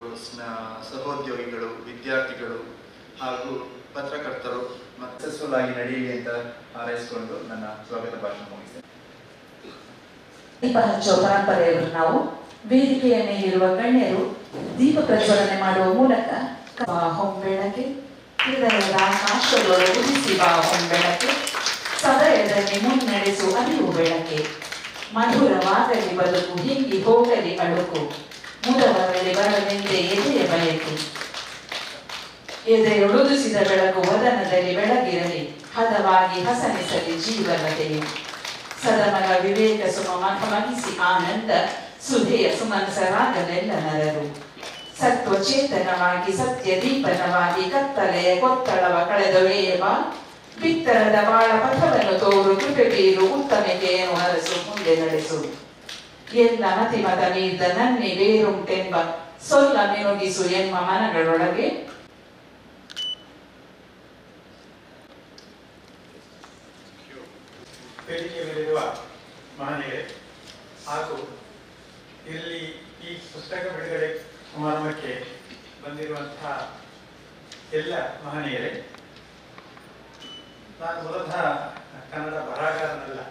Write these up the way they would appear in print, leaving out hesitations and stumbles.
ಸಹೋದ್ಯೋಗಿಗಳು, ವಿದ್ಯಾರ್ಥಿಗಳು ಹಾಗೂ ಪತ್ರಕರ್ತರು ಸಕ್ಸಸ್ಫುಲ್ ಆಗಿ ನಡೆಯಲಿ ಅಂತ ಹಾರೈಸಿಕೊಂಡು ನನ್ನ ಸ್ವಾಗತ ಭಾಷಣ ಮುಗಿಸ್ತೇನೆ. ದೀಪ ಹಚ್ಚುವ ಪರಂಪರೆಯನ್ನು ನಾವು ವೇದಿಕೆಯ ಮೇಲಿರುವ ಗಣ್ಯರು ದೀಪ ಪ್ರಜ್ವಲನೆ ಮಾಡುವ ಮೂಲಕ ಹೊಂಬೆಳಕೆ ಹೃದಯದ ಆಕಾಶದೊಳಗೆ ಉದಿಸಿ ಬಾ ಹೊಂಬೆಳಕೆ ಸದಯದಲ್ಲಿ ಮುನ್ನಡೆಸು ಅರಿವು ಬೆಳಕೆ ಮಧುರವಾಗಲಿ ಬದುಕು ಹಿಂಗಿ ಹೋಗಲಿ ಅಳುಕು ಮುದವರಲ್ಲಿ ಬರಲೆಂದೇ ಎದೆಯ ಬಯಕೆ ಎದೆಯೊಳುದಿಸಿದ ಬೆಳಕು ವದನದಲ್ಲಿ ಬೆಳಗಿರಲಿ ಹದವಾಗಿ ಹಸನಿಸಲಿ ಜೀವನದೆಯು ಸದಮಗ ವಿವೇಕ ಸುಮ ಮಗಿಸಿ ಆನಂದ ಸುಧೆಯ ಸುಮನಸರಾಗಲೆಲ್ಲ ನರರು ಸತ್ವಚೇತನವಾಗಿ ಸತ್ಯ ದೀಪನವಾಗಿ ಕತ್ತಲೆಯ ಕೊತ್ತಳವ ಕಳೆದೊಳೆಯ ಬಾ ಬಿತ್ತರದ ಬಾಳ ಪಥವನ್ನು ತೋರು ಕೃಪೆ ಬೀರು ಉತ್ತಮಿಕೆಯನ್ನು ಹರಸು ಮುಂದೆ ನಡೆಸು ಎಲ್ಲ ಮತಿಮತ ಮೀದ ನನ್ನಿ ಬೇರುಂಟೆಂಬ ಸೊಲ್ಲ ಮಿನುಗಿಸು ಎಂಬ ಮನಗಳೊಳಗೆ ವೇದಿಕೆ ಮೇಲಿರುವ ಮಹನೀಯರೇ ಹಾಗೂ ಇಲ್ಲಿ ಈ ಪುಸ್ತಕ ಬಿಡುಗಡೆ ಸಮಾರಂಭಕ್ಕೆ ಬಂದಿರುವಂತಹ ಎಲ್ಲ ಮಹನೀಯರೇ, ನಾನು ಮೂಲತಃ ಕನ್ನಡ ಬರಹಗಾರನಲ್ಲ.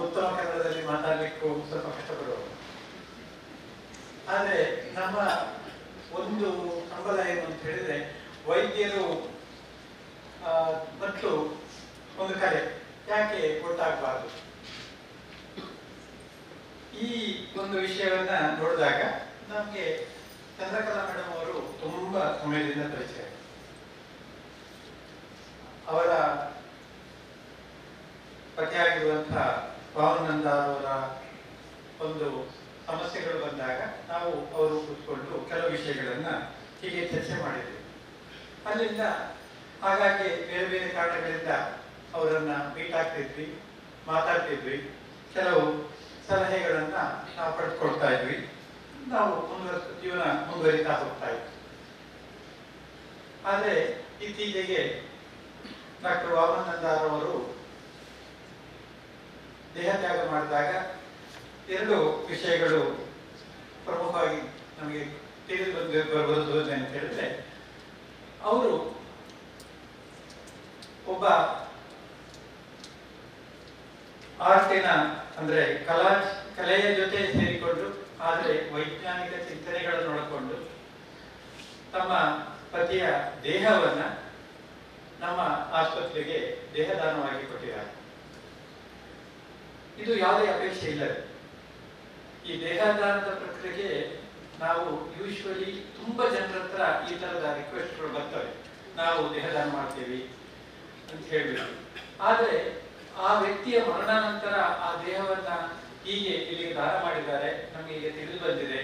ಉತ್ತಮ ಕನ್ನಡದಲ್ಲಿ ಮಾತಾಡಲಿಕ್ಕೂ ಸ್ವಲ್ಪ ಕಷ್ಟಪಡುವವರು. ಆದರೆ ನಮ್ಮ ಒಂದು ಹಂಬಲ ಏನು ಅಂತ ಹೇಳಿದ್ರೆ, ವೈದ್ಯರು ಮತ್ತು ಒಂದು ಕಲೆ ಯಾಕೆ ಗೊತ್ತಾಗಬಾರದು, ಈ ಒಂದು ವಿಷಯವನ್ನ ನೋಡಿದಾಗ ನಮಗೆ ಚಂದ್ರಕಲಾ ಮೇಡಮ್ ಅವರು ತುಂಬಾ ಸಮಯದಿಂದ ಪರಿಚಯ. ಅವರ ಪತಿಯಾಗಿರುವಂತಹ ಭಾವನಂದ ಅವರ ಒಂದು ಸಮಸ್ಯೆಗಳು ಬಂದಾಗ ನಾವು ಅವರು ಕೂತ್ಕೊಂಡು ಕೆಲವು ವಿಷಯಗಳನ್ನ ಹೀಗೆ ಚರ್ಚೆ ಮಾಡಿದ್ವಿ. ಅಲ್ಲಿಂದ ಹಾಗಾಗಿ ಬೇರೆ ಬೇರೆ ಕಾರಣಗಳಿಂದ ಅವರನ್ನ ಮೀಟ್ ಆಗ್ತಿದ್ವಿ, ಮಾತಾಡ್ತಿದ್ವಿ, ಕೆಲವು ಸಲಹೆಗಳನ್ನ ನಾವು ಪಡೆದುಕೊಳ್ತಾ ಇದ್ವಿ. ನಾವು ಜೀವನ ಮುಂದುವರಿತಾ ಹೋಗ್ತಾ ಇದ್ವಿ. ಆದರೆ ಇತ್ತೀಚೆಗೆ ಡಾಕ್ಟರ್ ವಾಮನಂದಾರವರು ದೇಹತ್ಯಾಗ ಮಾಡಿದಾಗ ಎರಡು ವಿಷಯಗಳು ಪ್ರಮುಖವಾಗಿ ನಮಗೆ ತಿಳಿದು ಬರುವುದು ಅಂತ ಹೇಳಿದ್ರೆ, ಅವರು ಒಬ್ಬ ಆರ್ಟಿನ ಅಂದ್ರೆ ಕಲೆಯ ಜೊತೆ ಸೇರಿಕೊಂಡು ಆದರೆ ವೈಜ್ಞಾನಿಕ ಚಿಂತನೆಗಳನ್ನು ನೋಡಿಕೊಂಡು ತಮ್ಮ ಪತಿಯ ದೇಹವನ್ನ ನಮ್ಮ ಆಸ್ಪತ್ರೆಗೆ ದೇಹದಾನವಾಗಿ ಕೊಟ್ಟಿದ್ದಾರೆ. ಇದು ಯಾವುದೇ ಅಪೇಕ್ಷೆ ಇಲ್ಲ. ಈ ದೇಹದಾನದ ಪ್ರಕ್ರಿಯೆಗೆ ನಾವು ಯೂಶ್ವಲಿ ತುಂಬಾ ಜನರ ಹತ್ರ ಈ ತರದ ರಿಕ್ವೆಸ್ಟ್ಗಳು ಬರ್ತವೆ, ನಾವು ದೇಹದಾನ ಮಾಡ್ತೀವಿ ಅಂತ ಹೇಳ್ಬೇಕು. ಆದ್ರೆ ಆ ವ್ಯಕ್ತಿಯ ಮರಣಾನಂತರ ಆ ದೇಹವನ್ನ ಹೀಗೆ ಇಲ್ಲಿಗೆ ದಾನ ಮಾಡಿದ್ದಾರೆ, ನಮಗೆ ಈಗ ತಿಳಿದು ಬಂದಿದೆ,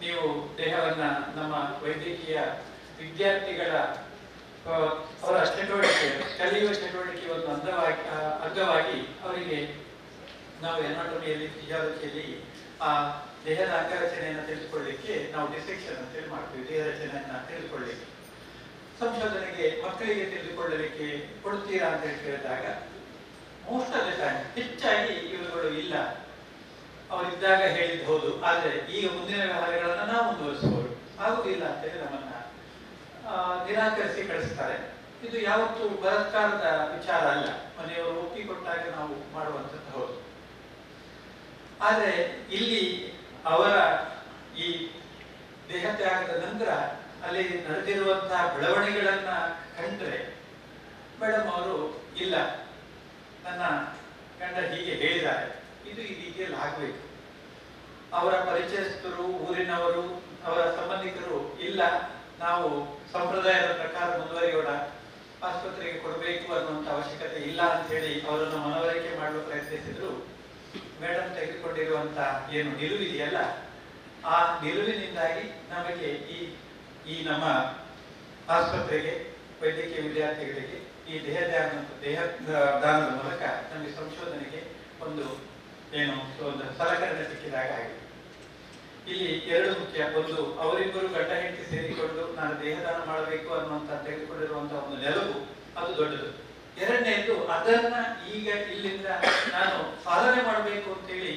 ನೀವು ದೇಹವನ್ನ ನಮ್ಮ ವೈದ್ಯಕೀಯ ವಿದ್ಯಾರ್ಥಿಗಳ ಅವರ ಚಟುವಟಿಕೆ, ಕಲಿಯುವ ಚಟುವಟಿಕೆ ಒಂದು ಅಂಗವಾಗಿ ಅವರಿಗೆ ನಾವು ಎನಾಟಮಿಯಲ್ಲಿ ಫಿಸಿಯಾಲಜಿಯಲ್ಲಿ ಆ ದೇಹದ ಅಂಗರಚನೆಯನ್ನು ತಿಳಿದುಕೊಳ್ಳಿಕ್ಕೆ ನಾವು ಡಿಸೆಕ್ಷನ್ ಅಂತೇಳಿ ಮಾಡ್ತೀವಿ. ದೇಹ ರಚನೆಯನ್ನ ತಿಳಿದುಕೊಳ್ಳಿಕ್ಕೆ, ಸಂಶೋಧನೆಗೆ ಮಕ್ಕಳಿಗೆ ತಿಳಿದುಕೊಳ್ಳಲಿಕ್ಕೆ ಕೊಡ್ತೀರಾ ಅಂತ ಹೇಳಿ ಕೇಳಿದಾಗ ಮೋಸ್ಟ್ ಆಫ್ ದ ಟೈಮ್ ಹೆಚ್ಚಾಗಿ ಇವುಗಳು ಇಲ್ಲ, ಅವರಿದ್ದಾಗ ಹೇಳಿದ್ದು ಹೌದು, ಆದ್ರೆ ಈಗ ಮುಂದಿನ ವ್ಯವಹಾರಗಳನ್ನ ನಾವು ಮುಂದುವರಿಸಬಹುದು, ಆಗುವುದಿಲ್ಲ ಅಂತೇಳಿ ನಮ್ಮನ್ನ ನಿರಾಕರಿಸಿ ಕಳಿಸ್ತಾರೆ. ಇದು ಯಾವತ್ತೂ ಬಲಾತ್ಕಾರದ ವಿಚಾರ ಅಲ್ಲ, ಮನೆಯವರು ಒಪ್ಪಿಕೊಟ್ಟಾಗ ನಾವು ಮಾಡುವಂಥದ್ದು ಹೌದು. ಆದ್ರೆ ಇಲ್ಲಿ ಅವರ ಈ ದೇಹತ್ಯಾಗದ ನಂತರ ಅಲ್ಲಿ ನಡೆದಿರುವಂತಹ ಬೆಳವಣಿಗೆಗಳನ್ನ ಕಂಡ್ರೆ ಮೇಡಮ್ ಅವರು ಇಲ್ಲ, ನನ್ನ ಗಂಡ ಹೀಗೆ ಹೇಳಿದ್ದಾರೆ, ಇದು ಈ ರೀತಿಯಲ್ಲಿ ಆಗಬೇಕು. ಅವರ ಪರಿಚಯಸ್ಥರು, ಊರಿನವರು, ಅವರ ಸಂಬಂಧಿಕರು ಇಲ್ಲ, ನಾವು ಸಂಪ್ರದಾಯದ ಪ್ರಕಾರ ಮುಂದುವರಿಯೋಣ, ಆಸ್ಪತ್ರೆಗೆ ಕೊಡಬೇಕು ಅನ್ನುವಂಥ ಅವಶ್ಯಕತೆ ಇಲ್ಲ ಅಂತ ಹೇಳಿ ಅವರನ್ನು ಮನವರಿಕೆ ಮಾಡಲು ಪ್ರಯತ್ನಿಸಿದ್ರು. ಮೇಡಮ್ ತೆಗೆದುಕೊಂಡಿರುವಂತ ಏನು ನಿಲುವಿದೆಯಲ್ಲ, ಆ ನಿಲುವಿನಿಂದಾಗಿ ನಮಗೆ ಈ ನಮ್ಮ ಆಸ್ಪತ್ರೆಗೆ, ವೈದ್ಯಕೀಯ ವಿದ್ಯಾರ್ಥಿಗಳಿಗೆ ಈ ದೇಹದಾನದ ಮೂಲಕ ನಮಗೆ ಸಂಶೋಧನೆಗೆ ಒಂದು ಸಲಕರಣೆ ಸಿಕ್ಕಿದಾಗ ಆಗಿದೆ. ಇಲ್ಲಿ ಎರಡು ಮುಖ್ಯ. ಒಂದು, ಅವರಿಬ್ಬರು ಗಂಡ ಹೆಂಡತಿ ಸೇರಿಕೊಂಡು ನಾನು ದೇಹದಾನ ಮಾಡಬೇಕು ಅನ್ನುವಂತ ತೆಗೆದುಕೊಂಡಿರುವಂತಹ ಒಂದು ನೆಲವು ಅದು ದೊಡ್ಡದು. ಎರಡನೇದು, ಅದನ್ನ ಈಗ ಇಲ್ಲಿಂದ ನಾನು ಪಾಲನೆ ಮಾಡಬೇಕು ಅಂತೇಳಿ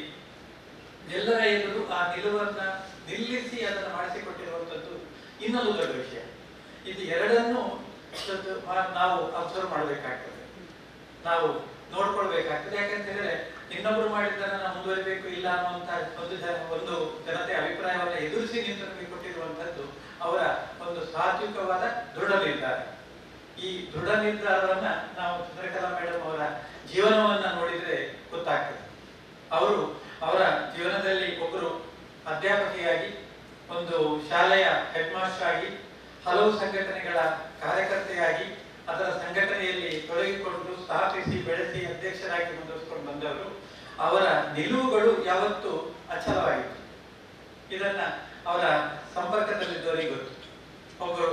ಎಲ್ಲರ ಎದುರು ಆ ನಿಲುವನ್ನ ನಿಲ್ಲಿಸಿ ಅದನ್ನು ಮಾಡಿಸಿಕೊಟ್ಟಿರುವಂಥದ್ದು ಇನ್ನೊಂದು ದೊಡ್ಡ ವಿಷಯ. ಇದು ಎರಡನ್ನೂ ನಾವು ಅಬ್ಸರ್ವ್ ಮಾಡಬೇಕಾಗ್ತದೆ, ನಾವು ನೋಡ್ಕೊಳ್ಬೇಕಾಗ್ತದೆ. ಯಾಕಂತ ಹೇಳಿದ್ರೆ ಇನ್ನೊಬ್ರು ಮಾಡಿದ್ದನ್ನ ನಾವು ಮುಂದುವರಿಬೇಕು ಇಲ್ಲ ಅನ್ನುವಂತ ಒಂದು ಜನತೆ ಅಭಿಪ್ರಾಯವನ್ನ ಎದುರಿಸಿ ನಿಂತು ನಮಗೆ ಕೊಟ್ಟಿರುವಂತದ್ದು ಅವರ ಒಂದು ಸಾತ್ವಿಕವಾದ ದೃಢ ನಿರ್ಧಾರ. ಈ ದೃಢ ನಿರ್ಧಾರವನ್ನ ನಾವು ಚಂದ್ರಕಲಾ ಮೇಡಮ್ ಅವರ ಜೀವನವನ್ನ ನೋಡಿದ್ರೆ ಗೊತ್ತಾಗ್ತದೆ. ಅವರ ಜೀವನದಲ್ಲಿ ಒಬ್ಬರು ಅಧ್ಯಾಪಕಿಯಾಗಿ, ಒಂದು ಶಾಲೆಯ ಹೆಡ್ ಮಾಸ್ಟರ್ ಆಗಿ, ಹಲವು ಸಂಘಟನೆಗಳ ಕಾರ್ಯಕರ್ತೆಯಾಗಿ, ಅದರ ಸಂಘಟನೆಯಲ್ಲಿ ತೊಡಗಿಕೊಂಡು ಸ್ಥಾಪಿಸಿ ಬೆಳೆಸಿ ಅಧ್ಯಕ್ಷರಾಗಿ ಮುಂದುವರಿಸಿಕೊಂಡು ಬಂದವರು. ಅವರ ನಿಲುವುಗಳು ಯಾವತ್ತೂ ಅಚಲವಾಗಿತ್ತು. ಇದನ್ನ ಅವರ ಸಂಪರ್ಕದಲ್ಲಿದ್ದವರಿಗೆ ಗೊತ್ತು. ಒಬ್ಬರು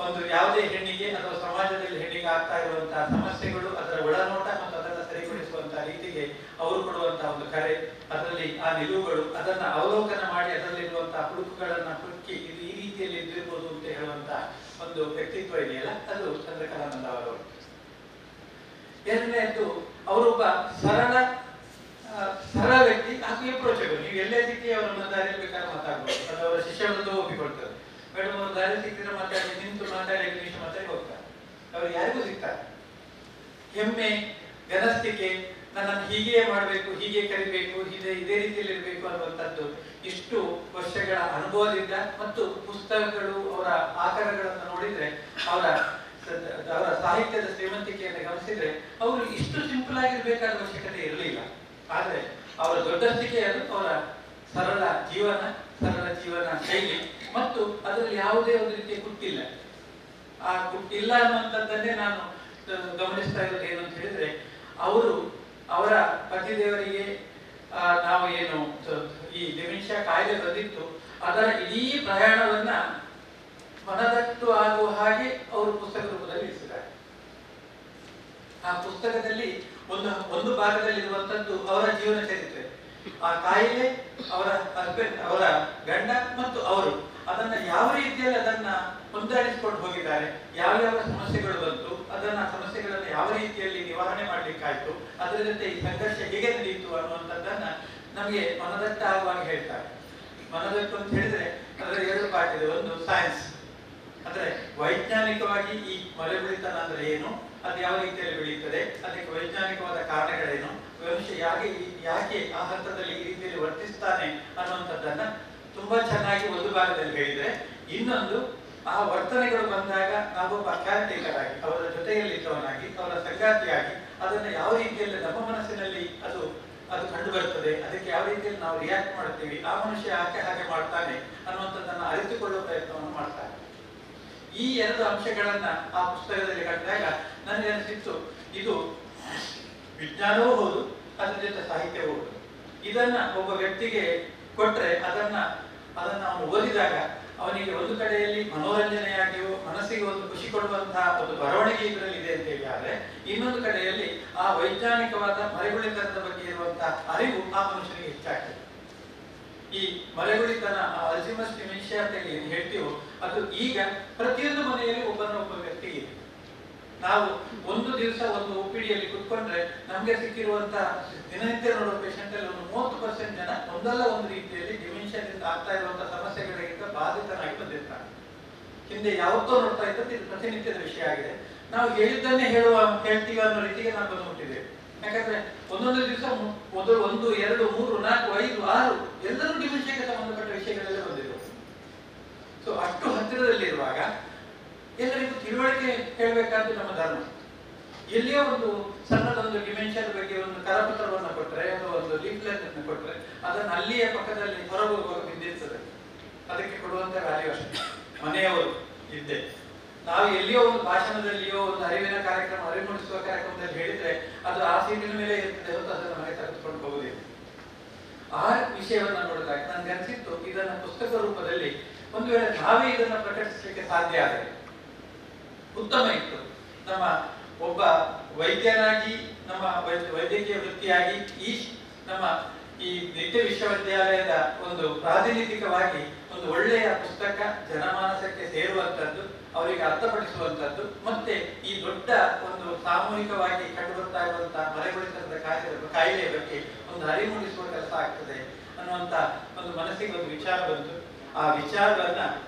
ಒಂದು ಯಾವುದೇ ಹೆಣ್ಣಿಗೆ ಅಥವಾ ಸಮಾಜದಲ್ಲಿ ಹೆಣ್ಣಿಗೆ ಆಗ್ತಾ ಇರುವಂತಹ ಸಮಸ್ಯೆಗಳು, ಅದರ ಒಳನೋಟ ಮತ್ತು ಅದನ್ನು ಸರಿಪಡಿಸುವಂತಹ ರೀತಿಗೆ ಅವರು ಕೊಡುವಂತಹ ಒಂದು ಕರೆ, ಅದರಲ್ಲಿ ಆ ನಿಲುವುಗಳು, ಅದನ್ನ ಅವಲೋಕನ ಮಾಡಿ ಅದರಲ್ಲಿರುವಂತಹ ಹುಡುಕುಗಳನ್ನ ಹುಡುಕಿ ಇದು ಈ ರೀತಿಯಲ್ಲಿ ಇದ್ದಿರ್ಬೋದು ಅಂತ ಹೇಳುವಂತಹ ಒಂದು ವ್ಯಕ್ತಿತ್ವ ಇದೆಯಲ್ಲ, ಅದು ಚಂದ್ರಕಲಾನಂದ ಅವರು. ಎರಡನೇದ್ದು, ಅವರೊಬ್ಬ ಸರಳ ವ್ಯಕ್ತಿ ಹಾಗೂ ಅಪ್ರೋಚಬಲ್. ನೀವು ಎಲ್ಲೇ ಸಿಕ್ಕಿ ಅವರನ್ನ ದಾರಿಯಲ್ಲಿ ಬೇಕಾದ್ರೆ ಮಾತಾಡ್ಬೋದು, ಅದು ಅವರ ಶಿಷ್ಯರದ್ದು ಒಪ್ಪಿಕೊಳ್ತಾರೆ. ಮೇಡಮ್ ಅವರು ದಾರಿ ಸಿಕ್ಕಿದ್ರೆ ಮಾತಾಡಿ, ನಿಂತು ಮಾತಾಡಿ, 5 ನಿಮಿಷ ಮಾತಾಡಿ ಹೋಗ್ತಾರೆ. ಅವರು ಯಾರಿಗೂ ಸಿಗ್ತಾರೆ. ಹೆಮ್ಮೆ, ಘನಸ್ಥಿಕೆ, ನನ್ನನ್ನು ಹೀಗೆ ಮಾಡಬೇಕು, ಹೀಗೆ ಕರಿಬೇಕು, ಇದೇ ರೀತಿಯಲ್ಲಿ ಇರಬೇಕು ಅನ್ನುವಂಥದ್ದು ಇಷ್ಟು ವರ್ಷಗಳ ಅನುಭವದಿಂದ ಮತ್ತು ಪುಸ್ತಕಗಳು, ಅವರ ಆಕಾರಗಳನ್ನು ನೋಡಿದ್ರೆ, ಅವರ ಸಾಹಿತ್ಯದ ಶ್ರೀಮಂತಿಕೆಯನ್ನು ಗಮನಿಸಿದ್ರೆ ಅವರು ಇಷ್ಟು ಸಿಂಪಲ್ ಆಗಿರ್ಬೇಕಾದ ಅವಶ್ಯಕತೆ ಇರಲಿಲ್ಲ. ಆದ್ರೆ ಅವರ ದೊಡ್ಡಸ್ತಿಕೆ ಅದು ಅವರ ಸರಳ ಜೀವನ ಶೈಲಿ, ಮತ್ತು ಅದರಲ್ಲಿ ಯಾವುದೇ ಒಂದು ರೀತಿಯ ಕುಟ್ಟಿಲ್ಲ. ಆ ಕುಟ್ಟಿಲ್ಲ ಅನ್ನುವಂಥದ್ದನ್ನೇ ನಾನು ಗಮನಿಸ್ತಾ ಇರೋದು ಏನು ಅಂತ ಹೇಳಿದ್ರೆ, ಅವರ ಪತಿದೇವರಿಗೆ ನಾವು ಏನು ಈ ಡಿಮೆನ್ಷಿಯಾ ಕಾಯಿಲೆ ಬಂದಿತ್ತು, ಅದರ ಇಡೀ ಪ್ರಯಾಣವನ್ನ ಮನದಟ್ಟು ಆಗುವ ಹಾಗೆ ಅವರು ಪುಸ್ತಕ ರೂಪದಲ್ಲಿ ಇರಿಸಿದ್ದಾರೆ. ಆ ಪುಸ್ತಕದಲ್ಲಿ ಒಂದು ಭಾಗದಲ್ಲಿರುವಂತದ್ದು ಅವರ ಜೀವನ ಚರಿತ್ರೆ, ಆ ಕಾಯಿಲೆ, ಅವರ ಹಸ್ಬೆಂಡ್, ಅವರ ಗಂಡ ಮತ್ತು ಅವರು ಅದನ್ನ ಯಾವ ರೀತಿಯಲ್ಲಿ ಅದನ್ನ ಹೊಂದಾಣಿಸಿಕೊಂಡು ಹೋಗಿದ್ದಾರೆ, ಯಾವ ಸಮಸ್ಯೆಗಳು ಬಂತು, ಸಮಸ್ಯೆಗಳನ್ನು ಯಾವ ರೀತಿಯಲ್ಲಿ ನಿವಾರಣೆ ಮಾಡ್ಲಿಕ್ಕಾಯ್ತು, ಅದರ ಜೊತೆ ಈ ಸಂಘರ್ಷ ಹೇಗೆ ನಡೆಯಿತು ಅನ್ನುವಂಥದ್ದನ್ನ ನಮಗೆ ಮನದಟ್ಟ ಆಗುವಾಗ ಹೇಳ್ತಾರೆ. ಮನದಟ್ಟು ಅಂತ ಹೇಳಿದ್ರೆ ಅದರ 2 ಪಾರ್ಟ್ ಇದೆ. ಒಂದು ಸೈನ್ಸ್, ಅಂದ್ರೆ ವೈಜ್ಞಾನಿಕವಾಗಿ ಈ ಮಲೆಬೆಳಿತನ ಅಂದ್ರೆ ಏನು, ಅದು ಯಾವ ರೀತಿಯಲ್ಲಿ ಬೆಳೆಯುತ್ತದೆ, ಅದಕ್ಕೆ ವೈಜ್ಞಾನಿಕವಾದ ಕಾರಣಗಳೇನು, ಮನುಷ್ಯ ಯಾಕೆ ಆ ಹಂತದಲ್ಲಿ ಈ ರೀತಿಯಲ್ಲಿ ವರ್ತಿಸ್ತಾನೆ ಅನ್ನುವಂಥದ್ದನ್ನ ತುಂಬಾ ಚೆನ್ನಾಗಿ ಒಂದು ಭಾಗದಲ್ಲಿ ಹೇಳಿದ್ರೆ, ಇನ್ನೊಂದು ಆ ವರ್ತನೆಗಳು ಬಂದಾಗ ನಾವೊಬ್ಬ ಕ್ಯಾರ್ಟೇಕರ್ ಆಗಿ, ಅವರ ಜೊತೆಯಲ್ಲಿದ್ದವನಾಗಿ, ಅವರ ಸಂಗಾತಿಯಾಗಿ ಅದನ್ನ ಯಾವ ರೀತಿಯಲ್ಲಿ ನಮ್ಮ ಮನಸ್ಸಿನಲ್ಲಿ ಅದು ಕಂಡು ಬರ್ತದೆ, ಅದಕ್ಕೆ ಯಾವ ರೀತಿಯಲ್ಲಿ ನಾವು ರಿಯಾಕ್ಟ್ ಮಾಡ್ತೀವಿ, ಆ ಮನುಷ್ಯ ಯಾಕೆ ಹಾಗೆ ಮಾಡ್ತಾನೆ ಅನ್ನುವಂಥದ್ದನ್ನ ಅರಿತುಕೊಳ್ಳುವ ಪ್ರಯತ್ನವನ್ನು ಮಾಡ್ತಾನೆ. ಈ 2 ಅಂಶಗಳನ್ನ ಆ ಪುಸ್ತಕದಲ್ಲಿ ಕಂಡಾಗ ನನಗೆ ಅನಿಸಿತ್ತು, ಇದು ವಿಜ್ಞಾನವೂ ಹೌದು, ಅದ್ರ ಜೊತೆ ಸಾಹಿತ್ಯವೂ ಹೌದು. ಇದನ್ನ ಒಬ್ಬ ವ್ಯಕ್ತಿಗೆ ಕೊಟ್ರೆ ಅದನ್ನ ಅವನು ಓದಿದಾಗ ಅವನಿಗೆ ಒಂದು ಕಡೆಯಲ್ಲಿ ಮನೋರಂಜನೆಯಾಗಿಯೋ ಮನಸ್ಸಿಗೆ ಒಂದು ಖುಷಿ ಕೊಡುವಂತಹ ಒಂದು ಬರವಣಿಗೆ ಇದರಲ್ಲಿ ಇದೆ ಅಂತ ಹೇಳಿ, ಆದ್ರೆ ಇನ್ನೊಂದು ಕಡೆಯಲ್ಲಿ ಆ ವೈಜ್ಞಾನಿಕವಾದ ಮರೆಗುಳಿತನದ ಬಗ್ಗೆ ಇರುವಂತಹ ಅರಿವು ಆ ಮನುಷ್ಯನಿಗೆ ಹೆಚ್ಚಾಗ್ತದೆ. ಈ ಮರೆಗುಳಿತನ, ಅಲ್ಝೀಮರ್ಸ್ ಡಿಮೆನ್ಷಿಯಾ ಅಂತ ಹೇಳಿ ಏನ್ ಹೇಳ್ತೀವೋ, ಅದು ಈಗ ಪ್ರತಿಯೊಂದು ಮನೆಯಲ್ಲಿ ಒಬ್ಬ ವ್ಯಕ್ತಿಗೆ ಇದೆ. ನಾವು ಒಂದು ದಿವಸ ಒಂದು ಒಪಿಡಿಯಲ್ಲಿ ಕುತ್ಕೊಂಡ್ರೆ ನಮ್ಗೆ ಸಿಕ್ಕಿರುವಂತಹ ದಿನನಿತ್ಯ ನೋಡುವ ಪೇಷಂಟ್ ಅಲ್ಲಿ ಒಂದು 30% ಜನ ಒಂದಲ್ಲ ಒಂದು ರೀತಿಯಲ್ಲಿ ಡಿಮೆನ್ಷಿಯಾದಿಂದ ಆಗ್ತಾ ಇರುವಂತಹ ಸಮಸ್ಯೆಗಳಿಂದ ಬಾಧಿತನಾಗಿ ಬಂದಿರ್ತಾರೆ. ಹಿಂದೆ ಯಾವತ್ತೋ ನೋಡ್ತಾ ಇದ್ದದ್ದು ಇದು ಪ್ರತಿನಿತ್ಯದ ವಿಷಯ ಆಗಿದೆ. ನಾವು ಹೇಳಿದ್ದನ್ನೇ ಹೇಳ್ತೀವಿ ಅನ್ನೋ ರೀತಿಗೆ ನಾವು ಬಂದ್ಬಿಟ್ಟಿದ್ದೇವೆ. ಯಾಕಂದ್ರೆ ಒಂದೊಂದು ದಿವಸ 1, 2, 3, 4, 5, 6 ಎಲ್ಲರೂ ಡಿಮೆನ್ಷಿಯಾಗೆ ಸಂಬಂಧಪಟ್ಟ ವಿಷಯಗಳೆಲ್ಲ ಬಂದಿರುವ. ಸೊ ಅಷ್ಟು ಹತ್ತಿರದಲ್ಲಿರುವಾಗ ಎಲ್ಲರಿಗೂ ತಿಳುವಳಿಕೆ ಹೇಳಬೇಕಾದ್ದು ನಮ್ಮ ಧರ್ಮ. ಎಲ್ಲಿಯೋ ಒಂದು ಸಣ್ಣದೊಂದು ಡಿಮೆನ್ಷಿಯಾದ ಬಗ್ಗೆ ಒಂದು ಕರಪತ್ರವನ್ನು ಕೊಟ್ಟರೆ ಅಥವಾ ಒಂದು ಲೀಫ್ಲೆಟ್ ಅನ್ನು ಕೊಟ್ಟರೆ ಅದನ್ನು ಅಲ್ಲಿಯ ಪಕ್ಕದಲ್ಲಿ ಹೊರಗೋಗುವಾಗ ಬಿದ್ದಿರ್ತದೆ. ಅದಕ್ಕೆ ಕೊಡುವಂತ ವ್ಯಾಲ್ಯೂ ಅಷ್ಟೇ. ಮನೆಯವರು ಇದ್ದೆ ನಾವು ಎಲ್ಲಿಯೋ ಒಂದು ಭಾಷಣದಲ್ಲಿಯೋ ಒಂದು ಅರಿವಿನ ಕಾರ್ಯಕ್ರಮ, ಅರಿವು ಮೂಡಿಸುವ ಕಾರ್ಯಕ್ರಮದಲ್ಲಿ ಹೇಳಿದ್ರೆ ಅದು ಆ ಸೀಟಿನ ಮೇಲೆ ಇರ್ತದೆ ಹೊತ್ತು ಅದನ್ನು ಮನೆ ತೆಗೆದುಕೊಂಡು ಹೋಗುವುದಿಲ್ಲ. ಆ ವಿಷಯವನ್ನ ನೋಡಿದಾಗ ನನ್ಗೆ ಅನಿಸಿತ್ತು, ಇದನ್ನ ಪುಸ್ತಕ ರೂಪದಲ್ಲಿ ಒಂದು ವೇಳೆ ನಾವೇ ಇದನ್ನ ಪ್ರಕಟಿಸಲಿಕ್ಕೆ ಸಾಧ್ಯ ಆದರೆ ಉತ್ತಮ ಇತ್ತು. ನಮ್ಮ ಒಬ್ಬ ವೈದ್ಯನಾಗಿ, ನಮ್ಮ ವೈದ್ಯಕೀಯ ವೃತ್ತಿಯಾಗಿ ನಮ್ಮ ಈ ನಿತ್ಯ ವಿಶ್ವವಿದ್ಯಾಲಯದ ಒಂದು ಪ್ರಾತಿನಿಧಿಕವಾಗಿ ಒಂದು ಒಳ್ಳೆಯ ಪುಸ್ತಕ ಜನಮಾನಸಕ್ಕೆ ಸೇರುವಂತದ್ದು, ಅವರಿಗೆ ಅರ್ಥಪಡಿಸುವಂತದ್ದು, ಮತ್ತೆ ಈ ದೊಡ್ಡ ಒಂದು ಸಾಮೂಹಿಕವಾಗಿ ಕಂಡುಬರ್ತಾ ಇರುವಂತಹ ಮರೆಗುಳಿತನದ ಕಾಯಿಲೆಯ ಬಗ್ಗೆ ಒಂದು ಅರಿವು ಮೂಡಿಸುವ ಕೆಲಸ ಆಗ್ತದೆ ಅನ್ನುವಂತ ಒಂದು ಮನಸ್ಸಿಗೆ ಒಂದು ವಿಚಾರ ಬಂತು. ಆ ವಿಚಾರವನ್ನ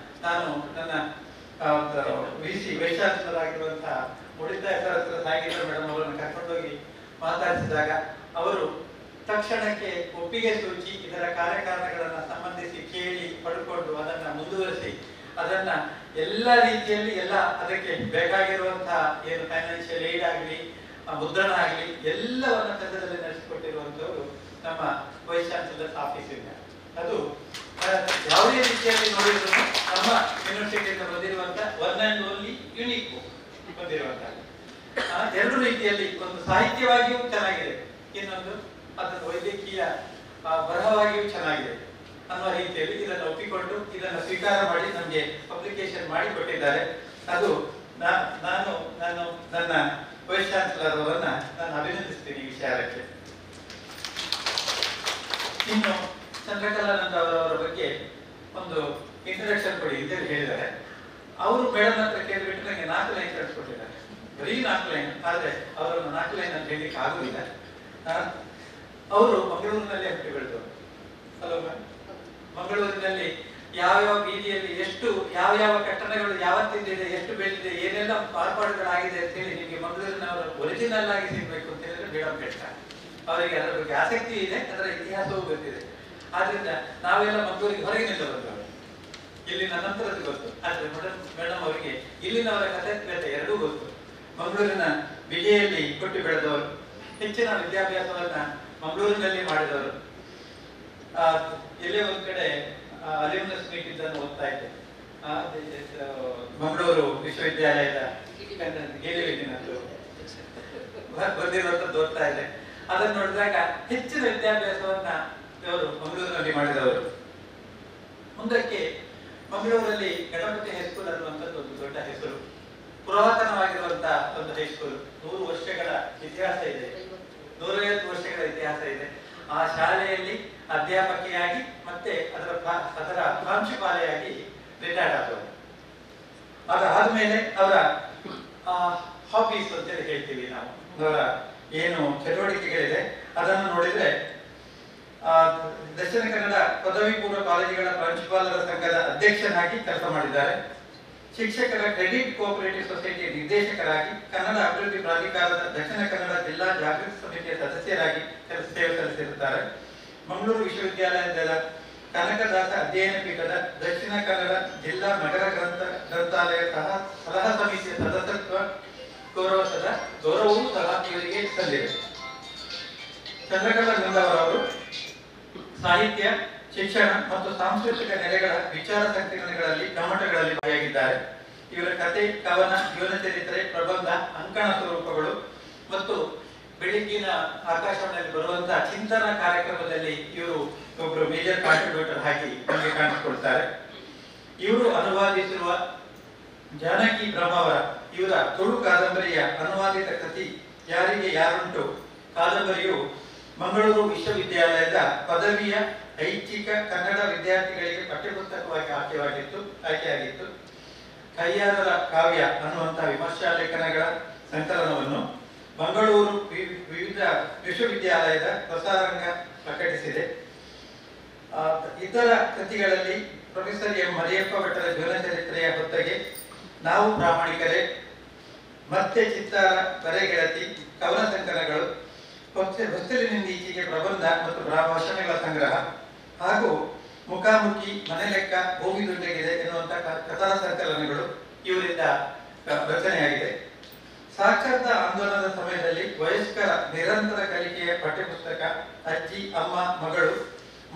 ನಾನು ನನ್ನ ವೈಶಾಖರಾಗಿರುವಂತಹ ಉಳಿತಾಯ ಸರಸ್ವತಿ ಸಾಗೀತಾ ಮೇಡಮ್ ಅವರನ್ನು ಕರ್ಕೊಂಡೋಗಿ ಮಾತಾಡಿಸಿದಾಗ ಅವರು ತಕ್ಷಣಕ್ಕೆ ಒಪ್ಪಿಗೆ ಸೂಚಿ ಇದರ ಕಾರ್ಯಕಾರಣಗಳನ್ನ ಸಂಬಂಧಿಸಿ ಕೇಳಿ ಪಡ್ಕೊಂಡು ಅದನ್ನ ಮುಂದುವರಿಸಿ ಅದನ್ನ ಎಲ್ಲ ರೀತಿಯಲ್ಲಿ ಅದಕ್ಕೆ ಬೇಕಾಗಿರುವಂತಹ ಏನು ಫೈನಾನ್ಷಿಯಲ್ ಏಡ್ ಆಗಲಿ ಮುದ್ರಣ ಆಗಲಿ ಎಲ್ಲವನ್ನ ತಂಡದಲ್ಲಿ ನಡೆಸಿಕೊಟ್ಟಿರುವಂತವರು ನಮ್ಮ ವೈಸ್ ಚಾನ್ಸಲರ್ ಆಫೀಸ್ ಇದೆ. ಅದು ಯಾವುದೇ ರೀತಿಯಲ್ಲಿ ನೋಡಿದ್ರು ನಮ್ಮ ಯೂನಿವರ್ಸಿಟಿಯಿಂದ ಬಂದಿರುವಂತ one and only unique book ಬಂದಿರುವಂತ ಎರಡು ರೀತಿಯಲ್ಲಿ ಒಂದು ಸಾಹಿತ್ಯವಾಗಿಯೂ ಚೆನ್ನಾಗಿದೆ, ಇನ್ನೊಂದು ಅದನ್ನು ವೈದ್ಯಕೀಯ ಬರಹವಾಗಿಯೂ ಚೆನ್ನಾಗಿದೆ ಅನ್ನುವ ರೀತಿಯಲ್ಲಿ ಇದನ್ನು ಒಪ್ಪಿಕೊಂಡು ಇದನ್ನು ಸ್ವೀಕಾರ ಮಾಡಿ ನಮಗೆ ಪಬ್ಲಿಕೇಶನ್ ಮಾಡಿ ಕೊಟ್ಟಿದ್ದಾರೆ. ಅದು ನಾನು ನನ್ನ ವೈಸ್ ಚಾನ್ಸಲರ್ ಅವರನ್ನ ನಾನು ಅಭಿನಂದಿಸ್ತೀನಿ ಈ ವಿಚಾರಕ್ಕೆ. ಇನ್ನು ಚಂದ್ರಕಲಾನಂದ ಅವರವರ ಬಗ್ಗೆ ಒಂದು ಇಂಟ್ರಡಕ್ಷನ್ ಕೊಡಿ ಅಂತೇಳಿ ಹೇಳಿದ್ದಾರೆ. ಅವರು ಮೇಡಮ್ ಹತ್ರ ಕೇಳಿಬಿಟ್ಟು ನನಗೆ 4 ಲೈನ್ ಕಳಿಸ್ಕೊಟ್ಟಿದ್ದಾರೆ, ಬರೀ 4 ಲೈನ್. ಆದ್ರೆ ಅವರನ್ನು 4 ಲೈನ್ ಅಂತ ಹೇಳಲಿಕ್ಕೆ ಆಗುದಿಲ್ಲ. ಅವರು ಮಂಗಳೂರಿನಲ್ಲೇ ಹುಟ್ಟಿ ಬೆಳೆದವರು. ಹಲೋ ಮ್ಯಾಮ್, ಮಂಗಳೂರಿನಲ್ಲಿ ಯಾವ ಬೀದಿಯಲ್ಲಿ ಎಷ್ಟು ಯಾವ ಕಟ್ಟಡಗಳು ಯಾವತ್ತಿದೆ, ಎಷ್ಟು ಬೆಳೆದಿದೆ, ಏನೆಲ್ಲ ಮಾರ್ಪಾಡುಗಳಾಗಿದೆ ಅಂತ ಹೇಳಿ ನಿಮಗೆ ಮಂಗಳೂರಿನವರ ಒರಿಜಿನಲ್ ಆಗಿ ಸಿಗ್ಬೇಕು ಅಂತ ಹೇಳಿದ್ರೆ ಮೇಡಮ್ ಹೇಳ್ತಾರೆ. ಅವರಿಗೆ ಅದರ ಬಗ್ಗೆ ಆಸಕ್ತಿ ಇದೆ, ಅದರ ಇತಿಹಾಸವೂ ಗೊತ್ತಿದೆ. ಆದ್ರಿಂದ ನಾವೆಲ್ಲ ಮಂಗಳೂರಿಗೆ ಹೊರಗಿನಿಂದ ಬಂದವರು, ಇಲ್ಲಿನ ನಂತರದ್ದು ಗೊತ್ತು. ಆದ್ರೆ ಮೇಡಮ್ ಅವರಿಗೆ ಇಲ್ಲಿನವರ ಕಥೆ ಎರಡೂ ಗೊತ್ತು. ಮಂಗಳೂರಿನ ವಿಜಯಲ್ಲಿ ಹುಟ್ಟಿ ಬೆಳೆದವರು, ಹೆಚ್ಚಿನ ವಿದ್ಯಾಭ್ಯಾಸವನ್ನ ಮಂಗಳೂರಿನಲ್ಲಿ ಮಾಡಿದವರು. ಎಲ್ಲೇ ಒಂದ್ ಕಡೆ ಅಲ್ಯೂಮಿನಸ್ ಮೀಟ್ ಇದನ್ನು ಓದ್ತಾ ಇದ್ದೆ, ಮಂಗಳೂರು ವಿಶ್ವವಿದ್ಯಾಲಯದ ಗೆಲುವಿನದ್ದು ಬಂದಿರುವಂತದ್ದು ಓದ್ತಾ ಇದೆ. ಅದನ್ನು ನೋಡಿದಾಗ ಹೆಚ್ಚಿನ ವಿದ್ಯಾಭ್ಯಾಸವನ್ನ ಇವರು ಮಂಗಳೂರಿನಲ್ಲಿ ಮಾಡಿದವರು. ಮುಂದಕ್ಕೆ ಮಂಗಳೂರಲ್ಲಿ ಗಣಪತಿ ಹೈಸ್ಕೂಲ್ ಅನ್ನುವಂಥದ್ದು ಒಂದು ದೊಡ್ಡ ಹೆಸರು, ಪುರಾತನವಾಗಿರುವಂತಹ ಒಂದು ಹೈಸ್ಕೂಲ್. 100 ವರ್ಷಗಳ ಇತಿಹಾಸ ಇದೆ, 150 ವರ್ಷಗಳ ಇತಿಹಾಸ ಇದೆ. ಆ ಶಾಲೆಯಲ್ಲಿ ಅಧ್ಯಾಪಕಿಯಾಗಿ ಮತ್ತೆ ಅದರ ಪ್ರಾಂಶುಪಾಲೆಯಾಗಿ ರಿಟೈರ್ಡ್ ಆದವರು. ಅದಾದ್ಮೇಲೆ ಅವರ ಹಾಬೀಸ್ ಅಂತೇಳಿ ಹೇಳ್ತೀವಿ ನಾವು, ಅವರ ಏನು ಚಟುವಟಿಕೆಗಳಿದೆ ಅದನ್ನು ನೋಡಿದ್ರೆ ದಕ್ಷಿಣ ಕನ್ನಡ ಪದವಿ ಪೂರ್ವ ಕಾಲೇಜುಗಳ ಪ್ರಾಂಶುಪಾಲರ ಸಂಘದ ಅಧ್ಯಕ್ಷನಾಗಿ ಕೆಲಸ ಮಾಡಿದ್ದಾರೆ. ಶಿಕ್ಷಕರ ಕ್ರೆಡಿಟ್ ಕೋಆಪರೇಟಿವ್ ಸೊಸೈಟಿಯ ನಿರ್ದೇಶಕರಾಗಿ, ಕನ್ನಡ ಅಭಿವೃದ್ಧಿ ಪ್ರಾಧಿಕಾರದ ದಕ್ಷಿಣ ಕನ್ನಡ ಜಿಲ್ಲಾ ಜಾಗೃತಿ ಸಮಿತಿಯ ಸದಸ್ಯರಾಗಿ ಸೇವೆ ಸಲ್ಲಿಸಿರುತ್ತಾರೆ. ಮಂಗಳೂರು ವಿಶ್ವವಿದ್ಯಾಲಯದ ಕನಕದಾಸ ಅಧ್ಯಯನ ಪೀಠದ ದಕ್ಷಿಣ ಕನ್ನಡ ಜಿಲ್ಲಾ ನಗರ ಗ್ರಂಥಾಲಯ ಸಲಹಾ ಸಮಿತಿಯ ಸದಸ್ಯತ್ವ ಗೌರವವೂ ಸಹ ಇವರಿಗೆ ಸಂದಿದೆ. ಚಂದ್ರಕಲಾನಂದವರವರು ಸಾಹಿತ್ಯ, ಶಿಕ್ಷಣ ಮತ್ತು ಸಾಂಸ್ಕೃತಿಕ ನೆಲೆಗಳ ವಿಚಾರ ಸಂಕಿರಣಗಳಲ್ಲಿ ಕಮ್ಮಟಗಳಲ್ಲಿ ಭಾಗಿಯಾಗಿದ್ದಾರೆ. ಇವರ ಕತೆ, ಕವನ, ಜೀವನ ಚರಿತ್ರೆ, ಪ್ರಬಂಧ, ಅಂಕಣ ಸ್ವರೂಪಗಳು ಮತ್ತು ಬೆಳಿಗ್ಗಿನ ಆಕಾಶವಾಣಿಯಲ್ಲಿ ಬರುವಂತಹ ಚಿಂತನ ಕಾರ್ಯಕ್ರಮದಲ್ಲಿ ಇವರು ಒಬ್ಬರು ಮೇಜರ್ ಕಾಂಟ್ರಿಬ್ಯೂಟರ್ ಆಗಿ ನಮಗೆ ಕಾಣಿಸಿಕೊಳ್ತಾರೆ. ಇವರು ಅನುವಾದಿಸಿರುವ ಜಾನಕಿ ಬ್ರಹ್ಮಾವರ ಇವರ ತುಳು ಕಾದಂಬರಿಯ ಅನುವಾದಿತ ಕೃತಿ ಯಾರಿಗೆ ಯಾರುಂಟು ಕಾದಂಬರಿಯು ಮಂಗಳೂರು ವಿಶ್ವವಿದ್ಯಾಲಯದ ಪದವಿಯ ಐಚ್ಛಿಕ ಕನ್ನಡ ವಿದ್ಯಾರ್ಥಿಗಳಿಗೆ ಪಠ್ಯಪುಸ್ತಕವಾಗಿ ಆಯ್ಕೆಯಾಗಿತ್ತು. ಕೈಯಾರರ ಕಾವ್ಯ ಅನ್ನುವಂತಹ ವಿಮರ್ಶಾ ಲೇಖನಗಳ ಸಂಕಲನವನ್ನು ಮಂಗಳೂರು ವಿವಿಧ ವಿಶ್ವವಿದ್ಯಾಲಯದ ಪ್ರಸಾರಾಂಗ ಪ್ರಕಟಿಸಿದೆ. ಇತರ ಕೃತಿಗಳಲ್ಲಿ ಪ್ರೊಫೆಸರ್ ಎಂ ಮರಿಯಪ್ಪ ಭಟ್ಟರ ಜೀವನ ಚರಿತ್ರೆಯ ಹೊತ್ತಗೆ, ನಾವು ಪ್ರಾಮಾಣಿಕರೇ, ಮತ್ತೆ ಚಿತ್ತಾರ, ಬರೆಗೆಳತಿ, ಕವನ ಸಂಕಲನಗಳು, ಹೊಸ್ತಿಲಿನಿಂದೀಚೆಗೆ ಪ್ರಬಂಧ ಮತ್ತು ಭಾಷಣಗಳ ಸಂಗ್ರಹ ಹಾಗೂ ಮುಖಾಮುಖಿ, ಮನೆ ಲೆಕ್ಕ, ಭೂಮಿ ದುಂಡೆಗಿದೆ ಎನ್ನುವಂತಹ ಕಥಾ ಸಂಕಲನಗಳು ಇವರಿಂದ ರಚನೆಯಾಗಿದೆ. ಸಾಕ್ಷರತಾ ಆಂದೋಲನದ ಸಮಯದಲ್ಲಿ ವಯಸ್ಕರ ನಿರಂತರ ಕಲಿಕೆಯ ಪಠ್ಯಪುಸ್ತಕ ಅಜ್ಜಿ, ಅಮ್ಮ, ಮಗಳು,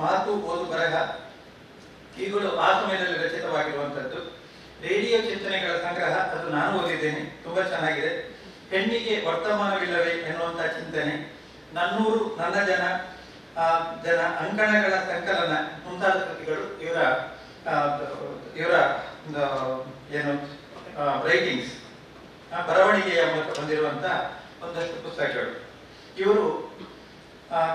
ಮಾತು, ಓದು, ಬರಹ ಇವುಗಳು ಆ ಸಮಯದಲ್ಲಿ ರಚಿತವಾಗಿರುವಂತದ್ದು. ರೇಡಿಯೋ ಚಿಂತನೆಗಳ ಸಂಗ್ರಹ, ಅದು ನಾನು ಓದಿದ್ದೇನೆ, ತುಂಬಾ ಚೆನ್ನಾಗಿದೆ. ಹೆಣ್ಣಿಗೆ ವರ್ತಮಾನವಿಲ್ಲವೇ ಎನ್ನುವಂತಹ ಚಿಂತನೆ, ನನ್ನೂರು, ನನ್ನ ಜನ, ಅಂಕಣಗಳ ಸಂಕಲನ ಮುಂತಾದ ಕೃತಿಗಳು ಇವರ ಏನು ರೈಟಿಂಗ್ಸ್, ಬರವಣಿಗೆಯ ಮೂಲಕ ಬಂದಿರುವಂತಹ ಒಂದಷ್ಟು ಪುಸ್ತಕಗಳು. ಇವರು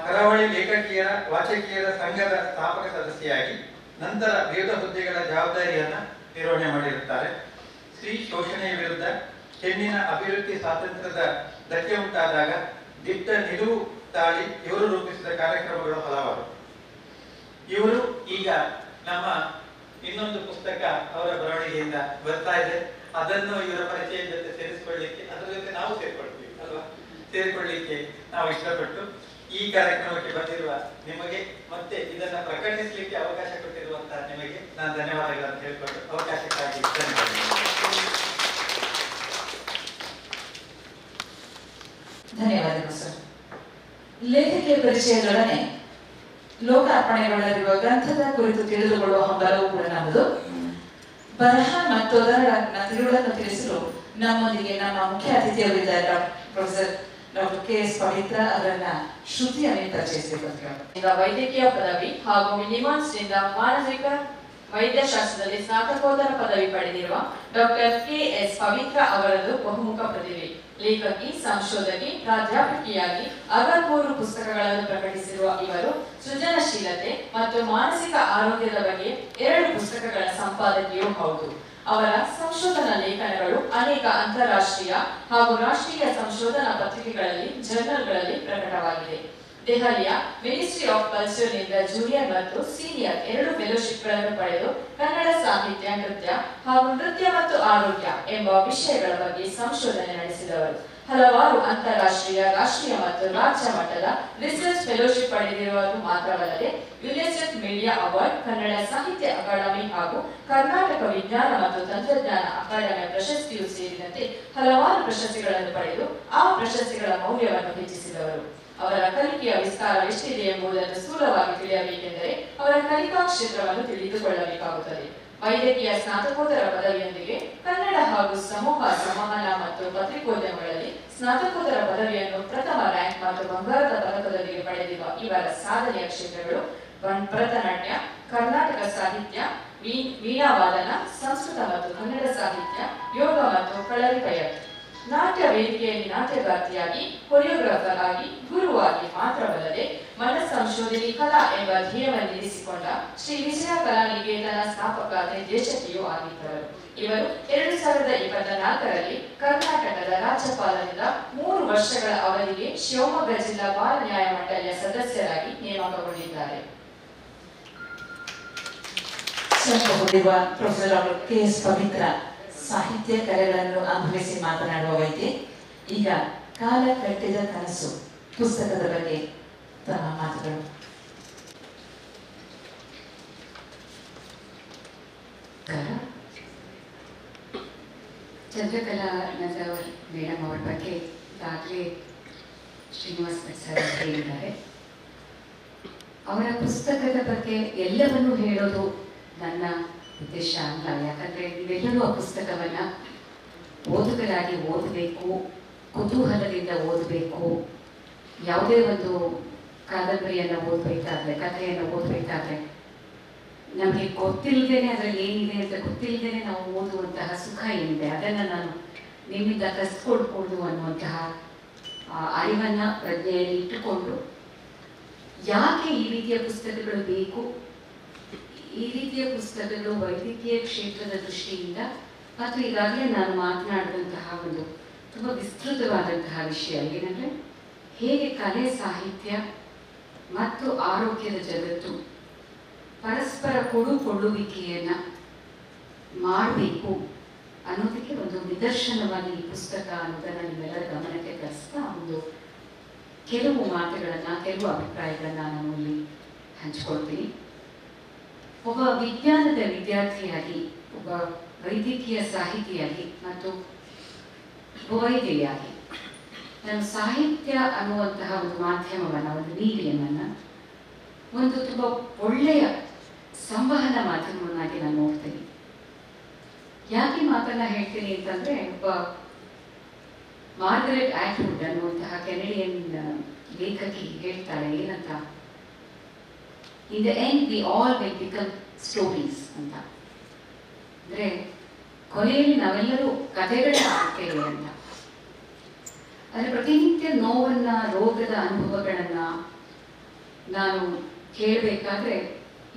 ಕರಾವಳಿ ಲೇಖಕಿಯರ ವಾಚಕಿಯರ ಸಂಘದ ಸ್ಥಾಪಕ ಸದಸ್ಯೆಯಾಗಿ ನಂತರ ವಿವಿಧ ಹುದ್ದೆಗಳ ಜವಾಬ್ದಾರಿಯನ್ನ ನಿರ್ವಹಣೆ ಮಾಡಿರುತ್ತಾರೆ. ಸ್ತ್ರೀ ಶೋಷಣೆಯ ವಿರುದ್ಧ, ಹೆಣ್ಣಿನ ಅಭಿವೃದ್ಧಿ ಸ್ವಾತಂತ್ರ್ಯದ ಧಕ್ಕೆ ಉಂಟಾದಾಗ ದಿಟ್ಟ ನಿಲುವು ತಾಳಿ ಇವರು ರೂಪಿಸಿದ ಕಾರ್ಯಕ್ರಮಗಳು ಹಲವಾರು. ಇವರು ಈಗ ನಮ್ಮ ಇನ್ನೊಂದು ಪುಸ್ತಕ ಅವರ ಬರವಣಿಗೆಯಿಂದ ಬರ್ತಾ ಇದೆ. ಅದನ್ನು ಇವರ ಪರಿಚಯದ ಜೊತೆ ಸೇರಿಸಿಕೊಳ್ಳಿಕ್ಕೆ, ಅದರ ಜೊತೆ ನಾವು ಸೇರ್ಕೊಳ್ತೀವಿ ಅಲ್ವಾ, ಸೇರಿಕೊಳ್ಳಿಕ್ಕೆ ನಾವು ಇಷ್ಟಪಟ್ಟು ಈ ಕಾರ್ಯಕ್ರಮಕ್ಕೆ ಬಂದಿರುವ ನಿಮಗೆ ಮತ್ತೆ ಇದನ್ನ ಪ್ರಕಟಿಸಲಿಕ್ಕೆ ಅವಕಾಶ ಕೊಟ್ಟಿರುವಂತಹ ನಿಮಗೆ ನಾನು ಧನ್ಯವಾದಗಳನ್ನು ಹೇಳ್ಕೊಂಡು ಅವಕಾಶಕ್ಕಾಗಿ ಧನ್ಯವಾದಗಳು ಸರ್. ಲೇಖಕಿಯ ಪರಿಚಯದೊಡನೆ ಲೋಕಾರ್ಪಣೆಗೊಳ್ಳಲಿರುವ ಗ್ರಂಥದ ಕುರಿತು ತಿಳಿದುಕೊಳ್ಳುವ ಹಂಬಲವೂ ಕೂಡ ನಮ್ಮದು. ಬರಹ ಮತ್ತು ಅದರ ತಿರುಳನ್ನು ತಿಳಿಸಲು ನಮ್ಮೊಂದಿಗೆ ನಮ್ಮ ಮುಖ್ಯ ಅತಿಥಿಯವರಿದ್ದಾರೆ ಪ್ರೊಫೆಸರ್ ಡಾಕ್ಟರ್ ಕೆ.ಎಸ್. ಪವಿತ್ರ ಅವರನ್ನ ಶ್ರುತಿಯಲ್ಲಿ ಪರಿಚಯಿಸಬೇಕು. ವೈದ್ಯಕೀಯ ಪದವಿ ಹಾಗೂ ನಿಮಾನ್ಸ್ ನಿಂದ ಮಾನಸಿಕ ವೈದ್ಯಶಾಸ್ತ್ರದಲ್ಲಿ ಸ್ನಾತಕೋತ್ತರ ಪದವಿ ಪಡೆದಿರುವ ಡಾಕ್ಟರ್ ಕೆ.ಎಸ್. ಪವಿತ್ರ ಅವರದು ಬಹುಮುಖ ಪ್ರತಿಭೆ. ಲೇಖಕಿ, ಸಂಶೋಧಕಿ, ಪ್ರಾಧ್ಯಾಪಕಿಯಾಗಿ 63 ಪುಸ್ತಕಗಳನ್ನು ಪ್ರಕಟಿಸಿರುವ ಇವರು ಸೃಜನಶೀಲತೆ ಮತ್ತು ಮಾನಸಿಕ ಆರೋಗ್ಯದ ಬಗ್ಗೆ 2 ಪುಸ್ತಕಗಳ ಸಂಪಾದಕಿಯೂ ಹೌದು. ಅವರ ಸಂಶೋಧನಾ ಲೇಖನಗಳು ಅನೇಕ ಅಂತಾರಾಷ್ಟ್ರೀಯ ಹಾಗೂ ರಾಷ್ಟ್ರೀಯ ಸಂಶೋಧನಾ ಪತ್ರಿಕೆಗಳಲ್ಲಿ, ಜರ್ನಲ್ಗಳಲ್ಲಿ ಪ್ರಕಟವಾಗಿದೆ. ದೆಹಲಿಯ ಮಿನಿಸ್ಟ್ರಿ ಆಫ್ ಕಲ್ಚರ್ ನಿಂದ ಜೂನಿಯರ್ ಮತ್ತು ಸೀನಿಯರ್ 2 ಫೆಲೋಶಿಪ್ಗಳನ್ನು ಪಡೆದು ಕನ್ನಡ ಸಾಹಿತ್ಯ, ನೃತ್ಯ ಹಾಗೂ ನೃತ್ಯ ಮತ್ತು ಆರೋಗ್ಯ ಎಂಬ ವಿಷಯಗಳ ಬಗ್ಗೆ ಸಂಶೋಧನೆ ನಡೆಸಿದವರು. ಹಲವಾರು ಅಂತಾರಾಷ್ಟ್ರೀಯ, ರಾಷ್ಟ್ರೀಯ ಮತ್ತು ರಾಜ್ಯ ಮಟ್ಟದ ರಿಸರ್ಚ್ ಫೆಲೋಶಿಪ್ ಪಡೆದಿರುವುದು ಮಾತ್ರವಲ್ಲದೆ ಯುನೆಸ್ಕೋ ಮೀಡಿಯಾ ಅವಾರ್ಡ್, ಕನ್ನಡ ಸಾಹಿತ್ಯ ಅಕಾಡೆಮಿ ಹಾಗೂ ಕರ್ನಾಟಕ ವಿಜ್ಞಾನ ಮತ್ತು ತಂತ್ರಜ್ಞಾನ ಅಕಾಡೆಮಿ ಪ್ರಶಸ್ತಿಯೂ ಸೇರಿದಂತೆ ಹಲವಾರು ಪ್ರಶಸ್ತಿಗಳನ್ನು ಪಡೆದು ಆ ಪ್ರಶಸ್ತಿಗಳ ಮೌಲ್ಯವನ್ನು ಹೆಚ್ಚಿಸಿದವರು. ಅವರ ಕಲಿಕೆಯ ವಿಸ್ತಾರವೆಷ್ಟಿದೆ ಎಂಬುದನ್ನು ಸ್ಥೂಲವಾಗಿ ತಿಳಿಯಬೇಕೆಂದರೆ ಅವರ ಕಲಿಕಾ ಕ್ಷೇತ್ರವನ್ನು ತಿಳಿದುಕೊಳ್ಳಬೇಕಾಗುತ್ತದೆ. ವೈದ್ಯಕೀಯ ಸ್ನಾತಕೋತ್ತರ ಪದವಿಯೊಂದಿಗೆ ಕನ್ನಡ ಹಾಗೂ ಸಮೂಹ ಸಂವಹನ ಮತ್ತು ಪತ್ರಿಕೋದ್ಯಮಗಳಲ್ಲಿ ಸ್ನಾತಕೋತ್ತರ ಪದವಿಯನ್ನು ಪ್ರಥಮ ರ್ಯಾಂಕ್ ಮತ್ತು ಬಂಗಾರದ ಪದಕದೊಂದಿಗೆ ಪಡೆದಿರುವ ಇವರ ಸಾಧನೆಯ ಕ್ಷೇತ್ರಗಳು ಭರತನಾಟ್ಯ, ಕರ್ನಾಟಕ ಸಾಹಿತ್ಯ, ವೀಣಾವಾದನ, ಸಂಸ್ಕೃತ ಮತ್ತು ಕನ್ನಡ ಸಾಹಿತ್ಯ, ಯೋಗ ಮತ್ತು ಕಳರಿಪಯಟ್. ನಾಟ್ಯ ವೇದಿಕೆಯಲ್ಲಿ ನಾಟ್ಯಗಾರ್ತಿಯಾಗಿ, ಕೊರಿಯೋಗ್ರಾಫರ್ ಆಗಿ, ಗುರುವಾಗಿ ಮಾತ್ರವಲ್ಲದೆ ಮನಸ್ಸಂಶೋಧನೆ ಕಲಾ ಎಂಬ ಧ್ಯೇಯವನ್ನಿರಿಸಿಕೊಂಡ ಶ್ರೀ ವಿಜಯ ಕಲಾ ನಿಕೇತನ ಸ್ಥಾಪಕ ನಿರ್ದೇಶಕಿಯೂ ಆಗಿದ್ದರು. ಇವರು 2024ರಲ್ಲಿ ಕರ್ನಾಟಕದ ರಾಜ್ಯಪಾಲರಿಂದ 3 ವರ್ಷಗಳ ಅವಧಿಗೆ ಶಿವಮೊಗ್ಗ ಜಿಲ್ಲಾ ಬಾಲ ನ್ಯಾಯಮಂಡಳಿಯ ಸದಸ್ಯರಾಗಿ ನೇಮಕಗೊಂಡಿದ್ದಾರೆ. Professor doctor KS. ಪವಿತ್ರ ಸಾಹಿತ್ಯ ಕಲೆಗಳನ್ನು ಅನುಭವಿಸಿ ಮಾತನಾಡುವ ವೈದ್ಯೆ. ಈಗ ಕಾಲ ಕಟ್ಟಿದ ಕನಸು ಪುಸ್ತಕದ ಬಗ್ಗೆ ತಮ್ಮ ಮಾತುಗಳು. ಚಂದ್ರಕಲಾ ನಂದವರ್ ಮೇಡಮ್ ಅವರ ಬಗ್ಗೆ ಈಗಾಗಲೇ ಶ್ರೀನಿವಾಸ್ ಭಟ್ ಸರ್ ಹೇಳಿದ್ದಾರೆ. ಅವರ ಪುಸ್ತಕದ ಬಗ್ಗೆ ಎಲ್ಲವನ್ನೂ ಹೇಳೋದು ನನ್ನ ಉದ್ದೇಶ ಅಲ್ಲ. ಯಾಕಂದರೆ ನೀವೆಲ್ಲರೂ ಆ ಪುಸ್ತಕವನ್ನು ಓದುಗರಾಗಿ ಓದಬೇಕು, ಕುತೂಹಲದಿಂದ ಓದಬೇಕು. ಯಾವುದೇ ಒಂದು ಕಾದಂಬರಿಯನ್ನು ಓದಬೇಕಾದ್ರೆ, ಕಥೆಯನ್ನು ಓದಬೇಕಾದ್ರೆ ನಮಗೆ ಗೊತ್ತಿಲ್ಲದೇನೆ ಅದರಲ್ಲಿ ಏನಿದೆ ಅಂತ ಗೊತ್ತಿಲ್ಲದೇನೆ ನಾವು ಓದುವಂತಹ ಸುಖ ಏನಿದೆ ಅದನ್ನು ನಾನು ನಿಮ್ಮಿಂದ ಕಸ್ಕೊಳ್ಬೋದು ಅನ್ನುವಂತಹ ಅರಿವನ್ನು ಪ್ರಜ್ಞೆಯಲ್ಲಿ ಇಟ್ಟುಕೊಂಡು ಯಾಕೆ ಈ ರೀತಿಯ ಪುಸ್ತಕಗಳು ಬೇಕು, ಈ ರೀತಿಯ ಪುಸ್ತಕಗಳು ವೈದ್ಯಕೀಯ ಕ್ಷೇತ್ರದ ದೃಷ್ಟಿಯಿಂದ ಮತ್ತು ಈಗಾಗಲೇ ನಾನು ಮಾತನಾಡಿದಂತಹ ಒಂದು ತುಂಬ ವಿಸ್ತೃತವಾದಂತಹ ವಿಷಯ ಏನಂದರೆ ಹೇಗೆ ಕಲೆ, ಸಾಹಿತ್ಯ ಮತ್ತು ಆರೋಗ್ಯದ ಜಗತ್ತು ಪರಸ್ಪರ ಕೊಡುಕೊಳ್ಳುವಿಕೆಯನ್ನು ಮಾಡಬೇಕು ಅನ್ನೋದಕ್ಕೆ ಒಂದು ನಿದರ್ಶನವಾಗಿ ಈ ಪುಸ್ತಕ ಅನ್ನೋದನ್ನು ನಿಮ್ಮೆಲ್ಲರ ಗಮನಕ್ಕೆ ತರಿಸ್ತಾ ಒಂದು ಕೆಲವು ಮಾತುಗಳನ್ನು, ಕೆಲವು ಅಭಿಪ್ರಾಯಗಳನ್ನು ನಾನು ಇಲ್ಲಿ ಹಂಚ್ಕೊಳ್ತೀನಿ. ಒಬ್ಬ ವಿಜ್ಞಾನದ ವಿದ್ಯಾರ್ಥಿಯಾಗಿ, ಒಬ್ಬ ವೈದ್ಯಕೀಯ ಸಾಹಿತಿಯಾಗಿ ಮತ್ತು ವೈದ್ಯೆಯಾಗಿ ನಾನು ಸಾಹಿತ್ಯ ಅನ್ನುವಂತಹ ಒಂದು ಮಾಧ್ಯಮವನ್ನು, ಒಂದು ಮೀಡಿಯಮನ್ನು ಒಂದು ತುಂಬ ಒಳ್ಳೆಯ ಸಂವಹನ ಮಾಧ್ಯಮವನ್ನಾಗಿ ನಾನು ನೋಡ್ತೀನಿ. ಯಾಕೆ ಮಾತನ್ನ ಹೇಳ್ತೀನಿ ಅಂತಂದರೆ, ಒಬ್ಬ ಮಾರ್ಗರೆಟ್ ಆಟ್ವುಡ್ ಅನ್ನುವಂತಹ ಕೆನಡಿಯನ್ ಲೇಖಕಿ ಹೇಳ್ತಾಳೆ ಏನಂತ, in the end we all will become stories ಅಂತ. ಅಂದರೆ ಕೊನೆಯಲ್ಲಿ ನಾವೆಲ್ಲರೂ ಕಥೆಗಳೇ ಆಗ್ತೇವೆ ಅಂತ. ಆದರೆ ಪ್ರತಿನಿತ್ಯ ನೋವನ್ನು, ರೋಗದ ಅನುಭವಗಳನ್ನು ನಾನು ಕೇಳಬೇಕಾದ್ರೆ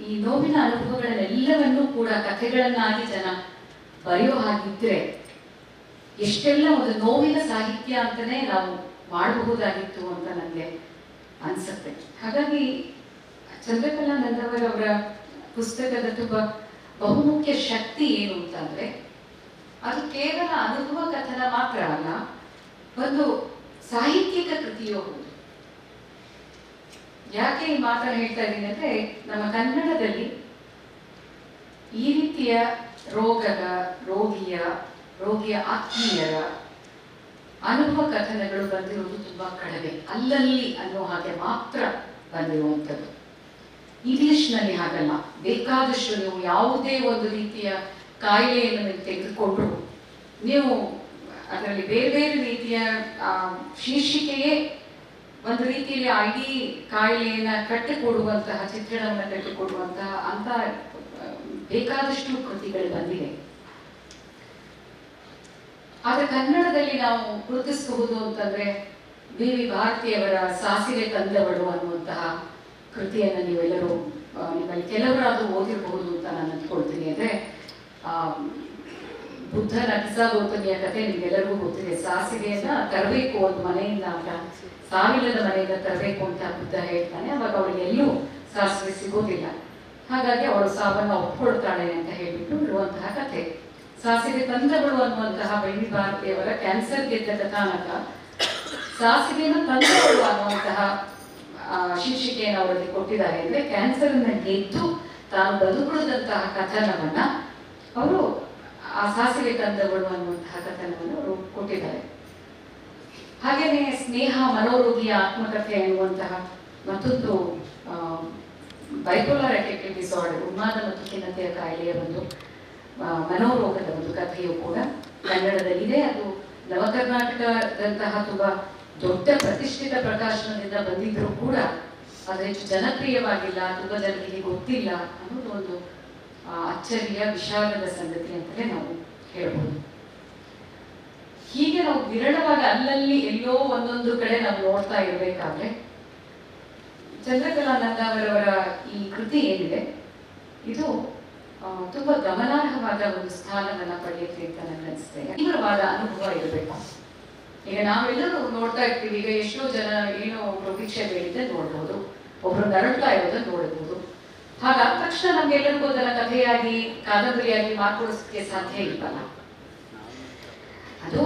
ಈ ನೋವಿನ ಅನುಭವಗಳನ್ನೆಲ್ಲವನ್ನೂ ಕೂಡ ಕಥೆಗಳನ್ನಾಗಿ ಜನ ಬರೆಯೋ ಹಾಗಿದ್ರೆ ಎಷ್ಟೆಲ್ಲ ಒಂದು ನೋವಿನ ಸಾಹಿತ್ಯ ಅಂತಲೇ ನಾವು ಮಾಡಬಹುದಾಗಿತ್ತು ಅಂತ ನನಗೆ ಅನಿಸುತ್ತೆ. ಹಾಗಾಗಿ ಚಂದ್ರಕಲಾ ನಂದವರ್ ಅವರ ಪುಸ್ತಕದ ತುಂಬ ಬಹುಮುಖ್ಯ ಶಕ್ತಿ ಏನು ಅಂತಂದ್ರೆ ಅದು ಕೇವಲ ಅನುಭವ ಕಥನ ಮಾತ್ರ ಅಲ್ಲ, ಒಂದು ಸಾಹಿತ್ಯಿಕ ಕೃತಿಯೂ ಹೌದು. ಯಾಕೆ ಈ ಮಾತನ್ನು ಹೇಳ್ತಾ ಇದ್ದೀನಿ ಅಂದ್ರೆ, ನಮ್ಮ ಕನ್ನಡದಲ್ಲಿ ಈ ರೀತಿಯ ರೋಗಿಯ ಆತ್ಮೀಯರ ಅನುಭವ ಕಥನಗಳು ಬಂದಿರುವುದು ತುಂಬಾ ಕಡಿಮೆ, ಅಲ್ಲಲ್ಲಿ ಅನ್ನೋ ಹಾಗೆ ಮಾತ್ರ ಬಂದಿರುವಂಥದ್ದು. ಇಂಗ್ಲಿಷ್ನಲ್ಲಿ ಹಾಗಲ್ಲ. ಬೇಕಾದಷ್ಟು ನೀವು ಯಾವುದೇ ಒಂದು ರೀತಿಯ ಕಾಯಿಲೆಯನ್ನು ತೆಗೆದುಕೊಂಡ್ರು ನೀವು ಅದರಲ್ಲಿ ಬೇರೆ ಬೇರೆ ರೀತಿಯ ಶೀರ್ಷಿಕೆಯೇ ಒಂದು ರೀತಿಯಲ್ಲಿ ಇಡೀ ಕಾಯಿಲೆಯನ್ನ ಕಟ್ಟಿಕೊಡುವಂತಹ ಚಿತ್ರಣವನ್ನು ಕಟ್ಟಿಕೊಡುವಂತಹ ಅಂತ ಬೇಕಾದಷ್ಟು ಕೃತಿಗಳು ಬಂದಿವೆ. ಆದ್ರೆ ಕನ್ನಡದಲ್ಲಿ ನಾವು ಗುರುತಿಸಬಹುದು ಅಂತಂದ್ರೆ ವಿ ಭಾರತಿಯವರ ಸಾಸಿವೆ ತಂದವಳು ಅನ್ನುವಂತಹ ಕೃತಿಯನ್ನು ನೀವೆಲ್ಲರೂ ನಿಮ್ಮಲ್ಲಿ ಕೆಲವರಾದ್ರೂ ಓದಿರಬಹುದು ಅಂತ ನಾನು ಅಂದ್ಕೊಳ್ತೀನಿ. ಅಂದ್ರೆ ಬುದ್ಧನ ಕಿಸಾಗೋತಮಿಯ ಕಥೆ ನಿಮ್ಗೆಲ್ಲರಿಗೂ ಗೊತ್ತಿದೆ. ಸಾಸಿವೆಯನ್ನ ತರಬೇಕು ಒಂದು ಮನೆಯಿಂದ ಅಂತ, ಸಾವಿಲ್ಲದ ಮನೆಯಿಂದ ತರಬೇಕು ಅಂತ ಬುದ್ಧ ಹೇಳ್ತಾನೆ. ಅವಾಗ ಅವಳಿಗೆ ಎಲ್ಲೂ ಸಾಸಿವೆ ಸಿಗೋದಿಲ್ಲ. ಹಾಗಾಗಿ ಅವಳು ಸಾವನ್ನ ಒಪ್ಕೊಳ್ತಾಳೆ ಅಂತ ಹೇಳ್ಬಿಟ್ಟು ಇರುವಂತಹ ಕಥೆ. ಸಾಸಿವೆ ತಂದವಳು ಅನ್ನುವಂತಹ ವಿ ಭಾರತಿಯವರ ಕ್ಯಾನ್ಸರ್ ಗೆದ್ದ ಕಥಾನಕ ಸಾಸಿವೆಯನ್ನು ತಂದವಳು ಅನ್ನುವಂತಹ ಶೀರ್ಷಿಕೆಯನ್ನು ಅವರಲ್ಲಿ ಕೊಟ್ಟಿದ್ದಾರೆ. ಅಂದ್ರೆ ಕ್ಯಾನ್ಸರ್ ಅನ್ನ ಗೆದ್ದು ತಾನು ಬದುಕುಳಿದಂತಹ ಕಥನವನ್ನ ಅವರು ಆ ಸಾಸಿವೆ ತಂದವಳು ಅನ್ನುವಂತಹ ಕಥನವನ್ನು ಅವರು ಕೊಟ್ಟಿದ್ದಾರೆ. ಹಾಗೇನೆ ಸ್ನೇಹ ಮನೋರೋಗಿಯ ಆತ್ಮಕಥೆ ಅನ್ನುವಂತಹ ಮತ್ತೊಂದು ಬೈಪೋಲಾರ್ ಅಫೆಕ್ಟಿವ್ ಡಿಸಾರ್ಡರ್, ಉನ್ಮಾದ ಮತ್ತು ಖಿನ್ನತೆಯ ಕಾಯಿಲೆಯ ಒಂದು ಮನೋರೋಗದ ಒಂದು ಕಥೆಯು ಕೂಡ ಕನ್ನಡದಲ್ಲಿದೆ. ಅದು ನವಕರ್ನಾಟಕದಂತಹ ತುಂಬಾ ದೊಡ್ಡ ಪ್ರತಿಷ್ಠಿತ ಪ್ರಕಾಶನದಿಂದ ಬಂದಿದ್ರು ಕೂಡ ಅದು ಹೆಚ್ಚು ಜನಪ್ರಿಯವಾಗಿಲ್ಲ, ತುಂಬಾ ಜನರಿಗೆ ಗೊತ್ತಿಲ್ಲ ಅನ್ನೋದು ಒಂದು ಅಚ್ಚರಿಯ ವಿಷಾದದ ಸಂಗತಿ ಅಂತಲೇ ನಾವು ಹೇಳ್ಬೋದು. ಹೀಗೆ ನಾವು ವಿರಳವಾಗಿ ಅಲ್ಲಲ್ಲಿ ಎಲ್ಲೋ ಒಂದೊಂದು ಕಡೆ ನಾವು ನೋಡ್ತಾ ಇರಬೇಕಾದ್ರೆ ಚಂದ್ರಕಲಾನಂದವರವರ ಈ ಕೃತಿ ಏನಿದೆ ಇದು ತುಂಬಾ ಗಮನಾರ್ಹವಾದ ಒಂದು ಸ್ಥಾನವನ್ನ ಪಡೆಯುತ್ತೆ ಅಂತ ನನಗನ್ಸುತ್ತೆ. ತೀವ್ರವಾದ ಅನುಭವ ಇರಬೇಕು. ಈಗ ನಾವೆಲ್ಲರೂ ನೋಡ್ತಾ ಇರ್ತೀವಿ, ಈಗ ಎಷ್ಟೋ ಜನ ಏನೋ ಒಬ್ರು ಭಿಕ್ಷೆ ಬೇಡಿದ್ದೆ ನೋಡ್ಬೋದು, ಒಬ್ರು ನರಳ್ತಾ ಇರೋದನ್ನ ನೋಡಬಹುದು. ಹಾಗಾದ ತಕ್ಷಣ ನಮ್ಗೆಲ್ಲರಿಗೂ ಅದನ್ನ ಕಥೆಯಾಗಿ ಕಾದಂಬರಿಯಾಗಿ ಮಾರ್ಪಡಿಸೋಕೆ ಸಾಧ್ಯ ಇಲ್ವಲ್ಲ. ಅದು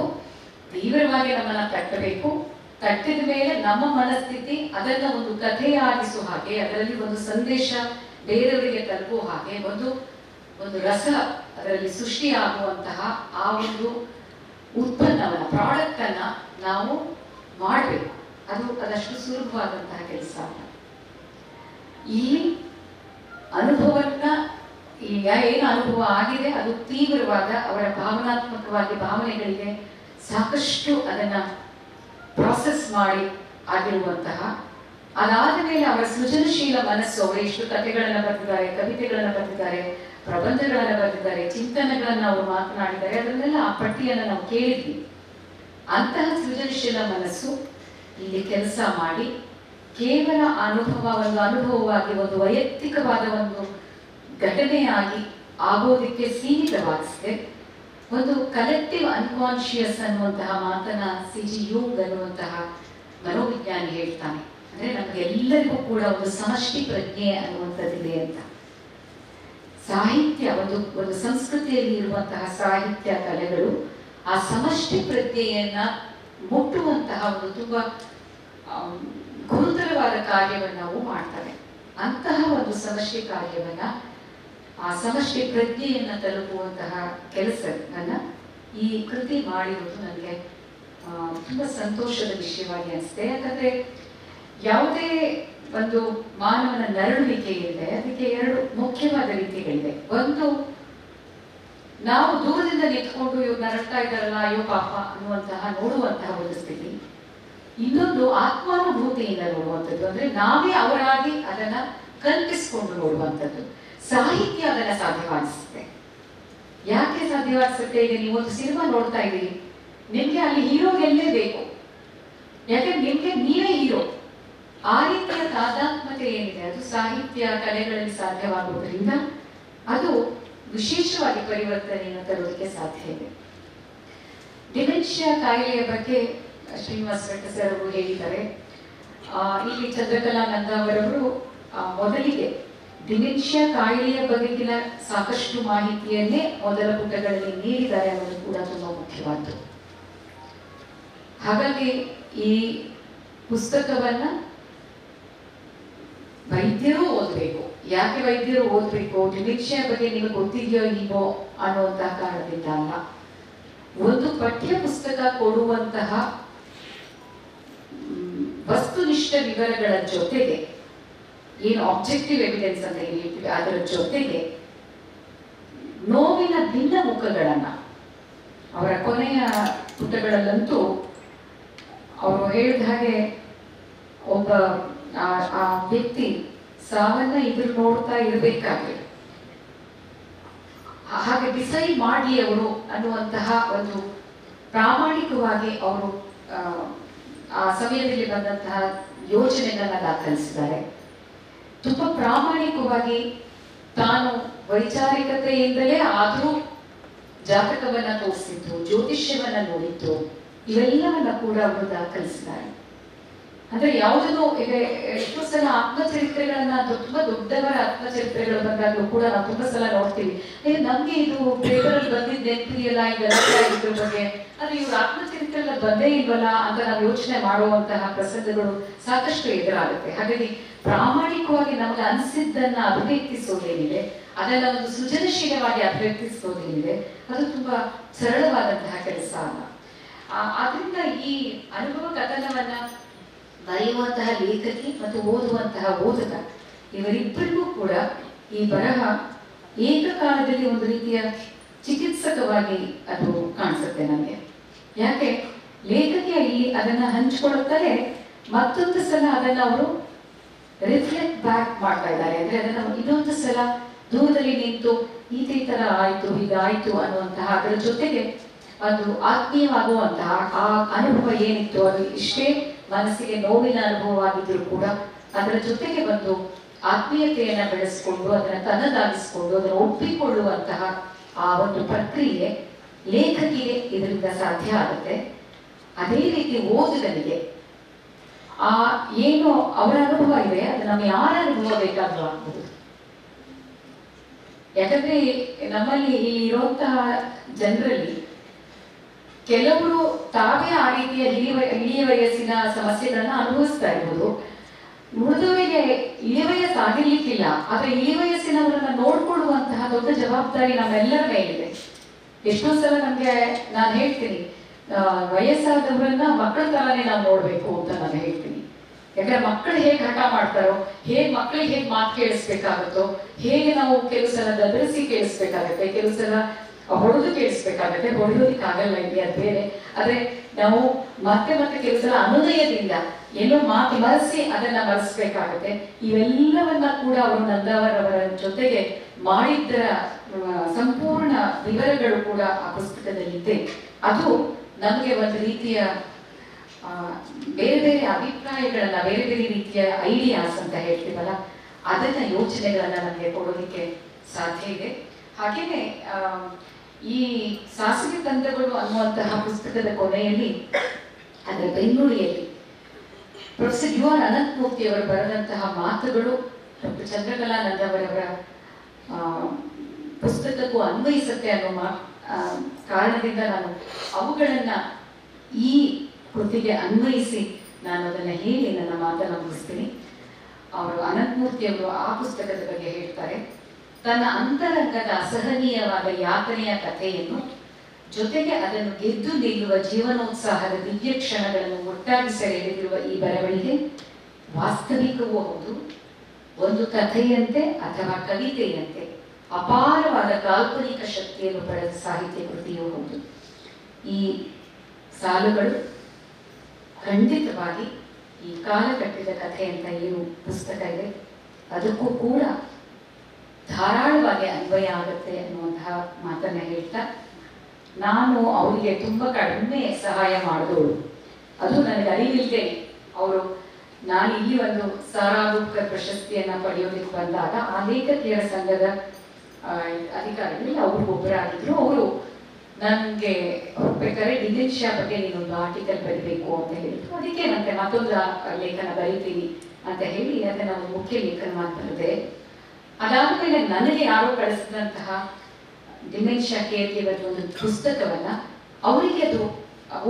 ತೀವ್ರವಾಗಿ ನಮ್ಮನ್ನ ತಟ್ಟಬೇಕು. ತಟ್ಟಿದ ಮೇಲೆ ನಮ್ಮ ಮನಸ್ಥಿತಿ ಅದನ್ನ ಒಂದು ಕಥೆಯಾಗಿಸುವ ಹಾಗೆ, ಅದರಲ್ಲಿ ಒಂದು ಸಂದೇಶ ಬೇರೆಯವರಿಗೆ ತಲುಪುವ ಹಾಗೆ, ಒಂದು ರಸ ಅದರಲ್ಲಿ ಸೃಷ್ಟಿಯಾಗುವಂತಹ ಆ ಒಂದು ಉತ್ಪನ್ನವನ್ನ, ಪ್ರಾಡಕ್ಟ್ ಅನ್ನ ನಾವು ಮಾಡಬೇಕು. ಅದಷ್ಟು ಸುಲಭವಾದಂತಹ ಕೆಲಸ ಅಲ್ಲ. ಇಲ್ಲಿ ಅನುಭವನ್ನ, ಈಗ ಏನು ಅನುಭವ ಆಗಿದೆ ಅದು ತೀವ್ರವಾದ ಅವರ ಭಾವನಾತ್ಮಕವಾಗಿ ಭಾವನೆಗಳಿಗೆ ಸಾಕಷ್ಟು ಅದನ್ನ ಪ್ರಾಸೆಸ್ ಮಾಡಿ ಆಗಿರುವಂತಹ, ಅದಾದ ಮೇಲೆ ಅವರ ಸೃಜನಶೀಲ ಮನಸ್ಸು, ಅವರು ಎಷ್ಟು ಕಥೆಗಳನ್ನ ಬರೆದಿದ್ದಾರೆ, ಕವಿತೆಗಳನ್ನ ಬರೆದಿದ್ದಾರೆ, ಪ್ರಬಂಧಗಳನ್ನ ಬರೆದಿದ್ದಾರೆ, ಚಿಂತನೆಗಳನ್ನ ಅವರು ಮಾತನಾಡಿದ್ದಾರೆ, ಅದನ್ನೆಲ್ಲ ಆ ಪಟ್ಟಿಯನ್ನು ನಾವು ಕೇಳಿದ್ವಿ. ಅಂತಹ ಸೃಜನಶೀಲ ಮನಸ್ಸು ಇಲ್ಲಿ ಕೆಲಸ ಮಾಡಿ ಕೇವಲ ಒಂದು ಅನುಭವವಾಗಿ ಒಂದು ವೈಯಕ್ತಿಕವಾದ ಒಂದು ಘಟನೆಯಾಗಿ ಆಗೋದಕ್ಕೆ ಸೀಮಿತವಾಗಿಸಿದೆ. ಒಂದು ಕಲೆಕ್ಟಿವ್ ಅನ್ಕಾನ್ಶಿಯಸ್ ಅನ್ನುವಂತಹ ಮಾತನ್ನ C.G. ಯೂಂಗ್ ಅನ್ನುವಂತಹ ಮನೋವಿಜ್ಞಾನಿ ಹೇಳ್ತಾನೆ. ಅಂದ್ರೆ ನಮ್ಗೆಲ್ಲರಿಗೂ ಕೂಡ ಒಂದು ಸಮಷ್ಟಿ ಪ್ರಜ್ಞೆ ಅನ್ನುವಂಥದ್ದಿದೆ ಅಂತ. ಸಾಹಿತ್ಯ ಒಂದು ಸಂಸ್ಕೃತಿಯಲ್ಲಿ ಇರುವಂತಹ ಸಾಹಿತ್ಯ ಕಲೆಗಳು ಆ ಸಮಷ್ಟಿ ಪ್ರಜ್ಞೆಯನ್ನ ಮುಟ್ಟುವಂತಹ ಒಂದು ತುಂಬಾ ಗುರುತರವಾದ ಕಾರ್ಯವನ್ನು ನಾವು ಮಾಡ್ತವೆ. ಅಂತಹ ಒಂದು ಸಮಷ್ಟಿ ಕಾರ್ಯವನ್ನ, ಆ ಸಮಷ್ಟಿ ಪ್ರಜ್ಞೆಯನ್ನ ತಲುಪುವಂತಹ ಕೆಲಸವನ್ನ ಈ ಕೃತಿ ಮಾಡಿರುವುದು ನನಗೆ ತುಂಬಾ ಸಂತೋಷದ ವಿಷಯವಾಗಿ ಅನಿಸುತ್ತೆ. ಯಾಕಂದ್ರೆ ಯಾವುದೇ ಒಂದು ಮಾನವನ ನರಳುವಿಕೆ ಇದೆ, ಅದಕ್ಕೆ ಎರಡು ಮುಖ್ಯವಾದ ರೀತಿಗಳಿದೆ. ಒಂದು, ನಾವು ದೂರದಿಂದ ನಿಂತ್ಕೊಂಡು ಇವ್ರು ನರಳ್ತಾ ಇದ್ದಾರಲ್ಲ ಅಯ್ಯೋ ಪಾಪ ಅನ್ನುವಂತಹ ನೋಡುವಂತಹ ಒಂದು ಸ್ಥಿತಿ. ಇನ್ನೊಂದು ಆತ್ಮಾನುಭೂತಿಯಿಂದ ನೋಡುವಂಥದ್ದು, ಅಂದ್ರೆ ನಾವೇ ಅವರಾಗಿ ಅದನ್ನ ಕಲ್ಪಿಸಿಕೊಂಡು ನೋಡುವಂಥದ್ದು. ಸಾಹಿತ್ಯ ಅದನ್ನ ಸಾಧ್ಯವಾಗಿಸುತ್ತೆ. ಯಾಕೆ ಸಾಧ್ಯವಾಗಿಸುತ್ತೆ? ಈಗ ನೀವೊಂದು ಸಿನಿಮಾ ನೋಡ್ತಾ ಇದ್ದೀರಿ, ನಿಮ್ಗೆ ಅಲ್ಲಿ ಹೀರೋ ಗೆಲ್ಲೇಬೇಕು, ಯಾಕಂದ್ರೆ ನಿಮ್ಗೆ ನೀವೇ ಹೀರೋ. ಆ ರೀತಿಯ ತಾದಾತ್ಮತೆ ಏನಿದೆ ಅದು ಸಾಹಿತ್ಯ ಕಲೆಗಳಲ್ಲಿ ಸಾಧ್ಯವಾಗುವುದರಿಂದ ಅದು ವಿಶೇಷವಾಗಿ ಪರಿವರ್ತನೆಯನ್ನು ತರುವುದಕ್ಕೆ ಸಾಧ್ಯ ಇದೆ. ಡಿಮೆನ್ಷಿಯಾ ಕಾಯಿಲೆಯ ಬಗ್ಗೆ ಶ್ರೀನಿವಾಸ ಭಟ್ ಸರ್ ಅವರು ಹೇಳಿದ್ದಾರೆ. ಇಲ್ಲಿ ಚಂದ್ರಕಲಾನಂದ ಅವರವರು ಮೊದಲಿಗೆ ಡಿಮೆನ್ಷಿಯಾ ಕಾಯಿಲೆಯ ಬಗೆಗಿನ ಸಾಕಷ್ಟು ಮಾಹಿತಿಯನ್ನೇ ಮೊದಲ ಪುಟಗಳಲ್ಲಿ ನೀಡಿದ್ದಾರೆ ಅನ್ನೋದು ಕೂಡ ತುಂಬಾ ಮುಖ್ಯವಾದ್ದು. ಹಾಗಾಗಿ ಈ ಪುಸ್ತಕವನ್ನ ವೈದ್ಯರು ಓದಬೇಕು. ಯಾಕೆ ವೈದ್ಯರು ಓದಬೇಕು? ಡಿಮೆನ್ಷಿಯಾ ಬಗ್ಗೆ ನಿಮಗೆ ಗೊತ್ತಿದೆಯೋ ಇಲ್ವೋ ಅನ್ನುವಂತಹ ಕಾರಣದಿಂದ ಅಲ್ಲ. ಒಂದು ಪಠ್ಯ ಪುಸ್ತಕ ಕೊಡುವಂತಹ ವಸ್ತುನಿಷ್ಠ ವಿವರಗಳ ಜೊತೆಗೆ, ಏನು ಆಬ್ಜೆಕ್ಟಿವ್ ಎವಿಡೆನ್ಸ್ ಅಂತ ಹೇಳ್ತೀವಿ, ಅದರ ಜೊತೆಗೆ ನೋವಿನ ಭಿನ್ನ ಮುಖಗಳನ್ನ, ಅವರ ಕೊನೆಯ ಪುಟಗಳಲ್ಲಂತೂ ಅವರು ಹೇಳಿದ ಹಾಗೆ ಒಬ್ಬ ಆ ವ್ಯಕ್ತಿ ಸಾವನ್ನ ಇದ್ರು ನೋಡ್ತಾ ಇರಬೇಕಾದ್ರೆ ಹಾಗೆ ಡಿಸೈಡ್ ಮಾಡಲಿ ಅವರು ಅನ್ನುವಂತಹ ಒಂದು ಪ್ರಾಮಾಣಿಕವಾಗಿ ಅವರು ಆ ಸಮಯದಲ್ಲಿ ಬಂದಂತಹ ಯೋಚನೆಗಳನ್ನ ದಾಖಲಿಸಿದ್ದಾರೆ. ತುಂಬಾ ಪ್ರಾಮಾಣಿಕವಾಗಿ ತಾನು ವೈಚಾರಿಕತೆಯಿಂದಲೇ ಆದರೂ ಜಾತಕವನ್ನ ತೋರಿಸಿದ್ದು, ಜ್ಯೋತಿಷ್ಯವನ್ನ ನೋಡಿದ್ದು, ಇವೆಲ್ಲವನ್ನ ಕೂಡ ಅವರು ದಾಖಲಿಸಿದ್ದಾರೆ. ಅಂದ್ರೆ ಯಾವುದನ್ನು ಈಗ ಎಷ್ಟೋ ಸಲ ಆತ್ಮಚರಿತ್ರೆಗಳನ್ನ ತುಂಬಾ ದೊಡ್ಡವರ ಆತ್ಮಚರಿತ್ರೆಗಳು ಬಂದಾಗಲೂ ಕೂಡ ನಾವು ತುಂಬಾ ಸಲ ನೋಡ್ತೀವಿ, ನಮ್ಗೆ ಇದು ಪೇಪರಲ್ಲಿ ಬಂದಿದ್ದೆ ನೆನಪಿದೆಯಲ್ಲ ಇದೆಲ್ಲ ಇದ್ರ ಬಗ್ಗೆ, ಆದ್ರೆ ಇವ್ರ ಆತ್ಮಚರಿತ್ರೆ ಬಂದೇ ಇಲ್ವಲ್ಲ ಅಂತ ನಾವು ಯೋಚನೆ ಮಾಡುವಂತಹ ಪ್ರಸಂಗಗಳು ಸಾಕಷ್ಟು ಎದುರಾಗುತ್ತೆ. ಹಾಗಾಗಿ ಪ್ರಾಮಾಣಿಕವಾಗಿ ನಮಗೆ ಅನಿಸಿದ್ದನ್ನ ಅಭಿವ್ಯಕ್ತಿಸೋದೇನಿದೆ, ಅದನ್ನ ಒಂದು ಸೃಜನಶೀಲವಾಗಿ ಅಭಿವ್ಯಕ್ತಿಸೋದೇನಿದೆ, ಅದು ತುಂಬಾ ಸರಳವಾದಂತಹ ಕೆಲಸ ಅಲ್ಲ. ಆದ್ರಿಂದ ಈ ಅನುಭವ ಕಥನವನ್ನ ಬರೆಯುವಂತಹ ಲೇಖಕಿ ಮತ್ತು ಓದುವಂತಹ ಓದುಗ ಇವರಿಬ್ಬರಿಗೂ ಕೂಡ ಈ ಬರಹ ಏಕಕಾಲದಲ್ಲಿ ಒಂದು ರೀತಿಯ ಚಿಕಿತ್ಸಕವಾಗಿ ಅದು ಕಾಣಿಸುತ್ತೆ ನನಗೆ. ಯಾಕೆ ಲೇಖಕಿ ಇಲ್ಲಿ ಅದನ್ನ ಹಂಚಿಕೊಳ್ಳುತ್ತಾರೆ, ಮತ್ತೊಂದು ಸಲ ಅದನ್ನ ಅವರು ರಿಫ್ಲೆಕ್ಟ್ ಬ್ಯಾಕ್ ಮಾಡ್ತಾ ಇದ್ದಾರೆ. ಅಂದ್ರೆ ಅದನ್ನ ಇನ್ನೊಂದು ಸಲ ದೂರದಲ್ಲಿ ನಿಂತು ಈ ತರ ಆಯ್ತು ಹೀಗಾಯ್ತು ಅನ್ನುವಂತಹ, ಅದರ ಜೊತೆಗೆ ಒಂದು ಆತ್ಮೀಯವಾಗುವಂತಹ ಆ ಅನುಭವ ಏನಿತ್ತು ಅದು ಇಷ್ಟೇ ಮನಸ್ಸಿಗೆ ನೋವಿನ ಅನುಭವವಾಗಿದ್ರು ಕೂಡ ಅದರ ಜೊತೆಗೆ ಒಂದು ಆತ್ಮೀಯತೆಯನ್ನ ಬೆಳೆಸಿಕೊಂಡು ಅದನ್ನ ತನ್ನದಾಗಿಸಿಕೊಂಡು ಅದನ್ನು ಒಪ್ಪಿಕೊಳ್ಳುವಂತಹ ಆ ಒಂದು ಪ್ರಕ್ರಿಯೆ ಲೇಖಕಿಗೆ ಇದರಿಂದ ಸಾಧ್ಯ ಆಗುತ್ತೆ. ಅದೇ ರೀತಿ ಓದುಗನಿಗೆ ಆ ಏನು ಅವರ ಅನುಭವ ಇದೆ ಅದು ನಮ್ಗೆ ಯಾರ ಅನುಭವ ಬೇಕಾದ್ರೂ ಆಗ್ಬಹುದು. ಯಾಕಂದ್ರೆ ನಮ್ಮಲ್ಲಿ ಇಲ್ಲಿ ಇರುವಂತಹ ಜನರಲ್ಲಿ ಕೆಲವರು ತಾವೇ ಆ ರೀತಿಯ ಇಳಿಯ ವಯಸ್ಸಿನ ಸಮಸ್ಯೆಗಳನ್ನ ಅನುಭವಿಸ್ತಾ ಇರ್ಬೋದು. ಉಳಿದವರಿಗೆ ಇಳಿ ವಯಸ್ಸಾಗಿರ್ಲಿಕ್ಕಿಲ್ಲ, ಆದ್ರೆ ಇಳಿ ವಯಸ್ಸಿನವರನ್ನ ನೋಡ್ಕೊಳ್ಳುವಂತಹ ದೊಡ್ಡ ಜವಾಬ್ದಾರಿ ನಮ್ಮೆಲ್ಲರ ಮೇಲಿದೆ. ಎಷ್ಟೋ ಸಲ ನಮ್ಗೆ ನಾನು ಹೇಳ್ತೀನಿ, ವಯಸ್ಸಾದವರನ್ನ ಮಕ್ಕಳ ತರಾನೇ ನಾವು ನೋಡ್ಬೇಕು ಅಂತ ನಾನು ಹೇಳ್ತೀನಿ. ಯಾಕಂದ್ರೆ ಮಕ್ಕಳು ಹೇಗೆ ಹಠ ಮಾಡ್ತಾರೋ, ಮಕ್ಕಳಿಗೆ ಹೇಗೆ ಮಾತು ಕೇಳಿಸ್ಬೇಕಾಗುತ್ತೋ, ಹೇಗೆ ನಾವು ಕೆಲವು ಸಲ ಗದರಿಸಿ ಕೇಳಿಸ್ಬೇಕಾಗತ್ತೆ, ಕೆಲವು ಸಲ ಹೊಡೆದು ಕೇಳಿಸ್ಬೇಕಾಗತ್ತೆ. ಹೊಡೆಯೋದಕ್ಕಾಗಲ್ಲ ಇಲ್ಲಿ, ಅದು ಬೇರೆ. ಆದ್ರೆ ನಾವು ಮತ್ತೆ ಕೆಲವು ಸಲ ಅನುನಯದಿಂದ ಎಲ್ಲೋ ಮಾತು ಮರೆಸಿ ಅದನ್ನ ಮರೆಸ್ಬೇಕಾಗತ್ತೆ. ಇವೆಲ್ಲವನ್ನ ಕೂಡ ಅವರು ನಂದಾವರವರ ಜೊತೆಗೆ ಮಾಡಿದ್ದರ ಸಂಪೂರ್ಣ ವಿವರಗಳು ಕೂಡ ಆ ಪುಸ್ತಕದಲ್ಲಿದೆ. ಅದು ನಮಗೆ ಒಂದು ರೀತಿಯ ಬೇರೆ ಬೇರೆ ಅಭಿಪ್ರಾಯಗಳನ್ನ, ಬೇರೆ ಬೇರೆ ರೀತಿಯ ಐಡಿಯಾಸ್ ಅಂತ ಹೇಳ್ತೀವಲ್ಲ, ಅದನ್ನ ಯೋಚನೆಗಳನ್ನ ನಮಗೆ ಕೊಡೋದಕ್ಕೆ ಸಾಧ್ಯ ಇದೆ. ಹಾಗೇನೆ ಈ ಸಾಸಿವೆ ತಂತ್ರಗಳು ಅನ್ನುವಂತಹ ಪುಸ್ತಕದ ಕೊನೆಯಲ್ಲಿ, ಅದರ ಬೆನ್ನುಡಿಯಲ್ಲಿ ಪ್ರೊಫೆಸರ್ ಯು ಆರ್ ಅನಂತಮೂರ್ತಿ ಅವರು ಬರೆದಂತಹ ಮಾತುಗಳು ಡಾಕ್ಟರ್ ಚಂದ್ರಕಲಾನಂದ ಅವರವರ ಪುಸ್ತಕಕ್ಕೂ ಅನ್ವಯಿಸುತ್ತೆ ಅನ್ನೋ ಕಾರಣದಿಂದ ನಾನು ಅವುಗಳನ್ನ ಈ ಕೃತಿಗೆ ಅನ್ವಯಿಸಿ ನಾನು ಅದನ್ನ ಹೇಳಿ ನನ್ನ ಮಾತನ್ನ ಮುಗಿಸ್ತೀನಿ. ಅವರು ಅನಂತಮೂರ್ತಿ ಅವರು ಆ ಪುಸ್ತಕದ ಬಗ್ಗೆ ಹೇಳ್ತಾರೆ, ತನ್ನ ಅಂತರಂಗದ ಅಸಹನೀಯವಾದ ಯಾತನೆಯ ಕಥೆಯನ್ನು ಜೊತೆಗೆ ಅದನ್ನು ಗೆದ್ದು ನಿಲ್ಲುವ ಜೀವನೋತ್ಸಾಹದ ದಿವ್ಯ ಕ್ಷಣಗಳನ್ನು ಒಟ್ಟಾಗಿ ಸೆರೆ ಹಿಡಿದಿರುವ ಈ ಬರವಣಿಗೆ ವಾಸ್ತವಿಕವೂ ಹೌದು, ಒಂದು ಕಥೆಯಂತೆ ಅಥವಾ ಕವಿತೆಯಂತೆ ಅಪಾರವಾದ ಕಾಲ್ಪನಿಕ ಶಕ್ತಿಯನ್ನು ಪಡೆದ ಸಾಹಿತ್ಯ ಕೃತಿಯೂ ಹೌದು. ಈ ಸಾಲುಗಳು ಖಂಡಿತವಾಗಿ ಈ ಕಾಲಘಟ್ಟದ ಕಥೆ ಅಂತ ಏನು ಪುಸ್ತಕ ಇದೆ ಅದಕ್ಕೂ ಕೂಡ ಧಾರಾಳವಾಗಿ ಅನ್ವಯ ಆಗುತ್ತೆ ಅನ್ನುವಂತಹ ಮಾತನ್ನ ಹೇಳ್ತಾ, ನಾನು ಅವರಿಗೆ ತುಂಬಾ ಕಡಿಮೆ ಸಹಾಯ ಮಾಡಿದವಳು, ಅದು ನನಗೆ ಅರಿವಿಲ್ಲದೆ ಅವರು ನಾನು ಇಲ್ಲಿ ಒಂದು ಸಾರಾ ಬುಕ್ಕರ್ ಪ್ರಶಸ್ತಿಯನ್ನ ಪಡೆಯೋದಕ್ಕೆ ಬಂದಾಗ ಆ ಲೇಖಕಿಯರ ಸಂಘದ ಅಧಿಕಾರಿಗಳು ಅವರು ಒಬ್ಬರಾಗಿದ್ರು. ಅವರು ನನಗೆ ಬೇಕಾದ್ರೆ ಡಿಮೆನ್ಷಿಯಾ ಬಗ್ಗೆ ನೀನೊಂದು ಆರ್ಟಿಕಲ್ ಬರೀಬೇಕು ಅಂತ ಹೇಳಿದ್ರು. ಅದಕ್ಕೆ ಮತ್ತೆ ಮತ್ತೊಂದು ಲೇಖನ ಬರೀತೀನಿ ಅಂತ ಹೇಳಿ ಅದನ್ನ ಒಂದು ಮುಖ್ಯ ಲೇಖನ ಬರೆದೆ. ಅದಾದ ಮೇಲೆ ನನಗೆ ಯಾರೋ ಕಳಿಸಿದಂತಹ ಡಿಮೆನ್ಷಿಯಾ ಕೇರ್ ಗಿವರ್ ಒಂದು ಪುಸ್ತಕವನ್ನ ಅವರಿಗೆ ಅದು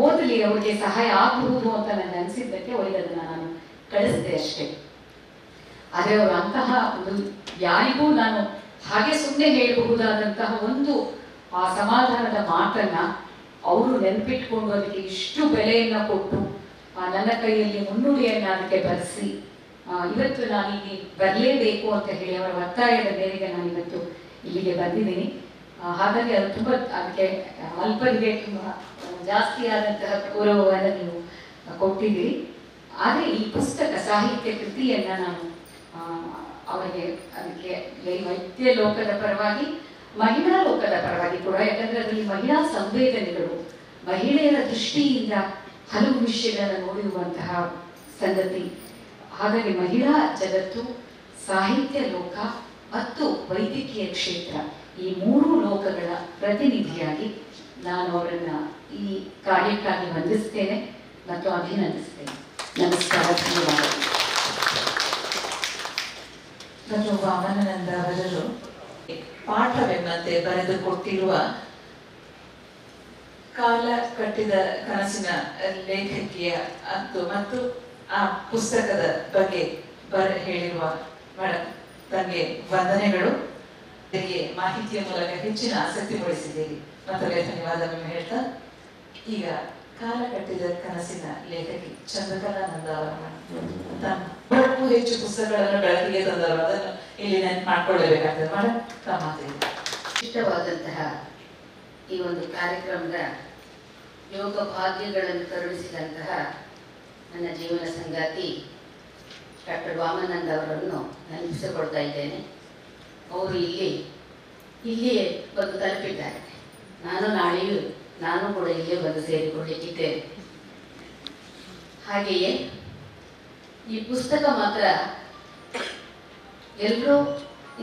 ಓದಲಿ, ಅವರಿಗೆ ಸಹಾಯ ಆಗಬಹುದು ಅಂತ ನನಗೆ ಅನಿಸಿದ್ದಕ್ಕೆ ಅವರಿಗೆ ಅದನ್ನ ನಾನು ಕಳಿಸಿದೆ ಅಷ್ಟೇ. ಆದರೆ ಅವರು ಅಂತಹ ಒಂದು ಯಾರಿಗೂ ನಾನು ಹಾಗೆ ಸುಮ್ಮನೆ ಹೇಳಬಹುದಾದಂತಹ ಒಂದು ಆ ಸಮಾಧಾನದ ಮಾತನ್ನ ಅವರು ನೆನಪಿಟ್ಕೊಂಡು ಅದಕ್ಕೆ ಇಷ್ಟು ಬೆಲೆಯನ್ನ ಕೊಟ್ಟು ನನ್ನ ಕೈಯಲ್ಲಿ ಮುನ್ನುಡಿಯನ್ನ ಅದಕ್ಕೆ ಬರೆಸಿ ಇವತ್ತು ನಾನು ಇಲ್ಲಿ ಬರಲೇಬೇಕು ಅಂತ ಹೇಳಿ ಅವರ ಒತ್ತಾಯದ ಮೇರೆಗೆ ನಾನು ಇವತ್ತು ಇಲ್ಲಿಗೆ ಬಂದಿದ್ದೀನಿ. ಹಾಗಾಗಿ ಅದು ತುಂಬ ಅದಕ್ಕೆ ಅಲ್ಪರಿಗೆ ತುಂಬ ಜಾಸ್ತಿ ಆದಂತಹ ಗೌರವವನ್ನು ನೀವು ಕೊಟ್ಟಿದ್ದೀರಿ. ಆದರೆ ಈ ಪುಸ್ತಕ ಸಾಹಿತ್ಯ ಕೃತಿಯನ್ನ ನಾನು ಅವರಿಗೆ ಅದಕ್ಕೆ ವೈದ್ಯ ಲೋಕದ ಪರವಾಗಿ ಮಹಿಳಾ ಲೋಕದ ಪರವಾಗಿ ಕೂಡ, ಯಾಕಂದ್ರೆ ಅದರಲ್ಲಿ ಮಹಿಳಾ ಸಂವೇದನೆಗಳು, ಮಹಿಳೆಯರ ದೃಷ್ಟಿಯಿಂದ ಹಲವು ವಿಷಯಗಳನ್ನು ನೋಡಿರುವಂತಹ ಸಂಗತಿ. ಹಾಗಾಗಿ ಮಹಿಳಾ ಜಗತ್ತು, ಸಾಹಿತ್ಯ ಲೋಕ ಮತ್ತು ವೈದ್ಯಕೀಯ ಕ್ಷೇತ್ರ ಈ ಮೂರು ಲೋಕಗಳ ಪ್ರತಿನಿಧಿಯಾಗಿ ನಾನು ಅವರನ್ನ ಈ ಕಾರ್ಯಕ್ಕಾಗಿ ವಂದಿಸ್ತೇನೆ ಮತ್ತು ಅಭಿನಂದಿಸ್ತೇನೆ. ನಮಸ್ಕಾರ, ಧನ್ಯವಾದಗಳು. ಡಾಕ್ಟರ್ ವಾಮನಾನಂದ ಅವರರು ಪಾಠವೆಂಬಂತೆ ಬರೆದುಕೊಟ್ಟಿರುವ ಕಾಲ ಕಟ್ಟಿದ ಕನಸಿನ ಲೇಖಕಿಯ ಮತ್ತು ಆ ಪುಸ್ತಕದ ಬಗ್ಗೆ ಹೇಳಿರುವ ಮೇಡಮ್ ತಮಗೆ ವಂದನೆಗಳು. ಮಾಹಿತಿಯ ಮೂಲಕ ಹೆಚ್ಚಿನ ಆಸಕ್ತಿ ಮೂಡಿಸಿದ್ದೀರಿ, ಮತ್ತೊಮ್ಮೆ ಧನ್ಯವಾದವನ್ನು ಹೇಳ್ತಾ ಈಗ ಕಾಲ ಕಟ್ಟಿದ ಕನಸಿನ ಲೇಖಕಿ ಚಂದ್ರಕಲಾನಂದ ಅವರ ಹೆಚ್ಚು ಪುಸ್ತಕಗಳನ್ನು ಬೆಳಕಿಗೆ ತಂದರು. ಅದನ್ನು ಇಲ್ಲಿ ನೆನಪು ಮಾಡ್ಕೊಳ್ಳಬೇಕಾಗ್ತದೆ. ಮೇಡಮ್ ತಮ್ಮ ಇಷ್ಟವಾದಂತಹ ಈ ಒಂದು ಕಾರ್ಯಕ್ರಮದ ಯೋಗ ಭಾಗ್ಯಗಳನ್ನು ಕರುಣಿಸಿದಂತಹ ನನ್ನ ಜೀವನ ಸಂಗಾತಿ ಡಾಕ್ಟರ್ ವಾಮನಾನಂದ ಅವರನ್ನು ನೆನಪಿಸಿಕೊಳ್ತಾ ಇದ್ದೇನೆ. ಅವರು ಇಲ್ಲಿಯೇ ಬಂದು ತಲುಪಿದ್ದಾರೆ. ನಾನು ಕೂಡ ಇಲ್ಲೇ ಬಂದು ಸೇರಿಕೊಳ್ಳಿಕ್ಕಿದ್ದೇನೆ. ಹಾಗೆಯೇ ಈ ಪುಸ್ತಕ ಮಾತ್ರ ಎಲ್ಲರೂ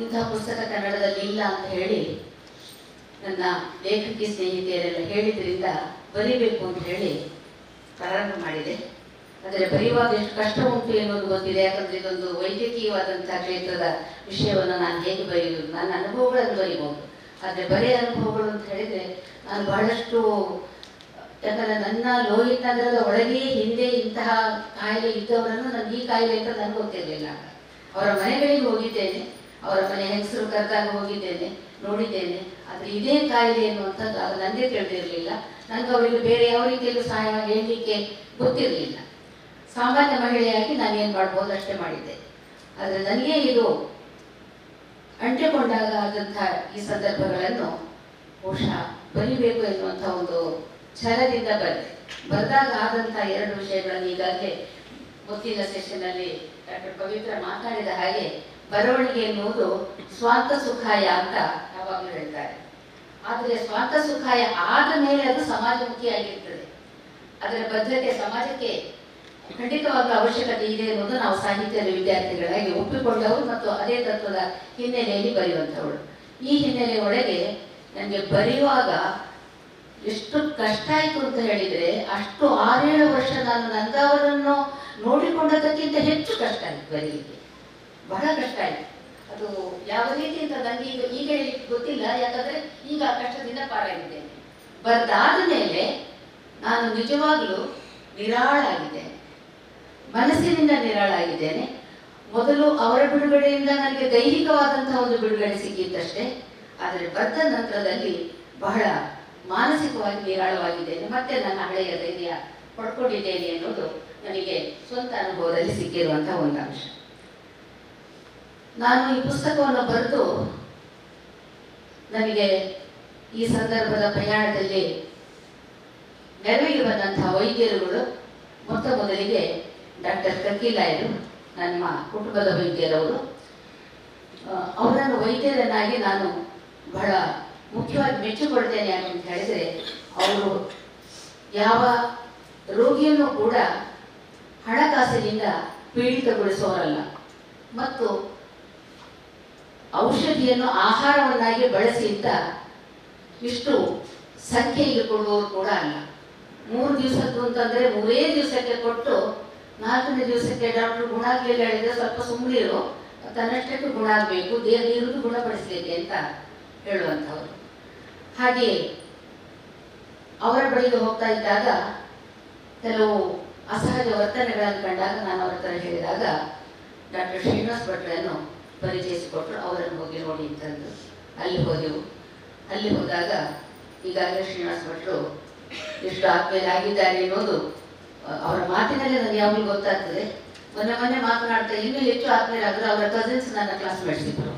ಇಂತಹ ಪುಸ್ತಕ ಕನ್ನಡದಲ್ಲಿ ಇಲ್ಲ ಅಂತ ಹೇಳಿ ನನ್ನ ಲೇಖಕಿ ಸ್ನೇಹಿತೆಯರೆಲ್ಲ ಹೇಳಿದ್ರಿಂದ ಬರೀಬೇಕು ಅಂತ ಹೇಳಿ ಪ್ರಾರಂಭ ಮಾಡಿದೆ. ಆದರೆ ಬರೆಯುವಾಗ ಎಷ್ಟು ಕಷ್ಟ ಉಂಟು ಎನ್ನುವುದು ಗೊತ್ತಿದೆ. ಯಾಕಂದರೆ ಇದೊಂದು ವೈದ್ಯಕೀಯವಾದಂತಹ ಕ್ಷೇತ್ರದ ವಿಷಯವನ್ನು ನಾನು ಹೇಗೆ ಬರೆಯುವುದು, ನನ್ನ ಅನುಭವಗಳನ್ನು ಬರೀಬಹುದು. ಆದರೆ ಬರೆಯ ಅನುಭವಗಳು ಅಂತ ಹೇಳಿದರೆ ನಾನು ಬಹಳಷ್ಟು, ಯಾಕಂದರೆ ನನ್ನ ಲೋಹಿತ್ ನಗರದ ಒಳಗೆಯೇ ಹಿಂದೆ ಇಂತಹ ಕಾಯಿಲೆ ಇದ್ದವರನ್ನು ನನಗೆ ಈ ಕಾಯಿಲೆ ಅಂತ ನನಗೆ ಗೊತ್ತಿರಲಿಲ್ಲ. ಅವರ ಮನೆಗಳಿಗೆ ಹೋಗಿದ್ದೇನೆ, ಅವರ ಮನೆ ಹೆಂಗಸರು ಕರೆದಾಗ ಹೋಗಿದ್ದೇನೆ, ನೋಡಿದ್ದೇನೆ. ಆದರೆ ಇದೇ ಕಾಯಿಲೆ ಎನ್ನುವಂಥದ್ದು ಅದು ನನಗೆ ತಿಳಿದಿರಲಿಲ್ಲ. ನನಗೆ ಅವರಿಗೆ ಬೇರೆ ಯಾವ ರೀತಿಯಲ್ಲೂ ಸಹಾಯ ಹೇಳಲಿಕ್ಕೆ ಗೊತ್ತಿರಲಿಲ್ಲ. ಸಾಮಾನ್ಯ ಮಹಿಳೆಯಾಗಿ ನಾನು ಏನು ಮಾಡ್ಬೋದು ಅಷ್ಟೇ ಮಾಡಿದ್ದೆ. ಆದರೆ ನನಗೆ ಇದು ಅಂಟಿಕೊಂಡಾಗ ಆದಂತಹ ಈ ಸಂದರ್ಭಗಳನ್ನು ಬಹುಶಃ ಬರಿಬೇಕು ಎನ್ನುವಂಥ ಒಂದು ಛಲದಿಂದ ಬರೆದಾಗ ಆದಂತಹ 2 ವಿಷಯಗಳನ್ನು ಈಗಾಗಲೇ ಮೊದಲಿನ ಸೆಷನ್ನಲ್ಲಿ ಡಾಕ್ಟರ್ ಪವಿತ್ರ ಮಾತಾಡಿದ ಹಾಗೆ, ಬರವಣಿಗೆ ಎನ್ನುವುದು ಸ್ವಾಂತ ಸುಖಾಯ ಅಂತ ಯಾವಾಗಲೂ ಹೇಳ್ತಾರೆ. ಆದರೆ ಸ್ವಾಂತ ಸುಖಾಯ ಆದ ಮೇಲೆ ಅದು ಸಮಾಜಮುಖಿಯಾಗಿರ್ತದೆ. ಅದರ ಬದ್ಧತೆ ಸಮಾಜಕ್ಕೆ ಖಂಡಿತವಾದ ಅವಶ್ಯಕತೆ ಇದೆ ಎನ್ನುವುದು ನಾವು ಸಾಹಿತ್ಯದ ವಿದ್ಯಾರ್ಥಿಗಳಾಗಿ ಒಪ್ಪಿಕೊಂಡವರು ಮತ್ತು ಅದೇ ತತ್ವದ ಹಿನ್ನೆಲೆಯಲ್ಲಿ ಬರೆಯುವಂಥವಳು. ಈ ಹಿನ್ನೆಲೆ ಒಳಗೆ ನನಗೆ ಬರೆಯುವಾಗ ಎಷ್ಟು ಕಷ್ಟ ಆಯಿತು ಅಂತ ಹೇಳಿದರೆ, ಅಷ್ಟು 6-7 ವರ್ಷ ನಾನು ನಂದವರನ್ನು ನೋಡಿಕೊಂಡದಕ್ಕಿಂತ ಹೆಚ್ಚು ಕಷ್ಟ ಆಯಿತು ಬರೀಲಿಕ್ಕೆ. ಬಹಳ ಕಷ್ಟ ಆಯಿತು. ಅದು ಯಾವ ರೀತಿ ಅಂತ ನನಗೆ ಈಗ ಹೇಳಲಿಕ್ಕೆ ಗೊತ್ತಿಲ್ಲ. ಯಾಕಂದರೆ ಈಗ ಆ ಕಷ್ಟದಿಂದ ಪಾರಾಗಿದ್ದೇನೆ. ಬರೆದಾದ ಮೇಲೆ ನಾನು ನಿಜವಾಗ್ಲೂ ನಿರಾಳಾಗಿದ್ದೇನೆ, ಮನಸ್ಸಿನಿಂದ ನಿರಾಳಾಗಿದ್ದೇನೆ. ಮೊದಲು ಅವರ ಬಿಡುಗಡೆಯಿಂದ ನನಗೆ ದೈಹಿಕವಾದಂತಹ ಒಂದು ಬಿಡುಗಡೆ ಸಿಕ್ಕಿತ್ತಷ್ಟೇ. ಆದರೆ ಬರೆದ ನಂತರದಲ್ಲಿ ಬಹಳ ಮಾನಸಿಕವಾಗಿ ನಿರಾಳವಾಗಿದ್ದೇನೆ. ಮತ್ತೆ ನನ್ನ ಹಳೆಯ ಧೈರ್ಯ ಪಡ್ಕೊಂಡಿದ್ದೇನೆ ಎನ್ನುವುದು ನನಗೆ ಸ್ವಂತ ಅನುಭವದಲ್ಲಿ ಸಿಕ್ಕಿರುವಂತಹ ಒಂದು ಅಂಶ. ನಾನು ಈ ಪುಸ್ತಕವನ್ನು ಬರೆದು ನನಗೆ ಈ ಸಂದರ್ಭದ ಪ್ರಯಾಣದಲ್ಲಿ ನೆರವಿಗೆ ಬಂದಂತಹ ವೈದ್ಯರುಗಳು ಮೊದಲಿಗೆ ಡಾಕ್ಟರ್ ಕರ್ಕಿಲಾಯರು, ನಮ್ಮ ಕುಟುಂಬದ ವೈದ್ಯರವರು. ಅವರನ್ನು ವೈದ್ಯರನ್ನಾಗಿ ನಾನು ಬಹಳ ಮುಖ್ಯವಾಗಿ ಮೆಚ್ಚಿಕೊಳ್ತೇನೆ ಅಂತ ಹೇಳಿದರೆ, ಅವರು ಯಾವ ರೋಗಿಯನ್ನು ಕೂಡ ಹಣಕಾಸಿನಿಂದ ಪೀಡಿತಗೊಳಿಸುವವರಲ್ಲ ಮತ್ತು ಔಷಧಿಯನ್ನು ಆಹಾರವನ್ನಾಗಿ ಬಳಸಿ ಅಂತ ಇಷ್ಟು ಸಂಖ್ಯೆಗೆ ಕೊಡುವವರು ಕೂಡ ಅಲ್ಲ. 3 ದಿವಸದ್ದು ಅಂತಂದರೆ 3 ದಿವಸಕ್ಕೆ ಕೊಟ್ಟು 4ನೇ ದಿವಸಕ್ಕೆ ಡಾಕ್ಟರ್ ಗುಣ ಆಗಲಿಲ್ಲ ಹೇಳಿದರೆ ಸ್ವಲ್ಪ ಸುಮ್ಮನಿರು, ತನ್ನಷ್ಟಕ್ಕೆ ಗುಣ ಆಗಬೇಕು, ದೇವರಿರುವುದು ಗುಣಪಡಿಸಲಿಕ್ಕೆ ಅಂತ ಹೇಳುವಂಥವ್ರು. ಹಾಗೆ ಅವರ ಬಳಿಗೆ ಹೋಗ್ತಾ ಇದ್ದಾಗ ಕೆಲವು ಅಸಹಜ ವರ್ತನೆಗಳನ್ನು ಕಂಡಾಗ ನಾನು ಅವರ ಹತ್ರ ಹೇಳಿದಾಗ ಡಾಕ್ಟರ್ ಶ್ರೀನಿವಾಸ್ ಭಟ್ರನ್ನು ಪರಿಚಯಿಸಿಕೊಟ್ರು. ಅವರನ್ನು ಹೋಗಿ ನೋಡಿ ಅಂತಂದು ಅಲ್ಲಿ ಹೋದೆವು. ಅಲ್ಲಿ ಹೋದಾಗ ಈಗಾಗಲೇ ಶ್ರೀನಿವಾಸ್ ಭಟ್ರು ಎಷ್ಟು ಆತ್ಮೀಯರಾಗಿದ್ದಾರೆ ಅನ್ನೋದು ಅವರ ಮಾತಿನಲ್ಲೇ ನನಗೆ ಯಾವಾಗಲೂ ಗೊತ್ತಾಗ್ತದೆ. ಮೊನ್ನೆ ಮಾತನಾಡ್ತಾ ಇನ್ನೂ ಹೆಚ್ಚು ಆತ್ಮೀಯರಾದರೆ ಅವರ ಕಸಿನ್ಸ್ ನನ್ನ ಕ್ಲಾಸ್ಮೇಟ್ಸ್ ಇದ್ದರು,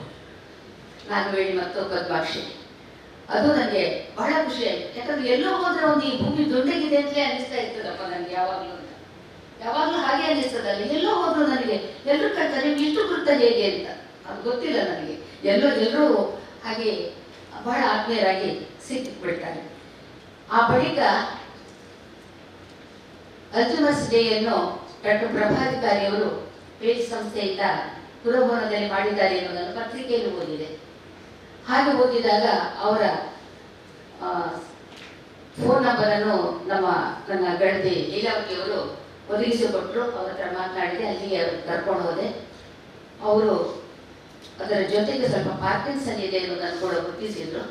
ನಾಗವೇಣಿ ಮತ್ತು ಪದ್ಮಾಕ್ಷಿ. ಅದು ನನಗೆ ಬಹಳ ಖುಷಿ ಆಯ್ತು. ಯಾಕಂದ್ರೆ ಎಲ್ಲೋ ಹೋದ್ರೆ ಒಂದು ಈ ಭೂಮಿ ದೊಡ್ಡಗಿದೆ ಅಂತಲೇ ಅನಿಸ್ತಾ ಇರ್ತದಪ್ಪ ನನಗೆ ಯಾವಾಗಲೂ ಹಾಗೆ ಅನಿಸ್ತದಲ್ಲ. ಎಲ್ಲೋ ಹೋದ್ರು ನನಗೆ ಎಲ್ಲರೂ ಕೇಳ್ತಾರೆ ಇಷ್ಟು ವೃತ್ತ ಹೇಗೆ ಅಂತ, ಅದು ಗೊತ್ತಿಲ್ಲ ನನಗೆ. ಎಲ್ಲರೂ ಹಾಗೆ ಬಹಳ ಆತ್ಮೀಯರಾಗಿ ಸಿಕ್ಕಿಬಿಡ್ತಾರೆ. ಆ ಬಳಿಕ ಅಲ್ಝೈಮರ್ಸ್ ಡೇಯನ್ನು ಡಾಕ್ಟರ್ ಪ್ರಭಾಧಿಕಾರಿಯವರು ಪೇಜ್ ಸಂಸ್ಥೆಯಿಂದ ಪುರಭವನದಲ್ಲಿ ಮಾಡಿದ್ದಾರೆ ಎನ್ನುವುದನ್ನು ಪತ್ರಿಕೆಯಲ್ಲಿ ಓದಿದೆ. ಹಾಗೆ ಓದಿದಾಗ ಅವರ ಫೋನ್ ನಂಬರನ್ನು ನನ್ನ ಗೆಳತಿ ಲೀಲಾವತಿಯವರು ಒದಗಿಸಿಕೊಟ್ಟರು. ಅವ್ರ ಹತ್ರ ಮಾತನಾಡಿದೆ, ಅಲ್ಲಿಗೆ ಕರ್ಕೊಂಡು ಹೋದೆ. ಅವರು ಅದರ ಜೊತೆಗೆ ಸ್ವಲ್ಪ ಪಾರ್ಕಿನ್ಸನ್ ಇದೆ ಎನ್ನುವುದನ್ನು ಕೂಡ ಗುರುತಿಸಿದ್ರು.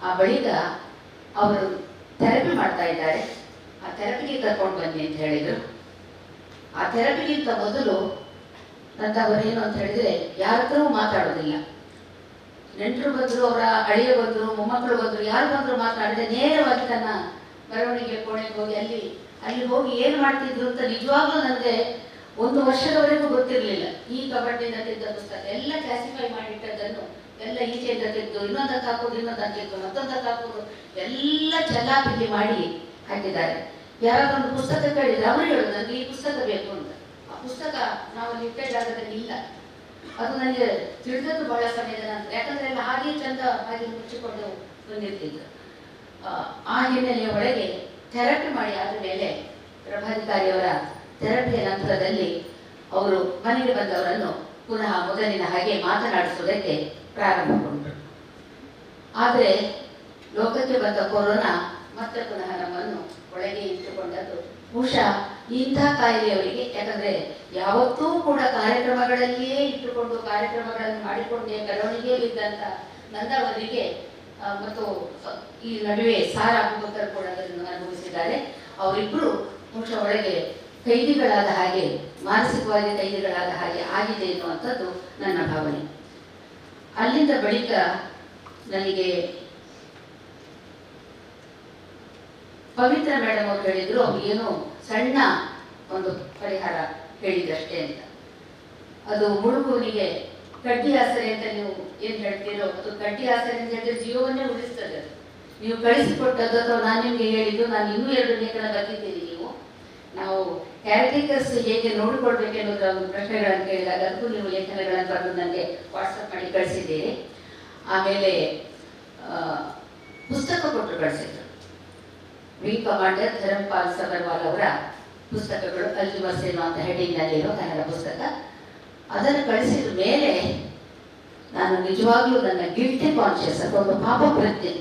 ಆ ಬಳಿಕ ಅವರು ಥೆರಪಿ ಮಾಡ್ತಾ ಇದ್ದಾರೆ, ಆ ಥೆರಪಿಗೆ ಕರ್ಕೊಂಡು ಬನ್ನಿ ಅಂತ ಹೇಳಿದರು. ಆ ಥೆರಪಿಗಿಂತ ಮೊದಲು ನಂತವರೇನು ಅಂತ ಹೇಳಿದ್ರೆ ಯಾರ ಹತ್ರವೂ ಮಾತಾಡೋದಿಲ್ಲ. ನೆಂಟರು ಬಂದರು, ಅವರ ಅಳಿಯ ಬಂದರು, ಮೊಮ್ಮಕ್ಕಳು ಬಂದರು, ಯಾರು ಬಂದರು ಮಾತನಾಡಿದೆ ನೇರವಾಗಿ ತನ್ನ ಮೆರವಣಿಗೆ ಕೋಣೆಗೆ ಹೋಗಿ ಅಲ್ಲಿ ಹೋಗಿ ಏನು ಮಾಡ್ತಿದ್ರು ಅಂತ ನಿಜವಾಗ್ಲೂ ನನಗೆ 1 ವರ್ಷದವರೆಗೂ ಗೊತ್ತಿರಲಿಲ್ಲ. ಈ ಕಬಡ್ಡಿಯಿಂದ ತೆಗೆದ ಪುಸ್ತಕ ಎಲ್ಲ ಕ್ಲಾಸಿಫೈ ಮಾಡಿಟ್ಟದನ್ನು ಎಲ್ಲ ಈಚೆಯಿಂದ ತೆಗೆದು ಇನ್ನೊಂದಕ್ಕೆ ಹಾಕೋದು, ಇನ್ನೊಂದಕ್ಕೆ ತೆಗೆದು ಮತ್ತೊಂದಕ್ಕೆ ಹಾಕೋದು, ಎಲ್ಲ ಚಲ್ಲಾಪಿಲ್ಲಿ ಮಾಡಿ ಹಾಕಿದ್ದಾರೆ. ಯಾರಾದ್ರೂ ಪುಸ್ತಕ ಕೇಳಿದ್ರೆ ಅವರು ಹೇಳೋದು ನನಗೆ ಈ ಪುಸ್ತಕ ಬೇಕು ಅಂತ. ಆ ಪುಸ್ತಕ ನಾವು ಇಟ್ಟ ಜಾಗದಲ್ಲಿ ಇಲ್ಲ. ಅದು ನನಗೆ ತಿಳಿದದ್ದು ಬಹಳ ಸಮಯದ ನಂತರ. ಯಾಕಂದ್ರೆ ಎಲ್ಲ ಹಾಗೆ ಚಂದ ಹಾಗೆ ಮುಚ್ಚಿಕೊಂಡು ಬಂದಿರ್ತಿದ್ರು. ಆ ಹಿನ್ನೆಲೆಯ ಒಳಗೆ ಥೆರಪಿ ಮಾಡಿ ಆದ ಮೇಲೆ ಪ್ರಭಾಧಿಕಾರಿಯವರ ಥೆರಪಿಯ ನಂತರದಲ್ಲಿ ಅವರು ಮನೆಗೆ ಬಂದವರನ್ನು ಪುನಃ ಮೊದಲಿನ ಹಾಗೆ ಮಾತನಾಡಿಸುವುದಕ್ಕೆ ಪ್ರಾರಂಭಗೊಂಡರು. ಆದರೆ ಲೋಕಕ್ಕೆ ಬಂದ ಕೊರೋನಾ ಮತ್ತೆ ಪುನಃ ನಮ್ಮನ್ನು ಒಳಗೆ ಇಟ್ಟುಕೊಂಡದ್ದು ಬಹುಶಃ ಇಂಥ ಕಾಯಿಲೆಯವರಿಗೆ. ಯಾಕಂದ್ರೆ ಯಾವತ್ತೂ ಕೂಡ ಕಾರ್ಯಕ್ರಮಗಳಲ್ಲಿಯೇ ಇಟ್ಟುಕೊಂಡು ಕಾರ್ಯಕ್ರಮಗಳನ್ನು ಮಾಡಿಕೊಂಡೇ ಮೆರವಣಿಗೆಯಲ್ಲಿದ್ದಂಥ ನನ್ನವರಿಗೆ ಮತ್ತು ಈ ನಡುವೆ ಸಾರಾ ಅಬೂಬಕರ್ ಕೂಡ ಅದನ್ನು ಅನುಭವಿಸಿದ್ದಾರೆ. ಅವರಿಬ್ಬರು ಬಹುಶಃ ಒಳಗೆ ಕೈದಿಗಳಾದ ಹಾಗೆ, ಮಾನಸಿಕವಾಗಿ ಕೈದಿಗಳಾದ ಹಾಗೆ ಆಗಿದೆ ಎನ್ನುವಂಥದ್ದು ನನ್ನ ಭಾವನೆ. ಅಲ್ಲಿಂದ ಬಳಿಕ ನನಗೆ ಪವಿತ್ರ ಮೇಡಮ್ ಅವರು ಹೇಳಿದ್ರು, ಅವ್ರು ಏನೋ ಸಣ್ಣ ಒಂದು ಪರಿಹಾರ ಹೇಳಿದಷ್ಟೇ ಅಂತ. ಅದು ಮುಳುಗುವನಿಗೆ ಕಡ್ಡಿ ಆಸರೆ ಅಂತ ನೀವು ಏನ್ ಹೇಳ್ತೀರೋ, ಅದು ಕಡ್ಡಿ ಆಸರೆ ಅಂತ ಹೇಳಿದ್ರೆ ಜೀವವನ್ನೇ ಉಳಿಸ್ತದೆ. ನೀವು ಕಳಿಸಿಕೊಟ್ಟದ್ದು ಅಥವಾ ನಾನು ನಿಮ್ಗೆ ಹೇಳಿದ್ದು, ನಾನು ಇನ್ನೂ 2 ಲೇಖನ ಬರೆದಿದ್ದೀನಿ. ನಾವು ಕ್ಯಾರೆಕ್ಟರ್ಸ್ ಹೇಗೆ ನೋಡಿಕೊಳ್ಬೇಕೆನ್ನುವುದರ ಒಂದು ಪ್ರಶ್ನೆಗಳನ್ನು ಕೇಳಿದಾಗ ಅದಕ್ಕೂ ನೀವು ಲೇಖನಗಳನ್ನು ಬರೆದು ನನಗೆ ವಾಟ್ಸಪ್ ಮಾಡಿ ಕಳಿಸಿದ್ದೀರಿ. ಆಮೇಲೆ ಪುಸ್ತಕ ಕೊಟ್ಟು ಕಳಿಸಿದ್ರು. ವಿಂಗ್ ಕಮಾಂಡರ್ ಧರಂಪಾಲ್ ಸಬರ್ವಾಲ್ ಅವರ ಪುಸ್ತಕಗಳು, ಅಲ್ಝೈಮರ್ಸ್ ಎನ್ನುವಂಥ ಹೆಡಿಂಗ್ನಲ್ಲಿರೋ ಕನ್ನಡ ಪುಸ್ತಕ. ಅದನ್ನು ಕಳಿಸಿದ ಮೇಲೆ ನಾನು ನಿಜವಾಗ್ಲೂ ನನ್ನ ಗಿಲ್ಟಿ ಕಾನ್ಷಿಯಸ್ ಅಥವಾ ಒಂದು ಪಾಪ ಪ್ರಜ್ಞೆ.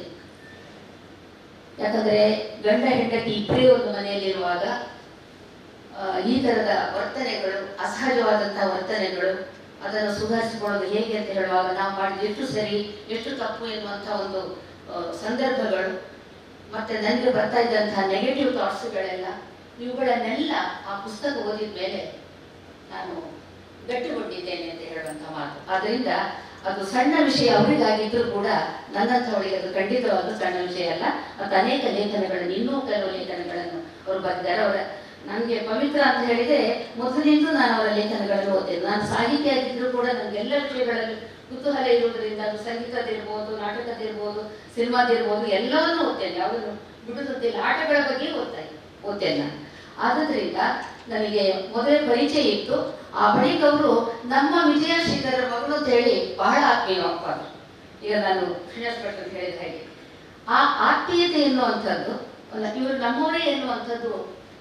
ಯಾಕಂದ್ರೆ ಗಂಡ ಹೆಂಡತಿ ಇಬ್ಬರೇ ಒಂದು ಮನೆಯಲ್ಲಿರುವಾಗ ಈ ತರದ ವರ್ತನೆಗಳು, ಅಸಹಜವಾದಂತಹ ವರ್ತನೆಗಳು, ಅದನ್ನು ಸುಧಾರಿಸಿಕೊಳ್ಳೋದು ಹೇಗೆ ಅಂತ ಹೇಳುವಾಗ ನಾವು ಮಾಡಿದ ಎಷ್ಟು ಸರಿ ಎಷ್ಟು ತಪ್ಪು ಎನ್ನುವಂತಹ ಒಂದು ಸಂದರ್ಭಗಳು, ಮತ್ತೆ ನನಗೆ ಬರ್ತಾ ಇದ್ದಂತಹ ನೆಗೆಟಿವ್ ಥಾಟ್ಸ್ಗಳೆಲ್ಲ, ಇವುಗಳನ್ನೆಲ್ಲ ಆ ಪುಸ್ತಕ ಓದಿದ ಮೇಲೆ ನಾನು ಗಟ್ಟಿಗೊಂಡಿದ್ದೇನೆ ಅಂತ ಹೇಳುವಂತಹ ಮಾತು. ಆದ್ದರಿಂದ ಅದು ಸಣ್ಣ ವಿಷಯ ಅವರಿಗಾಗಿದ್ರೂ ಕೂಡ ನನ್ನಂಥವಳಿಗೆ ಅದು ಖಂಡಿತವಾದ ಸಣ್ಣ ವಿಷಯ ಅಲ್ಲ. ಮತ್ತು ಅನೇಕ ಲೇಖನಗಳನ್ನು, ಇನ್ನೂ ಕೆಲವು ಲೇಖನಗಳನ್ನು ಅವರು ಬರೆದಿದ್ದಾರೆ. ಅವರ ನನಗೆ ಪವಿತ್ರ ಅಂತ ಹೇಳಿದ್ರೆ ಮೊದಲಿಂದಲೂ ನಾನು ಅವರ ಲೇಖನಗಳನ್ನು ಓದ್ತೇನೆ. ನಾನು ಸಾಹಿತ್ಯ ಆಗಿದ್ರೂ ಕೂಡ ನನಗೆ ಎಲ್ಲ ವಿಷಯಗಳಲ್ಲಿ ಕುತೂಹಲ ಇರುವುದರಿಂದ, ಅದು ಸಂಗೀತದಿರ್ಬೋದು, ನಾಟಕದಿರ್ಬೋದು, ಸಿನಿಮಾದಿರ್ಬೋದು, ಎಲ್ಲವನ್ನೂ ಓದ್ತೇನೆ. ಯಾವುದನ್ನು ಬಿಡುತ್ತಿಲ್ಲ. ಆಟಗಳ ಬಗ್ಗೆ ಓದ್ತೇನೆ ನಾನು. ಆದ್ದರಿಂದ ನನಗೆ ಮೊದಲೇ ಪರಿಚಯ ಇತ್ತು. ಆ ಬಳಿಕ ಅವರು ನಮ್ಮ ವಿಜಯ ಶ್ರೀಧರ ಮಗಳು ಅಂತ ಹೇಳಿ ಬಹಳ ಆತ್ಮೀಯವಾಗ್ತಾರೆ. ಈಗ ನಾನು ಶ್ರೀನಿವಾಸ್ ಭಟ್ ಅಂತ ಹೇಳಿದ ಹಾಗೆ ಆ ಆತ್ಮೀಯತೆ ಎನ್ನುವಂಥದ್ದು, ಇವರು ನಮ್ಮವರೇ ಎನ್ನುವಂಥದ್ದು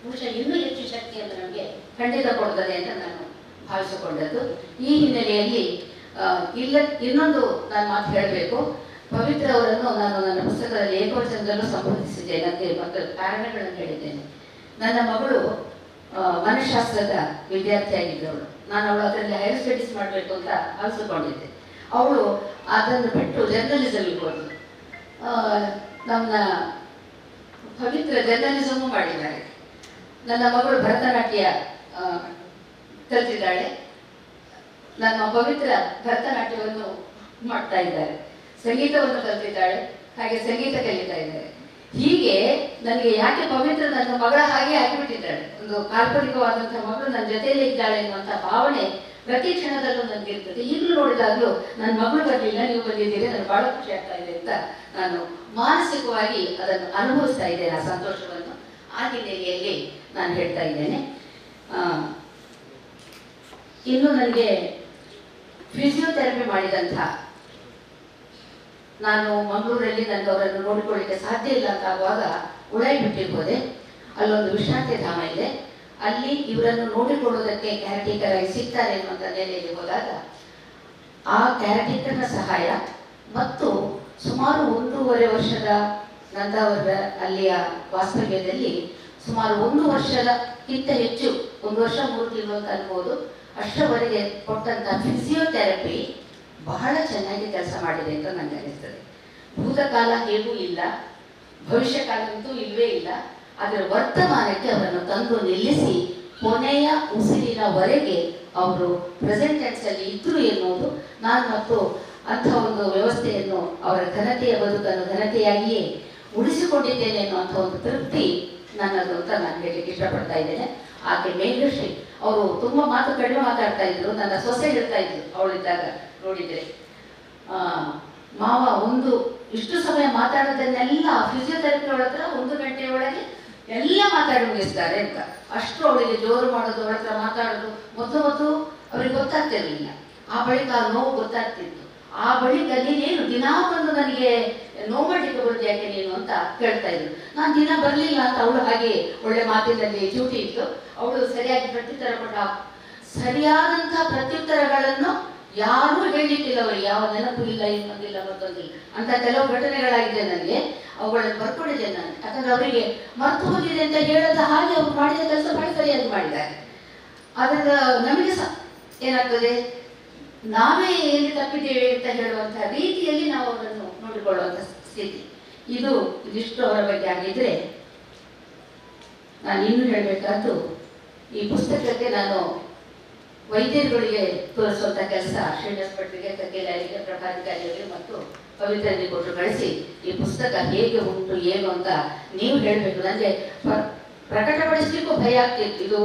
ಬಹುಶಃ ಇನ್ನೂ ಹೆಚ್ಚು ಶಕ್ತಿಯನ್ನು ನಮಗೆ ಖಂಡಿತ ಕೊಡ್ತದೆ ಅಂತ ನಾನು ಭಾವಿಸಿಕೊಂಡದ್ದು. ಈ ಹಿನ್ನೆಲೆಯಲ್ಲಿ ಇನ್ನೊಂದು ನಾನು ಮಾತು ಹೇಳಬೇಕು. ಪವಿತ್ರ ಅವರನ್ನು ನಾನು ನನ್ನ ಪುಸ್ತಕದಲ್ಲಿ ಏಕವಚನದಲ್ಲೂ ಸಂಬೋಧಿಸಿದ್ದೇನೆ ಅಂತ ಮತ್ತು ಕಾರಣಗಳನ್ನು ಹೇಳಿದ್ದೇನೆ. ನನ್ನ ಮಗಳು ಮನಃಶಾಸ್ತ್ರದ ವಿದ್ಯಾರ್ಥಿಯಾಗಿದ್ದವಳು. ನಾನು ಅವಳು ಅದರಲ್ಲಿ ಹೈಯರ್ ಸ್ಟಡೀಸ್ ಮಾಡಬೇಕು ಅಂತ ಅನಿಸಿಕೊಂಡಿದ್ದೆ. ಅವಳು ಅದನ್ನು ಬಿಟ್ಟು ಜರ್ನಲಿಸಮ್ಗೆ ಹೋದ್ಲು. ನಮ್ಮ ಪವಿತ್ರ ಜರ್ನಲಿಸಮು ಮಾಡಿದ್ದಾರೆ. ನನ್ನ ಮಗಳು ಭರತನಾಟ್ಯ ಕಲಿತಿದ್ದಾಳೆ. ನನ್ನ ಪವಿತ್ರ ಭರತನಾಟ್ಯವನ್ನು ಮಾಡ್ತಾ ಇದ್ದಾರೆ. ಸಂಗೀತವನ್ನು ಕಲಿತಿದ್ದಾಳೆ, ಹಾಗೆ ಸಂಗೀತ ಕಲಿತಾ ಇದ್ದಾರೆ. ಹೀಗೆ ನನಗೆ ಯಾಕೆ ಪವಿತ್ರ ನನ್ನ ಮಗಳ ಹಾಗೆ ಆಗಿಬಿಟ್ಟಿದ್ದಾಳೆ, ಒಂದು ಕಾಲ್ಪನಿಕವಾದಂತಹ ಮಗಳು ನನ್ನ ಜೊತೆಯಲ್ಲೇ ಇದ್ದಾಳೆ ಎನ್ನುವಂಥ ಭಾವನೆ ಪ್ರತಿ ಕ್ಷಣದಲ್ಲೂ ನನಗೆ ಇರ್ತದೆ. ಈಗಲೂ ನೋಡಿದಾಗಲೂ ನನ್ನ ಮಗಳು ಬರಲಿಲ್ಲ, ನೀವು ಬಂದಿದ್ದೀರಿ, ನನಗೆ ಬಹಳ ಖುಷಿ ಆಗ್ತಾ ಇದೆ ಅಂತ ನಾನು ಮಾನಸಿಕವಾಗಿ ಅದನ್ನು ಅನುಭವಿಸ್ತಾ ಇದ್ದೇನೆ. ಆ ಸಂತೋಷವನ್ನು ಆ ಹಿನ್ನೆಲೆಯಲ್ಲಿ ನಾನು ಹೇಳ್ತಾ ಇದ್ದೇನೆ. ಇನ್ನು ನನಗೆ ಫಿಸಿಯೋಥೆರಪಿ ಮಾಡಿದಂಥ, ನಾನು ಮಂಗಳೂರಲ್ಲಿ ನನಗೆ ಅವರನ್ನು ನೋಡಿಕೊಳ್ಳಿಕ್ಕೆ ಸಾಧ್ಯ ಇಲ್ಲ ಅಂತ ಆಗುವಾಗ ಉಳಾಯಿ ಬಿಟ್ಟಿಗೆ ಹೋದೆ. ಅಲ್ಲೊಂದು ವಿಶ್ರಾಂತಿ ಧಾಮ ಇದೆ, ಅಲ್ಲಿ ಇವರನ್ನು ನೋಡಿಕೊಳ್ಳುವುದಕ್ಕೆ ಕ್ಯಾರಟೇಕರ್ ಆಗಿ ಸಿಗ್ತಾರೆ ಎನ್ನುವಂಥ ನೆಲೆಯಲ್ಲಿ ಹೋದಾಗ ಆ ಕ್ಯಾರಟೇಕರ್ನ ಸಹಾಯ ಮತ್ತು ಸುಮಾರು 1.5 ವರ್ಷದ ನಂದಾವರ ಅಲ್ಲಿಯ ವಾಸ್ತವ್ಯದಲ್ಲಿ ಸುಮಾರು 1 ವರ್ಷಕ್ಕಿಂತ ಹೆಚ್ಚು, 1 ವರ್ಷ 3 ತಿಂಗಳು ಅಂತ ಅನ್ಬೋದು, ಅಷ್ಟರವರೆಗೆ ಕೊಟ್ಟಂತ ಫಿಸಿಯೋಥೆರಪಿ ಬಹಳ ಚೆನ್ನಾಗಿ ಕೆಲಸ ಮಾಡಿದೆ ಅಂತ ನನಗೆ ಅನಿಸ್ತದೆ. ಭೂತಕಾಲ ಹೇಗೂ ಇಲ್ಲ, ಭವಿಷ್ಯ ಕಾಲ ಅಂತೂ ಇಲ್ವೇ ಇಲ್ಲ. ಅದರ ವರ್ತಮಾನಕ್ಕೆ ಅವರನ್ನು ತಂದು ನಿಲ್ಲಿಸಿ ಕೊನೆಯ ಉಸಿರಿನವರೆಗೆ ಅವರು ಪ್ರೆಸೆಂಟ್ ಟೆನ್ಸ್ ಅಲ್ಲಿ ಇದ್ರು ಎನ್ನುವುದು ನಾನು ಮತ್ತು ಅಂಥ ಒಂದು ವ್ಯವಸ್ಥೆಯನ್ನು ಅವರ ಘನತೆಯ ಬದುಕನ್ನು ಘನತೆಯಾಗಿಯೇ ಉಳಿಸಿಕೊಂಡಿದ್ದೇನೆ ಎನ್ನುವಂಥ ಒಂದು ತೃಪ್ತಿ ನನ್ನದು ಅಂತ ನಾನು ಹೇಳಲಿಕ್ಕೆ ಇಷ್ಟಪಡ್ತಾ ಇದ್ದೇನೆ. ಆಕೆ ಮೇಘಶ್ರೀ ಅವರು ತುಂಬಾ ಮಾತು ಕಡಿಮೆ ಮಾತಾಡ್ತಾ ಇದ್ರು. ನನ್ನ ಸೊಸೆ ಹೇಳ್ತಾ ಇದ್ರು ಅವಳಿದ್ದಾಗ ನೋಡಿದ್ರೆ, ಮಾವ ಇಷ್ಟು ಸಮಯ ಮಾತಾಡೋದನ್ನೆಲ್ಲ ಫಿಸಿಯೋಥೆರಪಿ ಒಳತ್ರ 1 ಗಂಟೆ ಒಳಗೆ ಎಲ್ಲ ಮಾತಾಡಿ ಮುಗಿಸ್ತಾರೆ ಅಂತ. ಅಷ್ಟು ಅವಳಿಗೆ ಜೋರು ಮಾಡೋದು, ಅವಳ ಹತ್ರ ಮಾತಾಡೋದು ಮೊದಲು ಅವ್ರಿಗೆ ಗೊತ್ತಾಗ್ತಿರ್ಲಿಲ್ಲ. ಆ ಬಳಿಕ ಆ ನೋವು ಗೊತ್ತಾಗ್ತಿತ್ತು. ಆ ಬಳಿಕ ನೀನೇನು ದಿನಾ ಬಂದು ನನಗೆ ನೋವು ಮಾಡ್ಲಿಕ್ಕೆ ಬರುತ್ತೆ ಯಾಕೆ ನೀನು ಅಂತ ಕೇಳ್ತಾ ಇದ್ರು. ನಾನು ದಿನ ಬರ್ಲಿಲ್ಲ ಅಂತ ಅವಳು ಹಾಗೆ ಒಳ್ಳೆ ಮಾತಿನಲ್ಲಿ ಡ್ಯೂಟಿ ಇತ್ತು. ಅವಳು ಸರಿಯಾಗಿ ಪ್ರತ್ಯುತ್ತರ ಕೊಟ್ಟ. ಸರಿಯಾದಂತಹ ಪ್ರತ್ಯುತ್ತರಗಳನ್ನು ಯಾರೂ ಹೇಳಲಿಕ್ಕಿಲ್ಲ, ಅವರಿಗೆ ಯಾವ ನೆನಪು ಇಲ್ಲ, ಇನ್ನೊಂದಿಲ್ಲ ಮತ್ತೊಂದಿಲ್ಲ ಅಂತ ಕೆಲವು ಘಟನೆಗಳಾಗಿದೆ ನನಗೆ. ಅವುಗಳನ್ನು ಬರ್ಕೊಂಡಿದ್ದೇನೆ ನಾನು. ಯಾಕಂದ್ರೆ ಅವರಿಗೆ ಮರ್ತು ಹೋಗಿದೆ ಅಂತ ಹೇಳದ ಹಾಗೆ ಅವ್ರು ಮಾಡಿದ ಕೆಲಸ ಬಹಳ ಸರಿಯಾಗಿ ಮಾಡಿದ್ದಾರೆ. ಅದರಿಂದ ನಮಗೆ ಸಹ ಏನಾಗ್ತದೆ, ನಾವೇ ಎಲ್ಲಿ ತಪ್ಪಿದ್ದೇವೆ ಅಂತ ಹೇಳುವಂತಹ ರೀತಿಯಲ್ಲಿ ನಾವು ಅವರನ್ನು ನೋಡಿಕೊಳ್ಳುವಂತ ಸ್ಥಿತಿ. ಇದಿಷ್ಟು ಅವರ ಬಗ್ಗೆ ಆಗಿದ್ರೆ, ನಾನು ಇನ್ನೂ ಹೇಳಬೇಕಾದ್ದು, ಈ ಪುಸ್ತಕಕ್ಕೆ ನಾನು ವೈದ್ಯರುಗಳಿಗೆ ತೋರಿಸುವಂತ ಕೆಲಸ ಶ್ರೀನಿವಾಸ ಭಟ್ರಿಗೆ, ಕಗ್ಗೆಲಾರಿಗೆ, ಪ್ರಭಾಧಿಕಾರಿಗಳಿಗೆ ಮತ್ತು ಪವಿತ್ರರಿಗೆ ಕೊಟ್ಟು ಕಳಿಸಿ ಈ ಪುಸ್ತಕ ಹೇಗೆ ಉಂಟು ಏನು ಅಂತ ನೀವು ಹೇಳಬೇಕು. ನನಗೆ ಪ್ರಕಟಪಡಿಸ್ಲಿಕ್ಕೂ ಭಯ ಆಗ್ತಿತ್ತು. ಇದು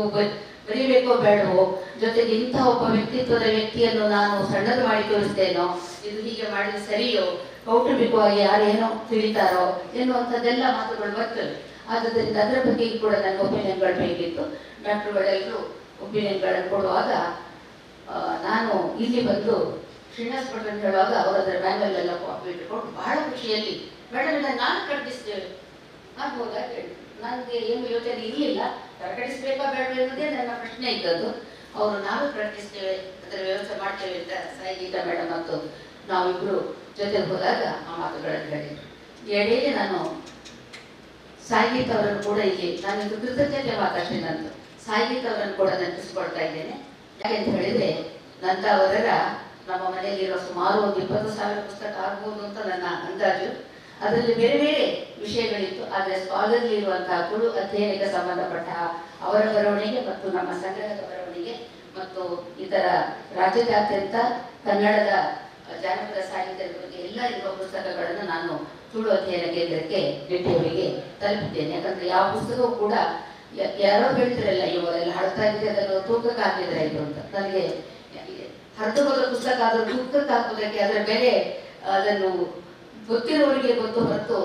ಬರೀಬೇಕೋ ಬೇಡವೋ, ಜೊತೆಗೆ ಇಂಥ ಒಬ್ಬ ವ್ಯಕ್ತಿತ್ವದ ವ್ಯಕ್ತಿಯನ್ನು ನಾನು ಸಣ್ಣದು ಮಾಡಿ ತೋರಿಸ್ತೇನೋ, ಇದು ಹೀಗೆ ಮಾಡಿದ್ರೆ ಸರಿಯೋ, ಕೌಟುಂಬಿಕವಾಗಿ ಯಾರೇನೋ ತಿಳಿತಾರೋ ಎನ್ನುವಂಥದ್ದೆಲ್ಲ ಮಾತುಗಳು ಬರ್ತವೆ. ಆದ್ದರಿಂದ ಅದರ ಬಗ್ಗೆ ಕೂಡ ನನಗೆ ಒಪಿನಿಯನ್ಗಳು ಬೇಕಿತ್ತು. ಡಾಕ್ಟರ್ಗಳೆಲ್ಲರೂ ಒಪಿನಿಯನ್ಗಳನ್ನು ಕೊಡುವಾಗ ನಾನು ಇಲ್ಲಿ ಬಂದು ಶ್ರೀನಿವಾಸ ಭಟ್ರನ್ನು ಹೇಳುವಾಗ ಅವರು ಅದರ ಮ್ಯಾನ್ಯಲ್ ಎಲ್ಲ ಕಾಪಿ ಇಟ್ಟುಕೊಂಡು ಬಹಳ ಖುಷಿಯಲ್ಲಿ, ಮೇಡಮ್ ಇಲ್ಲ ನಾನು ಪ್ರಕಟಿಸ್ತೇವೆ ಆಗ್ಬೋದಾ ಕೇಳಿ. ನನಗೆ ಏನು ಯೋಚನೆ ಇರಲಿಲ್ಲ, ಪ್ರಕಟಿಸಬೇಕಾ ಬೇಡ ಎನ್ನುವುದೇ ನನ್ನ ಪ್ರಶ್ನೆ ಇದ್ದದ್ದು. ಅವರು ನಾವು ಪ್ರಕಟಿಸ್ತೇವೆ, ಅದರ ವ್ಯವಸ್ಥೆ ಮಾಡ್ತೇವೆ ಅಂತ ಸಾಯಿಗೀತಾ ಮೇಡಮ್ ಮತ್ತು ನಾವಿಬ್ಬರು ಜೊತೆಗೆ ಹೋದಾಗ ಆ ಮಾತುಗಳನ್ನು ಹೇಳಿದ್ರು. ಎಡೆಯಲ್ಲಿ ನಾನು ಸಾಯಿಗೀತಾ ಅವರನ್ನು ಕೂಡ ಇಲ್ಲಿ ನಾನು ಇದು ಕೃತಜ್ಞತೆ ಮಾತಾಡ್ತೇನೆ. ನಂದು ಸಾಯಿಗೀತಾ ಅವರನ್ನು ಕೂಡ ನೆನಪಿಸ್ಕೊಳ್ತಾ ಇದ್ದೇನೆ. ಯಾಕೆಂತ ಹೇಳಿದ್ರೆ, ನಂದಾವರರ ನಮ್ಮ ಮನೆಯಲ್ಲಿರೋ ಸುಮಾರು ಒಂದು 20,000 ಪುಸ್ತಕ ಆಗ್ಬೋದು ಅಂತ ನನ್ನ ಅಂದಾಜು. ಅದರಲ್ಲಿ ಬೇರೆ ಬೇರೆ ವಿಷಯಗಳಿತ್ತು. ಆದರೆ ಸ್ಕಾಲರ್ಲಿ ಇರುವಂತಹ ಕುಳು ಅಧ್ಯಯನಕ್ಕೆ ಸಂಬಂಧಪಟ್ಟ ಅವರ ಬರವಣಿಗೆ ಮತ್ತು ನಮ್ಮ ಸಂಗ್ರಹದ ಬರವಣಿಗೆ ಮತ್ತು ಇತರ ರಾಜ್ಯದಾದ್ಯಂತ ಕನ್ನಡದ ಜಾನಪದ ಸಾಹಿತ್ಯದ ಬಗ್ಗೆ ಎಲ್ಲ ಇರುವ ಪುಸ್ತಕಗಳನ್ನು ನಾನು ತುಳು ಅಧ್ಯಯನ ಕೇಂದ್ರಕ್ಕೆ ಭೇಟಿಯವರಿಗೆ ತಲುಪಿದ್ದೇನೆ. ಯಾಕಂದ್ರೆ ಯಾವ ಪುಸ್ತಕವೂ ಕೂಡ ಯಾರೋ ಹೇಳ್ತಿರಲ್ಲ, ಇವರೆಲ್ಲ ಹಳ್ತಾ ಇದ್ರೆ ಅದನ್ನು ತೂಕಕ್ಕೆ ಹಾಕಿದ್ರೆ ಇದು ಅಂತ. ನನಗೆ ಹರಿದು ಹೋದ ಪುಸ್ತಕ ಆದರೂ ತೂಕಕ್ಕೆ ಹಾಕೋದಕ್ಕೆ ಅದರ ಬೆಲೆ ಅದನ್ನು ಗೊತ್ತಿರೋರಿಗೆ ಗೊತ್ತು ಹೊರತು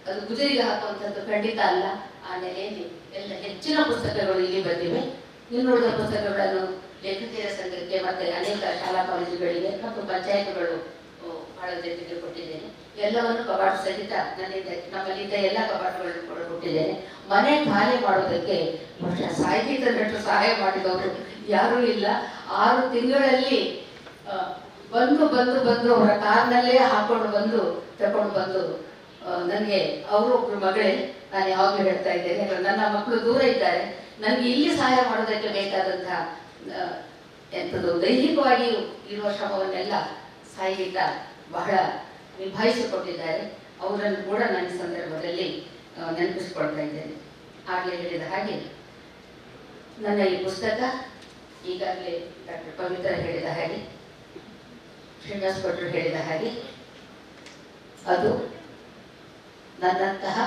ಅದು ಗುಜರಿಗೆ ಹಾಕುವಂಥದ್ದು ಖಂಡಿತ ಅಲ್ಲ. ಆ ನೆಲೆಯಲ್ಲಿ ಎಲ್ಲ ಹೆಚ್ಚಿನ ಪುಸ್ತಕಗಳು ಇಲ್ಲಿ ಬಂದಿವೆ. ಇನ್ನುಳಿದ ಪುಸ್ತಕಗಳನ್ನು ಲೇಖಕಿಯರ ಸಂಘಕ್ಕೆ ಮತ್ತೆ ಅನೇಕ ಶಾಲಾ ಕಾಲೇಜುಗಳಿಗೆ ಮತ್ತು ಪಂಚಾಯತ್ಗಳು ಬಹಳ ಜನರಿಗೆ ಕೊಟ್ಟಿದ್ದೇನೆ. ಎಲ್ಲವನ್ನು ಕಬಾಟು ಸಹಿತ ನಮ್ಮಲ್ಲಿದ್ದ ಎಲ್ಲ ಕಬಾಟುಗಳನ್ನು ಕೂಡ ಕೊಟ್ಟಿದ್ದೇನೆ. ಮನೆ ಖಾಲಿ ಮಾಡೋದಕ್ಕೆ ಸಾಹಿತ್ಯದಷ್ಟು ಸಹಾಯ ಮಾಡಿದವರು ಯಾರೂ ಇಲ್ಲ. 6 ತಿಂಗಳಲ್ಲಿ ಬಂದು ಅವರ ಕಾರ್ನಲ್ಲೇ ಹಾಕೊಂಡು ಬಂದು ತಕೊಂಡು ಬಂದು ನನಗೆ ಅವರು ಒಬ್ರು ಮಗಳೇ. ನಾನು ಯಾವಾಗಲೂ ಹೇಳ್ತಾ ಇದ್ದೇನೆ, ನನ್ನ ಮಕ್ಕಳು ದೂರ ಇದ್ದಾರೆ, ನನಗೆ ಇಲ್ಲಿ ಸಹಾಯ ಮಾಡೋದಕ್ಕೆ ಬೇಕಾದಂತಹ ಎಂಥದ್ದು ದೈಹಿಕವಾಗಿ ಇರುವ ಶ್ರಮವನ್ನೆಲ್ಲ ಸಾಹಿತ್ಯ ಬಹಳ ನಿಭಾಯಿಸಿಕೊಟ್ಟಿದ್ದಾರೆ. ಅವರನ್ನು ಕೂಡ ನನ್ನ ಸಂದರ್ಭದಲ್ಲಿ ನೆನಪಿಸಿಕೊಳ್ತಾ ಇದ್ದೇನೆ. ಆಗಲೇ ಹೇಳಿದ ಹಾಗೆ ನನ್ನ ಈ ಪುಸ್ತಕ ಈಗಾಗಲೇ ಡಾಕ್ಟರ್ ಪವಿತ್ರ ಹೇಳಿದ ಹಾಗೆ, ಶ್ರೀನಿವಾಸ ಭಟ್ರು ಹೇಳಿದ ಹಾಗೆ, ಅದು ನನ್ನಂತಹ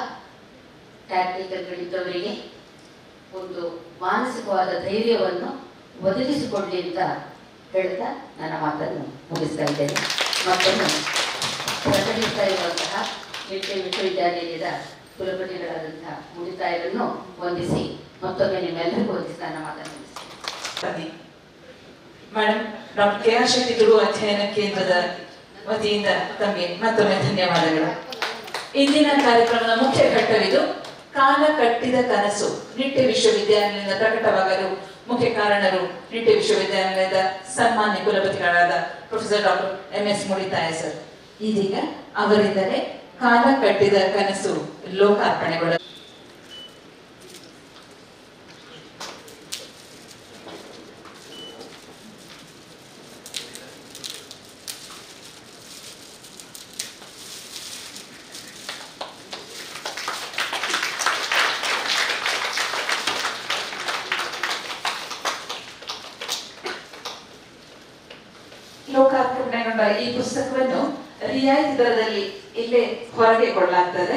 ಟ್ಯಾಕ್ಟಿಕಲ್ಗಳಿದ್ದವರಿಗೆ ಒಂದು ಮಾನಸಿಕವಾದ ಧೈರ್ಯವನ್ನು ಒದಗಿಸಿಕೊಡಲಿ ಅಂತ ಹೇಳ್ತಾ ನನ್ನ ಮಾತನ್ನು ಮುಗಿಸ್ತಾ ಇದ್ದೇನೆ. ಮತ್ತೊಮ್ಮೆ ಪ್ರಕಟಿಸ್ತಾ ಇರುವಂತಹ ನಿಟ್ಟೆ ವಿಶ್ವವಿದ್ಯಾನಿಲಯದ ಕುಲಪತಿಗಳಾದಂತಹ ಮುಡಿತಾಯರನ್ನು ವಂದಿಸಿ ಮತ್ತೊಮ್ಮೆ ನಿಮ್ಮೆಲ್ಲರಿಗೂ ವಂದಿಸಿ ನನ್ನ ಮಾತನ್ನು ಮುಗಿಸ್ತೇನೆ. Madam, doctor K R Shetty Tulu ಅಧ್ಯಯನ ಕೇಂದ್ರದ ವತಿಯಿಂದ ತಮಗೆ ಮತ್ತೊಮ್ಮೆ ಧನ್ಯವಾದಗಳು. ಇಂದಿನ ಕಾರ್ಯಕ್ರಮದ ಮುಖ್ಯ ಘಟ್ಟವಿದು. ಕಾಲ ಕಟ್ಟಿದ ಕನಸು ನಿಟ್ಟೆ ವಿಶ್ವವಿದ್ಯಾನಿಲಯದಿಂದ ಪ್ರಕಟವಾಗಲು ಮುಖ್ಯ ಕಾರಣರು ನಿಟ್ಟೆ ವಿಶ್ವವಿದ್ಯಾನಿಲಯದ ಸನ್ಮಾನ್ಯ ಕುಲಪತಿಗಳಾದ ಪ್ರೊಫೆಸರ್ ಡಾಕ್ಟರ್ MS ಮುಡಿತಾಯ ಸರ್. ಇದೀಗ ಅವರಿಂದಲೇ ಕಾಲ ಕಟ್ಟಿದ ಕನಸು ಲೋಕಾರ್ಪಣೆಗೊಳ್ಳ ಲೋಕಾರ್ಪಣೆಗೊಂಡ ಈ ಪುಸ್ತಕವನ್ನು ರಿಯಾಯಿತಿ ದರದಲ್ಲಿ ಇಲ್ಲೇ ಹೊರಗೆ ಕೊಳ್ಳಲಾಗ್ತದೆ.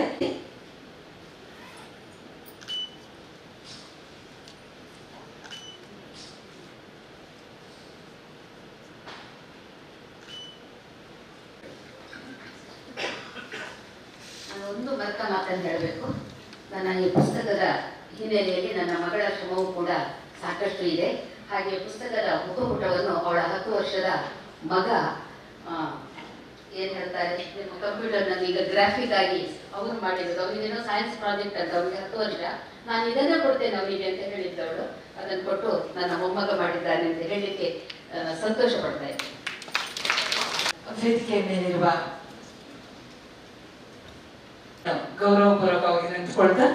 ನಾನು ಒಂದು ಮರೆತ ಮಾತನ್ನು ಹೇಳಬೇಕು. ನನ್ನ ಈ ಪುಸ್ತಕದ ಹಿನ್ನೆಲೆಯಲ್ಲಿ ನನ್ನ ಮಗಳ ಶ್ರಮವೂ ಕೂಡ ಸಾಕಷ್ಟು ಇದೆ. ಹಾಗೆ ಪುಸ್ತಕದ ಮುಖಪುಟವನ್ನು ಅವಳ 10 ವರ್ಷದ ಮಗ ಏನ್ ಹೇಳ್ತಾರೆ, ನಿಮ್ಮ ಕಂಪ್ಯೂಟರ್ನಲ್ಲಿ ಈಗ ಗ್ರಾಫಿಕ್ ಆಗಿ ಅವರು ಮಾಡಿರೋದು. ಅವನಿಗೇನೋ ಸೈನ್ಸ್ ಪ್ರಾಜೆಕ್ಟ್ ಅಂತ, ಅವ್ರಿಗೆ 10 ವರ್ಷ. ನಾನು ಇದನ್ನೇ ಕೊಡ್ತೇನೆ ಅವನಿಗೆ ಅಂತ ಹೇಳಿದ್ದವಳು ಅದನ್ನು ಕೊಟ್ಟು ನನ್ನ ಮೊಮ್ಮಗ ಮಾಡಿದ್ದಾನೆ ಅಂತ ಹೇಳಲಿಕ್ಕೆ ಸಂತೋಷ ಪಡ್ತಾ ಇದ್ದೆ. ವೇದಿಕೆ ಮೇಲಿರುವ ಗೌರವಪೂರ್ವಕವಾಗಿ ನಿಂತುಕೊಳ್ತಾ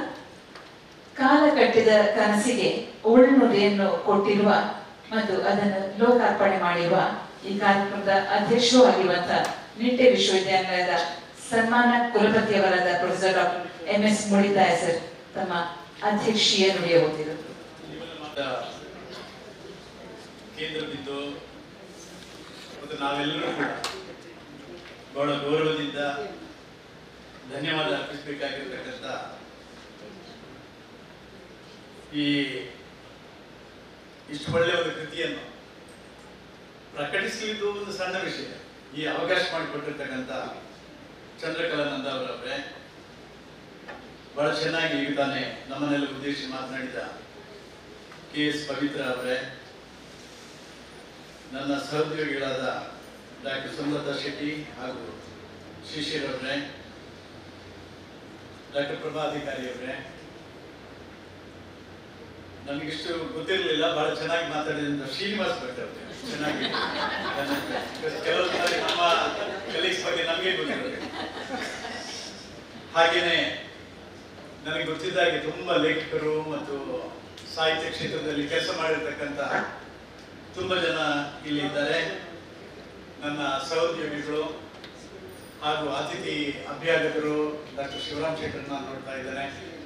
ಕಾಲ ಕಟ್ಟಿದ ಕನಸಿಗೆ ಉಳ್ನುಡಿಯನ್ನು ಕೊಟ್ಟಿರುವ ಮತ್ತು ಅದನ್ನು ಲೋಕಾರ್ಪಣೆ ಮಾಡಿರುವ ಈ ಕಾರ್ಯಕ್ರಮದ ಅಧ್ಯಕ್ಷರೂ ಆಗಿರುವಂತಹ ನಿಟ್ಟೆ ವಿಶ್ವವಿದ್ಯಾನಿಲಯದ ಸನ್ಮಾನ ಕುಲಪತಿಯವರಾದ ಪ್ರೊಫೆಸರ್ ಡಾಕ್ಟರ್ MS ಮುಡಿತಾಯ ಸರ್ ತಮ್ಮ ಅಧ್ಯಕ್ಷೀಯ ನುಡಿಯ ಓದಿದರು. ಕೇಂದ್ರಬಿಂದು ಮತ್ತು ನಾವೆಲ್ಲರೂ ಕೂಡ ಬಹಳ ಗೌರವದಿಂದ ಧನ್ಯವಾದ ಅರ್ಪಿಸಬೇಕಾಗಿರ್ತಕ್ಕಂಥ ಇಷ್ಟು ಒಳ್ಳೆಯ ಒಂದು ಕೃತಿಯನ್ನು ಪ್ರಕಟಿಸಲಿದ್ದು ಒಂದು ಸಣ್ಣ ವಿಷಯ. ಈ ಅವಕಾಶ ಮಾಡಿಕೊಟ್ಟಿರ್ತಕ್ಕಂಥ ಚಂದ್ರಕಲಾನಂದ ಅವರವರೇ, ಬಹಳ ಚೆನ್ನಾಗಿ ಈಗ ತಾನೇ ನಮ್ಮನ್ನೆಲ್ಲ ಉದ್ದೇಶಿಸಿ ಮಾತನಾಡಿದ KS ಪವಿತ್ರ ಅವರೇ, ನನ್ನ ಸಹೋದ್ಯೋಗಿಗಳಾದ ಡಾಕ್ಟರ್ ಸುಮಲತಾ ಶೆಟ್ಟಿ ಹಾಗೂ ಶಿಶಿರವರೇ, ಡಾಕ್ಟರ್ ಪ್ರಭಾಧಿಕಾರಿ ಅವರೇ, ನಮಗಿಷ್ಟು ಗೊತ್ತಿರಲಿಲ್ಲ, ಬಹಳ ಚೆನ್ನಾಗಿ ಮಾತಾಡಿದಂತ ಶ್ರೀನಿವಾಸ ಭಟ್ ಅವರೇ, ಚೆನ್ನಾಗಿ ಕೆಲವು ಸಾರಿ ನಮ್ಮ ಕಲೀಗ್ಸ್ ಬಗ್ಗೆ ನಮಗೆ ಗೊತ್ತಿರೋದು. ಹಾಗೇನೆ ನನಗೆ ಗೊತ್ತಿದ್ದಾಗೆ ತುಂಬಾ ಲೇಖಕರು ಮತ್ತು ಸಾಹಿತ್ಯ ಕ್ಷೇತ್ರದಲ್ಲಿ ಕೆಲಸ ಮಾಡಿರ್ತಕ್ಕಂಥ ತುಂಬಾ ಜನ ಇಲ್ಲಿ ಇದ್ದಾರೆ. ನನ್ನ ಸಹೋದ್ಯೋಗಿಗಳು ಹಾಗೂ ಅತಿಥಿ ಅಭ್ಯಾಗತರು ಡಾಕ್ಟರ್ ಶಿವರಾಮ್ ಶೆಟ್ಟರ್ ನಾನು ನೋಡ್ತಾ ಇದ್ದೇನೆ.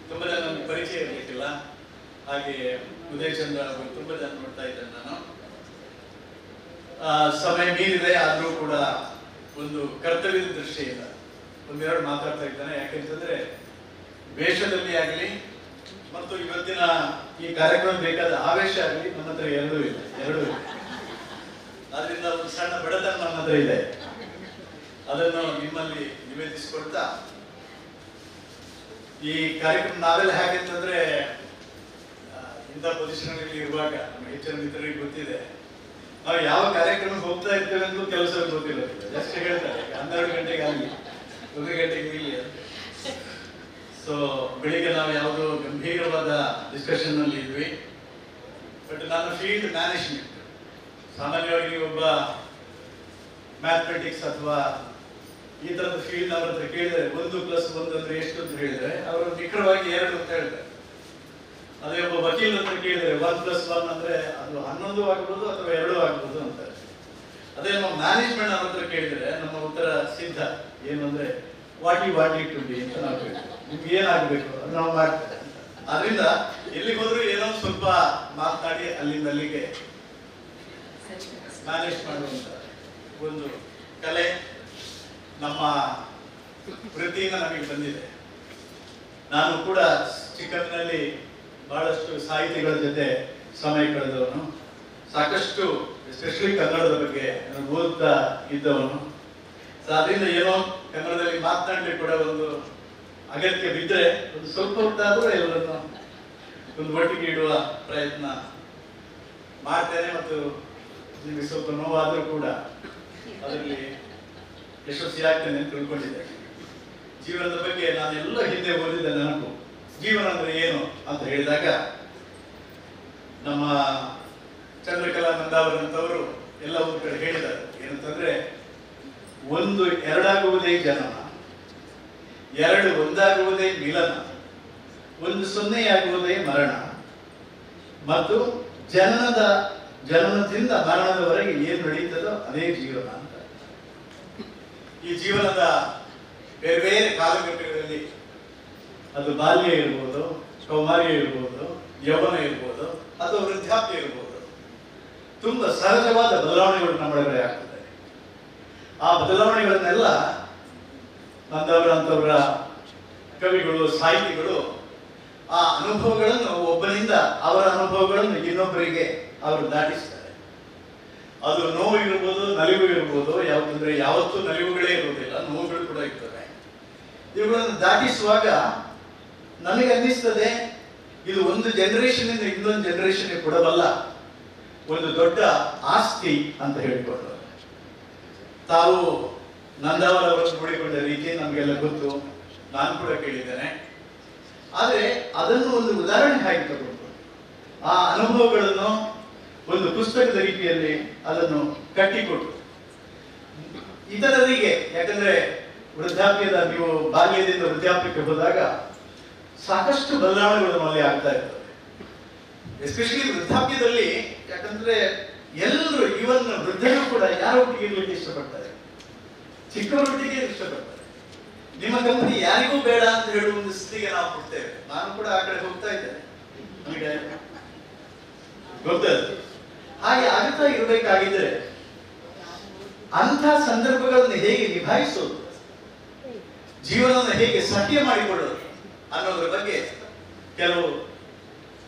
ತುಂಬಾ ಜನ ನನಗೆ ಪರಿಚಯ ಇರಲಿಕ್ಕಿಲ್ಲ. ಹಾಗೆ ಉದಯ್ ಚಂದ್ರ ಅವರು ತುಂಬಾ ಜನ ನೋಡ್ತಾ ಇದ್ದೇನೆ ನಾನು. ಸಮಯ ಮೀರಿದೆ, ಆದರೂ ಕೂಡ ಒಂದು ಕರ್ತವ್ಯದ ದೃಷ್ಟಿಯಿಂದ ಒಂದೆರಡು ಮಾತಾಡ್ತಾ ಇದ್ದೇನೆ. ಯಾಕೆಂತಂದ್ರೆ ವೇಷದಲ್ಲಿ ಆಗಲಿ ಮತ್ತು ಇವತ್ತಿನ ಈ ಕಾರ್ಯಕ್ರಮ ಬೇಕಾದ ಆವೇಶ ಆಗಲಿ ನಮ್ಮ ಹತ್ರ ಎರಡೂ ಇದೆ. ಆದ್ರಿಂದ ಒಂದು ಸಣ್ಣ ಬಡತನ ನಮ್ಮ ಹತ್ರ ಇದೆ, ಅದನ್ನು ನಿಮ್ಮಲ್ಲಿ ನಿವೇದಿಸಿಕೊಳ್ತಾ ಈ ಕಾರ್ಯಕ್ರಮ ನಾವೆಲ್ಲ ಹೇಗೆಂತಂದ್ರೆ ಇಂಥ ಪೊಸಿಷನ್ ಇರುವಾಗ ನಮ್ಮ ಹೆಚ್ಚಿನ ಮಿತ್ರರಿಗೆ ಗೊತ್ತಿದೆ, ನಾವು ಯಾವ ಕಾರ್ಯಕ್ರಮಕ್ಕೆ ಹೋಗ್ತಾ ಇರ್ತೇವೆ ಅಂತ ಕೆಲಸ ಗೊತ್ತಿರೋದಿಲ್ಲ. ಜಸ್ಟ್ ಹೇಳ್ತಾರೆ 12 ಗಂಟೆಗೆ ಆಗಲಿ 1 ಗಂಟೆಗೆ ಇಲ್ಲಿ. ಸೊ ಬೆಳಿಗ್ಗೆ ನಾವು ಯಾವುದೋ ಗಂಭೀರವಾದ ಡಿಸ್ಕಷನ್ ಅಲ್ಲಿ ಇದ್ವಿ. ಬಟ್ ನನ್ನ ಫೀಲ್ಡ್ ಮ್ಯಾನೇಜ್ಮೆಂಟ್. ಸಾಮಾನ್ಯವಾಗಿ ಒಬ್ಬ ಮ್ಯಾಥಮೆಟಿಕ್ಸ್ ಅಥವಾ ಈ ತರದ ಫೀಲ್ಡ್ ಅವ್ರ ಹತ್ರ ಕೇಳಿದರೆ 1+1 ಅಂದ್ರೆ ಎಷ್ಟು ಅಂತ ಹೇಳಿದ್ರೆ ಅವರು ನಿಖರವಾಗಿ 2 ಅಂತ ಹೇಳ್ತಾರೆ. ಅದೇ ಒಬ್ಬ ವಕೀಲ ಹತ್ರ ಕೇಳಿದರೆ 1+1 ಅಂದ್ರೆ ಅದು 11 ಆಗ್ಬೋದು ಅಥವಾ 2 ಆಗ್ಬೋದು ಅಂತಾರೆ. ಅದೇ ನಮ್ಮ ಮ್ಯಾನೇಜ್ಮೆಂಟ್ ಅವ್ರ ಹತ್ರ ಕೇಳಿದ್ರೆ ನಮ್ಮ ಉತ್ತರ ಸಿದ್ಧ ಏನು ಅಂದ್ರೆ what you want it to be ಅಂತ ನಾವು ಕೇಳ್ತೀವಿ. ನಿಮ್ಗೆ ಏನಾಗಬೇಕು ಅದು ನಾವು ಮಾಡ್ತೇವೆ. ಆದ್ರಿಂದ ಎಲ್ಲಿಗೆ ಹೋದ್ರು ಏನೋ ಸ್ವಲ್ಪ ಮಾತನಾಡಿ ಅಲ್ಲಿಂದ ಅಲ್ಲಿಗೆ ಮ್ಯಾನೇಜ್ ಮಾಡುವಂತ ಒಂದು ಕಲೆ ನಮ್ಮ ವೃತ್ತಿಯಿಂದ ನಮಗೆ ಬಂದಿದೆ. ನಾನು ಕೂಡ ಚಿಕ್ಕಂದಿನಲ್ಲಿ ಬಹಳಷ್ಟು ಸಾಹಿತಿಗಳ ಜೊತೆ ಸಮಯ ಕಳೆದವನು, ಸಾಕಷ್ಟು ಎಸ್ಪೆಷಲಿ ಕನ್ನಡದ ಬಗ್ಗೆ ಓದ್ತಾ ಇದ್ದವನು. ಅದರಿಂದ ಏನೋ ಕನ್ನಡದಲ್ಲಿ ಮಾತನಾಡಲಿಕ್ಕೆ ಕೂಡ ಒಂದು ಅಗತ್ಯ ಬಿದ್ದರೆ ಒಂದು ಸ್ವಲ್ಪ ಹೊತ್ತಾದರೂ ಎಲ್ಲರನ್ನು ಒಂದು ಒಟ್ಟಿಗೆ ಇಡುವ ಪ್ರಯತ್ನ ಮಾಡ್ತೇನೆ. ಮತ್ತು ನಿಮಗೆ ಸ್ವಲ್ಪ ನೋವಾದರೂ ಕೂಡ ಅದರಲ್ಲಿ ಯಶಸ್ವಿಯಾಗ್ತೇನೆ ಅಂತ ತಿಳ್ಕೊಂಡಿದ್ದೆ. ಜೀವನದ ಬಗ್ಗೆ ನಾನೆಲ್ಲ ಹಿಂದೆ ಓದಿದ ನೆನಪು. ಜೀವನ ಅಂದ್ರೆ ಏನು ಅಂತ ಹೇಳಿದಾಗ ನಮ್ಮ ಚಂದ್ರಕಲಾ ನಂದಾವರಂತವರು ಎಲ್ಲ ಒಂದು ಕಡೆ ಹೇಳಿದ್ದಾರೆ. ಏನಂತಂದ್ರೆ, 1 2 ಜನನ, 2 1 ಮಿಲನ, 1 0 ಮರಣ, ಮತ್ತು ಜನನದಿಂದ ಮರಣದವರೆಗೆ ಏನು ನಡೀತದೋ ಅದೇ ಜೀವನ ಅಂತ. ಈ ಜೀವನದ ಬೇರೆ ಬೇರೆ ಕಾಲಘಟ್ಟಗಳಲ್ಲಿ ಅದು ಬಾಲ್ಯ ಇರ್ಬೋದು, ಕೌಮಾರ್ಯ ಇರ್ಬೋದು, ಯೌವನ ಇರ್ಬೋದು, ಅಥವಾ ವೃದ್ಧಾಪ್ಯ ಇರ್ಬೋದು, ತುಂಬಾ ಸಹಜವಾದ ಬದಲಾವಣೆಗಳು ನಮ್ಮೊಳಗಡೆ ಆಗ್ತದೆ. ಆ ಬದಲಾವಣೆಗಳನ್ನೆಲ್ಲ ನಂದವರಂತವರ ಕವಿಗಳು, ಸಾಹಿತಿಗಳು ಆ ಅನುಭವಗಳನ್ನು ಒಬ್ಬನಿಂದ ಅವರ ಅನುಭವಗಳನ್ನು ಇನ್ನೊಬ್ಬರಿಗೆ ಅವರು ದಾಟಿಸ್ತಾರೆ. ಅದು ನೋವು ಇರ್ಬೋದು, ನಲಿವು ಇರ್ಬೋದು. ಯಾಕಂದ್ರೆ ಯಾವತ್ತೂ ನಲಿವುಗಳೇ ಇರುವುದಿಲ್ಲ, ನೋವುಗಳು ಕೂಡ ಇರ್ತವೆ. ಇವುಗಳನ್ನು ದಾಟಿಸುವಾಗ ನನಗೆ ಅನ್ನಿಸ್ತದೆ, ಇದು ಒಂದು ಜನರೇಷನ್ ಇಂದ ಇನ್ನೊಂದು ಜನರೇಷನ್ ಕೊಡಬಲ್ಲ ಒಂದು ದೊಡ್ಡ ಆಸ್ತಿ ಅಂತ ಹೇಳಿಕೊಂಡು. ತಾವು ನಂದಾವರವರನ್ನು ನೋಡಿಕೊಂಡ ರೀತಿ ನಮಗೆಲ್ಲ ಗೊತ್ತು, ನಾನು ಕೂಡ ಕೇಳಿದ್ದೇನೆ. ಆದರೆ ಅದನ್ನು ಒಂದು ಉದಾಹರಣೆ ಹಾಕಿ ತಗೊಂಡು ಆ ಅನುಭವಗಳನ್ನು ಒಂದು ಪುಸ್ತಕದ ರೀತಿಯಲ್ಲಿ ಅದನ್ನು ಕಟ್ಟಿಕೊಟ್ಟು ಇತರರಿಗೆ, ಯಾಕಂದ್ರೆ ವೃದ್ಧಾಪ್ಯದ ನೀವು ಬಾಲ್ಯದಿಂದ ವೃದ್ಧಾಪ್ಯಕ್ಕೆ ಹೋದಾಗ ಸಾಕಷ್ಟು ಬದಲಾವಣೆಗಳು ನಮ್ಮಲ್ಲಿ ಆಗ್ತಾ ಇರ್ತವೆ. ಎಸ್ಪೆಷಲಿ ವೃದ್ಧಾಪ್ಯದಲ್ಲಿ. ಯಾಕಂದ್ರೆ ಎಲ್ಲರೂ, ಇವನ್ ವೃದ್ಧರು ಕೂಡ ಯಾರೊಟ್ಟಿಗೆ ಇರ್ಲಿಕ್ಕೆ ಇಷ್ಟಪಡ್ತಾರೆ, ಚಿಕ್ಕವರೊಟ್ಟಿಗೆ ಇಷ್ಟಪಡ್ತಾರೆ. ನಿಮ್ಮ ಕಂಪನಿ ಯಾರಿಗೂ ಬೇಡ ಅಂತ ಹೇಳುವ ಒಂದು ಸ್ಥಿತಿಗೆ ನಾವು ಕೊಡ್ತೇವೆ. ನಾನು ಕೂಡ ಆ ಕಡೆ ಹೋಗ್ತಾ ಇದ್ದೇನೆ, ನಮಗೆ ಗೊತ್ತದು. ಹಾಗೆ ಆಗುತ್ತಾ ಇರಬೇಕಾಗಿದ್ದರೆ ಅಂಥ ಸಂದರ್ಭಗಳನ್ನು ಹೇಗೆ ನಿಭಾಯಿಸೋದು, ಜೀವನವನ್ನು ಹೇಗೆ ಸಹ್ಯ ಮಾಡಿಕೊಳ್ಳೋದು ಅನ್ನೋದ್ರ ಬಗ್ಗೆ ಕೆಲವು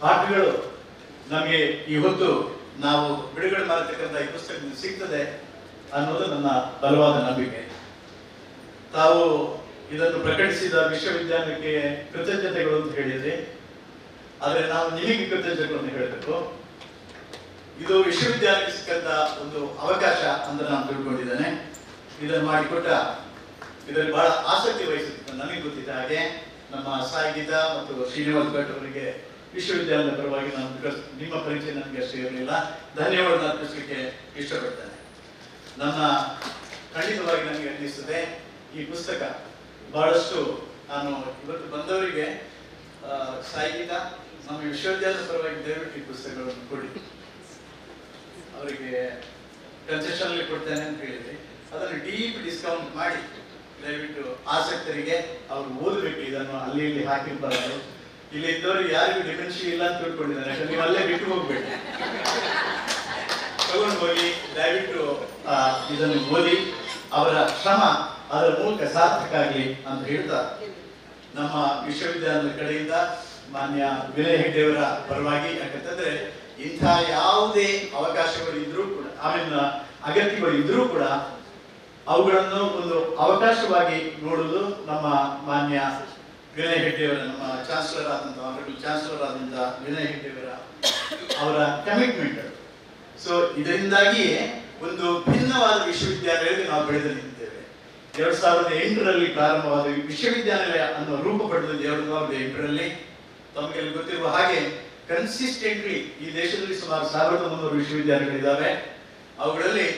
ಪಾಠಗಳು ನಮಗೆ ಈ ಹೊತ್ತು ನಾವು ಬಿಡುಗಡೆ ಮಾಡತಕ್ಕಂಥ ಈ ಪುಸ್ತಕದಿಂದ ಸಿಗ್ತದೆ ಅನ್ನೋದು ನನ್ನ ಬಲವಾದ ನಂಬಿಕೆ. ತಾವು ಇದನ್ನು ಪ್ರಕಟಿಸಿದ ವಿಶ್ವವಿದ್ಯಾಲಯಕ್ಕೆ ಕೃತಜ್ಞತೆಗಳು ಅಂತ ಹೇಳಿದ್ರಿ. ಆದರೆ ನಾವು ನಿಮಗೆ ಕೃತಜ್ಞತೆಗಳನ್ನು ಹೇಳಬೇಕು. ಇದು ವಿಶ್ವವಿದ್ಯಾಲಯಕ್ಕೆ ಸಿಕ್ಕಂತ ಒಂದು ಅವಕಾಶ ಅಂತ ನಾನು ತಿಳ್ಕೊಂಡಿದ್ದೇನೆ. ಇದನ್ನು ಮಾಡಿಕೊಟ್ಟ, ಇದರಲ್ಲಿ ಬಹಳ ಆಸಕ್ತಿ ವಹಿಸುತ್ತೆ ನನಗೆ ಗೊತ್ತಿದ್ದ ಹಾಗೆ ನಮ್ಮ ಸಾಹಿತ್ಯ ಮತ್ತು ಶ್ರೀನಿವಾಸ್ ಭಟ್ ಅವರಿಗೆ ವಿಶ್ವವಿದ್ಯಾಲಯದ ಪರವಾಗಿ ನಾನು ನಿಮ್ಮ ಪರಿಚಯ ನನಗೆ ಅಷ್ಟೇ ಇರಲಿಲ್ಲ, ಧನ್ಯವಾದ ಅರ್ಪಿಸಲಿಕ್ಕೆ ಇಷ್ಟಪಡ್ತೇನೆ. ನನ್ನ ಖಂಡಿತವಾಗಿ ನನಗೆ ಅನ್ನಿಸ್ತದೆ ಈ ಪುಸ್ತಕ ಬಹಳಷ್ಟು, ನಾನು ಇವತ್ತು ಬಂದವರಿಗೆ ಸಾಹಿತ್ಯ ನಮ್ಮ ವಿಶ್ವವಿದ್ಯಾಲಯದ ಪರವಾಗಿ ದಯವಿಟ್ಟು ಈ ಪುಸ್ತಕಗಳನ್ನು ಕೊಡಿ, ಅವರಿಗೆ ಕನ್ಸೆಷನ್ ಅಲ್ಲಿ ಕೊಡ್ತೇನೆ ಅಂತ ಹೇಳಿದ್ರಿ. ಅದನ್ನು ಡೀಪ್ ಡಿಸ್ಕೌಂಟ್ ಮಾಡಿ ದಯವಿಟ್ಟು ಆಸಕ್ತರಿಗೆ ಅವರು ಓದಬೇಕು. ಇದನ್ನು ಅಲ್ಲಿ ಇಲ್ಲಿ ಹಾಕಿರ್ಬಾರ್ದು. ಇಲ್ಲಿ ಇದ್ದವರು ಯಾರಿಗೂ ಡಿಮೆನ್ಷಿ ಇಲ್ಲ ಅಂತ ತಿಳ್ಕೊಂಡಿದ್ದಾರೆ. ಯಾಕಂದ್ರೆ ನೀವು ಅಲ್ಲೇ ಬಿಟ್ಟು ಹೋಗ್ಬೇಡಿ, ತಗೊಂಡು ಹೋಗಿ ದಯವಿಟ್ಟು ಇದನ್ನು ಓದಿ. ಅವರ ಶ್ರಮ ಅದರ ಮೂಲಕ ಸಾರ್ಥಕ ಆಗಲಿ ಅಂತ ಹೇಳ್ತಾ, ನಮ್ಮ ವಿಶ್ವವಿದ್ಯಾಲಯದ ಕಡೆಯಿಂದ ಮಾನ್ಯ ವಿನಯ್ ಹೆಗ್ಡೆಯವರ ಪರವಾಗಿ, ಯಾಕಂತಂದ್ರೆ ಇಂಥ ಯಾವುದೇ ಅವಕಾಶಗಳು ಇದ್ರೂ ಕೂಡ, ಆಮೇಲೆ ಅಗತ್ಯಗಳು ಇದ್ರೂ ಕೂಡ ಅವುಗಳನ್ನು ಒಂದು ಅವಕಾಶವಾಗಿ ನೋಡುವುದು ನಮ್ಮ ಮಾನ್ಯ ವಿನಯ್ ಹೆಗ್ಡೆಯವರ, ನಮ್ಮ ಚಾನ್ಸಲರ್ ಆದಂತ ವಿನಯ್ ಹೆಗ್ಡೆಯವರ ಅವರ ಕಮಿಟ್ಮೆಂಟ್. ಸೊ ಇದರಿಂದಾಗಿಯೇ ಒಂದು ಭಿನ್ನವಾದ ವಿಶ್ವವಿದ್ಯಾಲಯಕ್ಕೆ ನಾವು ಬೆಳೆದು ನಿಂತಿದ್ದೇವೆ. 2008ರಲ್ಲಿ ಪ್ರಾರಂಭವಾದ ವಿಶ್ವವಿದ್ಯಾಲಯ ಅನ್ನೋ ರೂಪ ಪಡೆದ 2008ರಲ್ಲಿ. ತಮಗೆಲ್ಲ ಗೊತ್ತಿರುವ ಹಾಗೆ ಕನ್ಸಿಸ್ಟೆಂಟ್ಲಿ ಈ ದೇಶದಲ್ಲಿ ಸುಮಾರು 1300 ವಿಶ್ವವಿದ್ಯಾಲಯಗಳಿದ್ದಾವೆ. ಅವುಗಳಲ್ಲಿ